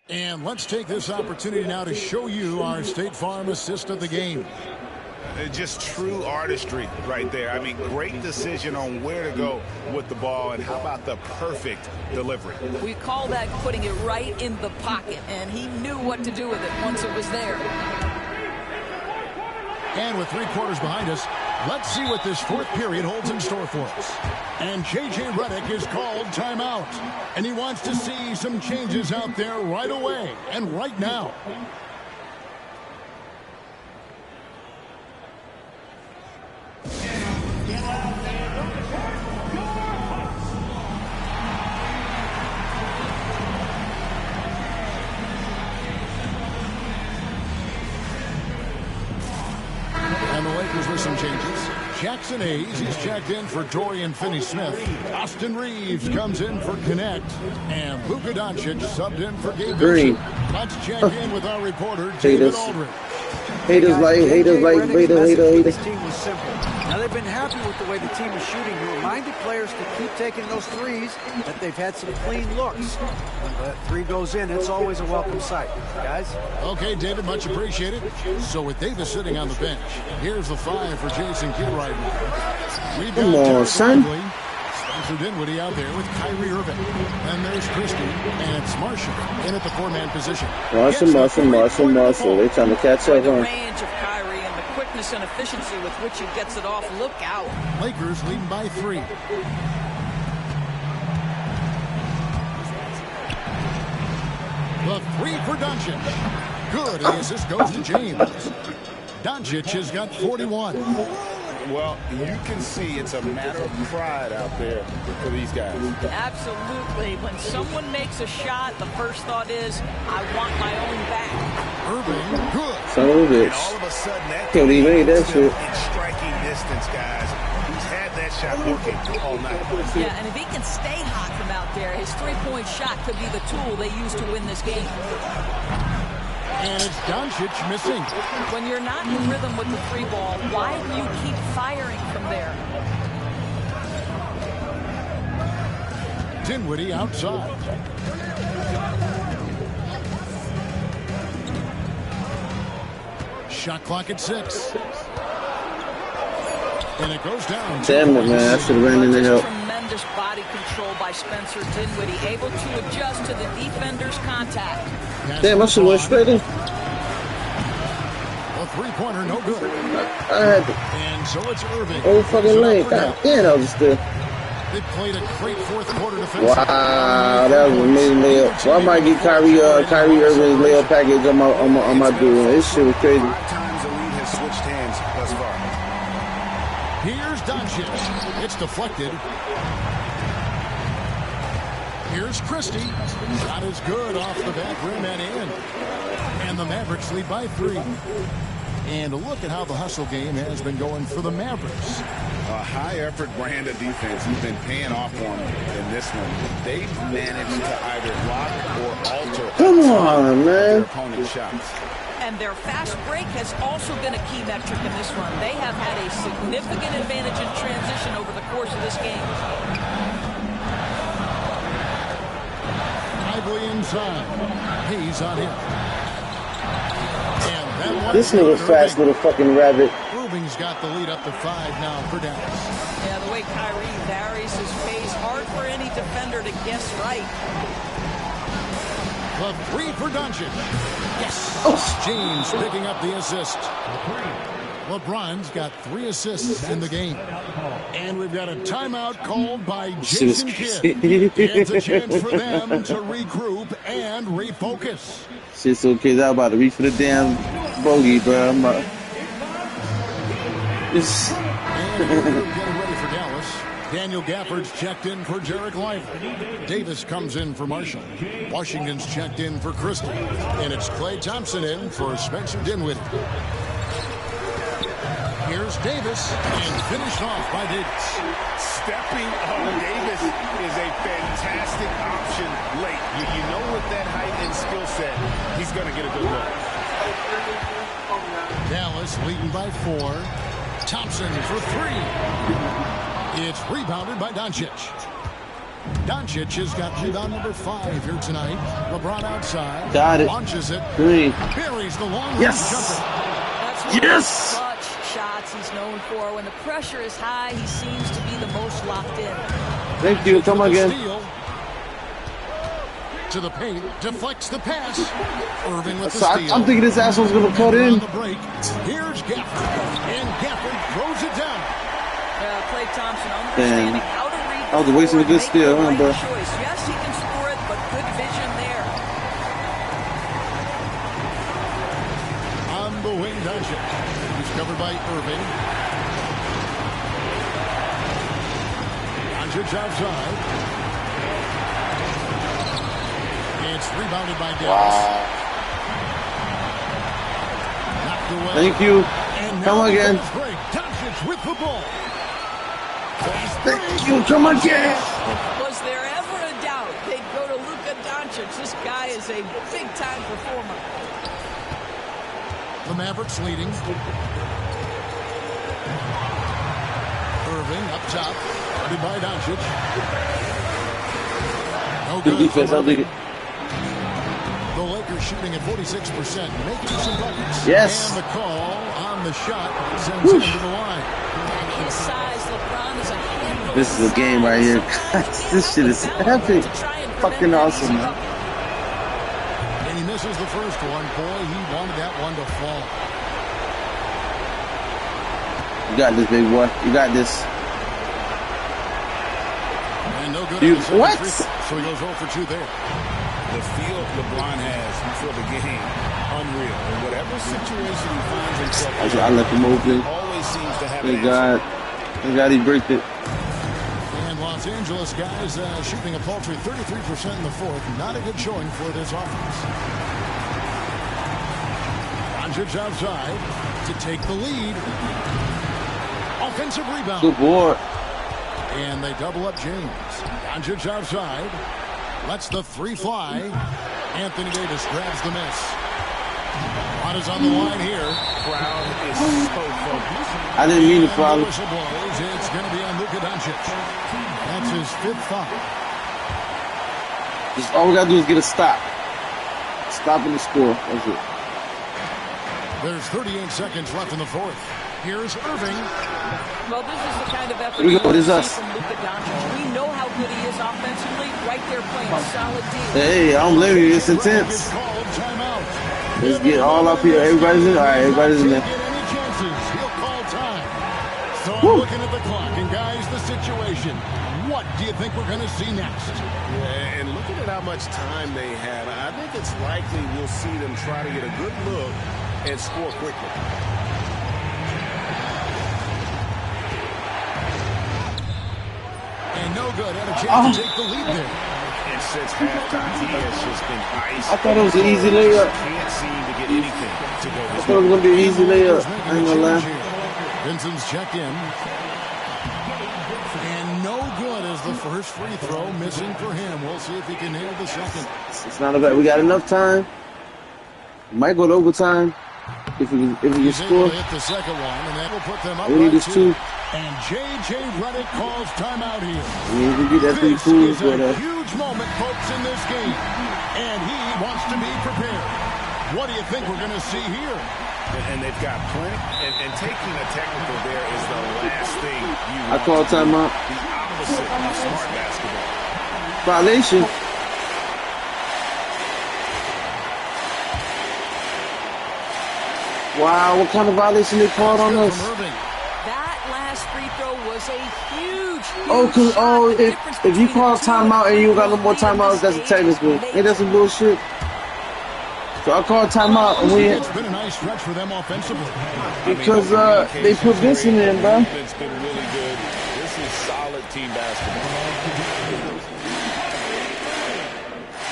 And let's take this opportunity now to show you our State Farm assist of the game. Just true artistry right there. I mean, great decision on where to go with the ball, and how about the perfect delivery? We call that putting it right in the pocket, and he knew what to do with it once it was there. And with 3 quarters behind us, let's see what this 4th period holds in store for us. And J.J. Redick is called timeout. And he wants to see some changes out there right away and right now. And the Lakers with some changes. Jackson Hayes, he's checked in for Dorian Finney-Smith. Austin Reeves comes in for Connect. And Luka Doncic subbed in for Gabe Vincent. Let's check in with our reporter, David Aldridge. Haters like, hater. This team was simple. Now they've been happy with the way the team is shooting. He reminded players to keep taking those threes, that they've had some clean looks. When that 3 goes in, it's always a welcome sight. Guys? Okay, David, much appreciated. So with Davis sitting on the bench, here's the 5 for Jason Kidd right now. Come on, son. Spencer Dinwiddie out there with Kyrie Irving. And there's Christie, and it's Marshall in at the 4-man position. Marshall. They're trying to catch up, The range of Kyrie and the quickness and efficiency with which he gets it off. Look out. Lakers leading by 3. The 3 for Doncic. Good, and the assist goes to James. Doncic has got 41. Well, you can see it's a matter of pride out there for these guys. Absolutely. When someone makes a shot, the first thought is, I want my own back. Irving, good. Son of a bitch. And all of a sudden, that can't believe any of that shit. In striking distance, guys. He's had that shot working all night. Yeah, and if he can stay hot from out there, his 3-point shot could be the tool they use to win this game. And it's Doncic missing. When you're not in rhythm with the 3 ball, why do you keep firing from there? Dinwiddie outside. Shot clock at 6. And it goes down. Damn it, man. I should have ran in the help. Tremendous body control by Spencer Dinwiddie, able to adjust to the defender's contact. Damn, I should have went straight in. A 3-pointer, no good. I had to. And so it's Irving. Oh, fucking lane. God damn, that was still. They played a great 4th quarter defense. Wow, that was an amazing layup. Well, I might get Kyrie Irving's layup package on my dude. This shit was crazy. 5 times the lead has switched hands thus far. Here's Doncic. It's deflected. Here's Christie. Shot is good off the back rim and in. And the Mavericks lead by 3. And look at how the hustle game has been going for the Mavericks. A high-effort brand of defense has been paying off for them in this one. They've managed to either block or alter their opponent's shots. And their fast break has also been a key metric in this one. They have had a significant advantage in transition over the course of this game. Lively inside. Hayes on him. This nigga fast little fucking rabbit. Irving's got the lead up to 5 now for Dallas. Yeah, the way Kyrie varies his pace, hard for any defender to guess right. The 3 for Doncic. Yes. James picking up the assist. LeBron's got 3 assists in the game. And we've got a timeout called by Jason Kidd. It's a chance for them to regroup and refocus. Shit, so kids, I'm about to reach for the damn bogey, bro. I'm about... And getting ready for Dallas. Daniel Gafford's checked in for Jarek Lively. Davis comes in for Marshall. Washington's checked in for Christie. And it's Klay Thompson in for Spencer Dinwiddie. Here's Davis, and finished off by Davis. Stepping on Davis is a fantastic option late. You know with that height and skill set, he's going to get a good look. Dallas leading by 4. Thompson for 3. It's rebounded by Doncic. Doncic has got rebound number 5 here tonight. LeBron outside. Got it. Launches it. 3. Buries the long yes. jumper. Yes. Shots he's known for. When the pressure is high, he seems to be the most locked in. Thank you. Come again. To the paint, deflects the pass. Irving with the steal. I'm thinking this asshole's gonna cut in. The break. Here's Gafford, and Gafford throws it down. Klay Thompson understanding how to read. I was wasting a good steal, huh, bro? Yes, he can score it, but good vision there. On the wing, Doncic. He's covered by Irving. Doncic outside. It's rebounded by Dallas. Wow. Knocked away. Thank you. Come again. Doncic with the ball. Thank you. Come again. Was there ever a doubt they'd go to Luka Doncic? This guy is a big-time performer. The Mavericks leading. Irving up top. Guarded by Doncic. No good defense. I'll take it. The Lakers shooting at 46%, making some buckets. Yes. And the call on the shot sends him to the line. His size, LeBron is a handle. This is a game right here. This shit is epic. Fucking awesome, man. And he misses the first one. Boy, he wanted that one to fall. You got this, big boy. You got this. And no good. Dude, what? So he goes 0 for 2 there. The feel LeBron has for the game, unreal. In whatever situation he finds himself in, I left him open. Always seems to have Thank God. Thank God he breaked it. And Los Angeles guys shooting a paltry 33% in the fourth. Not a good showing for this offense. Doncic outside to take the lead. Offensive rebound. Good board. And they double up James. Doncic outside. Lets the 3 fly. Anthony Davis grabs the miss. What is on the line here? Crowd is so focused. I didn't mean to foul. The whistle blows. It's going to be on Luka Doncic. That's his 5th foul. Just all we got to do is get a stop. Stopping the score. That's it. There's 38 seconds left in the fourth. Here's Irving. Well, this is the kind of effort Here we go. This is see us. from Luka Doncic. We know how good he is offensively. Right there playing solid defense. Hey, I don't blame you. It's intense. Let's get all up here. Everybody's in. All right, everybody's in there. Any chances? He'll call time. So I'm looking at the clock, and guys, the situation. What do you think we're going to see next? Yeah, and looking at how much time they have, I think it's likely we'll see them try to get a good look and score quickly. And no good. Had a chance to take the lead there. And since halftime, he has just been ice. I thought it was an easy layup. Can't seem to get anything to go I his thought it was going to be an easy layup. I ain't gonna lie. Vincent's checked in. And no good as the first free throw missing for him. We'll see if he can nail the second. It's not a bad. We got enough time. Might go to overtime if we can score. Hit the second one, and that will put them up. We need this two. And J.J. Redick calls timeout here. We can get that pretty cool, this is a huge moment, folks, in this game. And he wants to be prepared. What do you think we're going to see here? And they've got plenty. And taking a technical there is the last thing you want. I call timeout. The opposite of smart basketball. Violation. Wow, what kind of violation they called on us? That last free throw was a huge if you call timeout and you got no more timeouts, that's a technical. Ain't that some bullshit? So I called timeout and it's been a nice stretch for them offensively. Because they put Vincent in, bro. It's been really good. This is solid team basketball.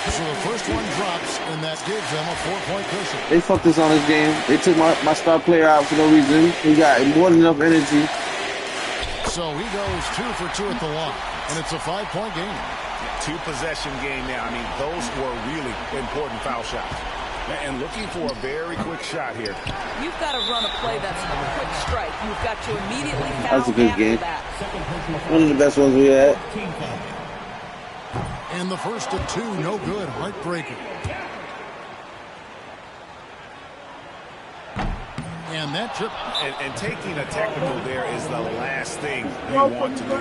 So the first one drops, and that gives them a 4-point cushion. They fucked us on this game. They took my star player out for no reason. He got more than enough energy. So he goes 2 for 2 at the line, and it's a 5-point game. 2-possession game now. I mean, those were really important foul shots. And looking for a very quick shot here. You've got to run a play that's a quick strike. You've got to immediately foul. That's a good game. That. One of the best ones we had. And the first of 2, no good. Heartbreaker. And that trip. And taking a technical there is the last thing you want to do.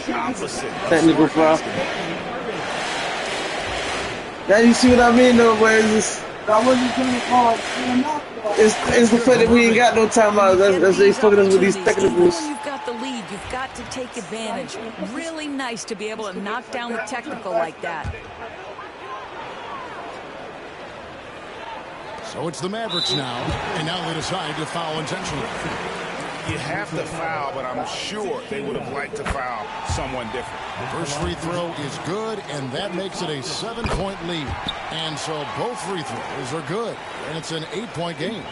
The opposite. Technical foul. Now you see what I mean, though, where it's the fact that we ain't got no timeouts. That's they fucking us with these technicals. You've got the lead. You've got to take advantage. Really nice to be able to knock down the technical like that. So it's the Mavericks now, and now they decide to foul intentionally. You have to foul, but I'm sure they would have liked to foul someone different. First free throw is good, and that makes it a 7-point lead. And so both free throws are good, and it's an 8-point game.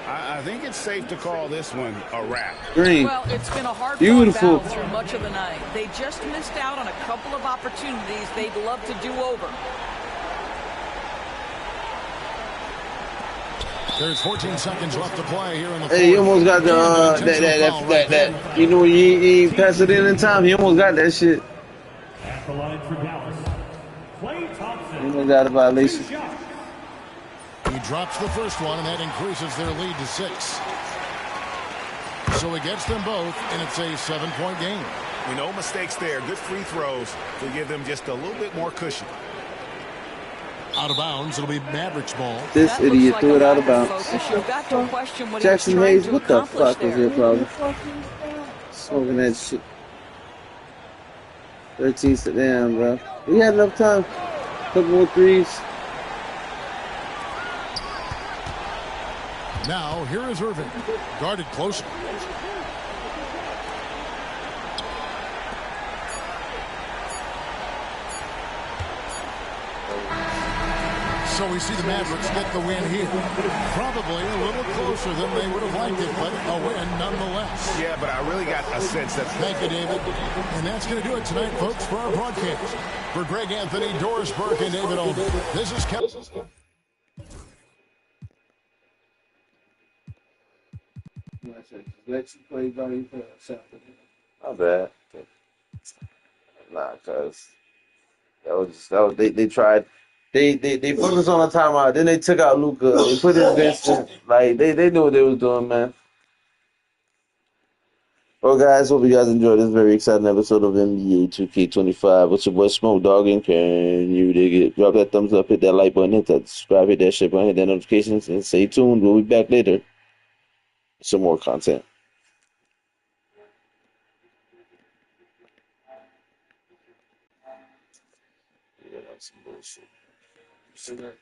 I think it's safe to call this one a wrap. Green. Well, it's been a hard Beautiful. battle through much of the night. They just missed out on a couple of opportunities they'd love to do over. There's 14 seconds left to play here in the fourth. Hey, you almost got the that. You know, you pass it in time. He almost got that shit. At the line for Dallas, Klay Thompson. You almost got a violation. He drops the first one, and that increases their lead to 6. So he gets them both, and it's a 7-point game. No mistakes there. Good free throws to give them just a little bit more cushion. Out of bounds, it'll be Mavericks ball. This idiot threw it out of bounds. Jackson Hayes, what the fuck was your problem? Smoking that shit. 13 sit down, bro. We had enough time. Couple more threes. Now, here is Irving. Guarded closer. So we see the Mavericks get the win here. Probably a little closer than they would have liked it, but a win nonetheless. Yeah, but I really got a sense that... Thank you, David. And that's going to do it tonight, folks, for our broadcast. For Greg Anthony, Doris Burke, and David Olden, this is Kevin. Let you play by yourself. Not bad. Nah, cause they tried. They focused on a timeout. Then they took out Luka. They put in Vincent. Like they knew what they was doing, man. Well, guys, hope you guys enjoyed this very exciting episode of NBA 2K25. What's your boy Smoke Dog, and can you dig it? Drop that thumbs up, hit that like button, hit that subscribe, hit that shit button, hit that notifications, and stay tuned. We'll be back later. Some more content. Yeah, that's some bullshit. See that?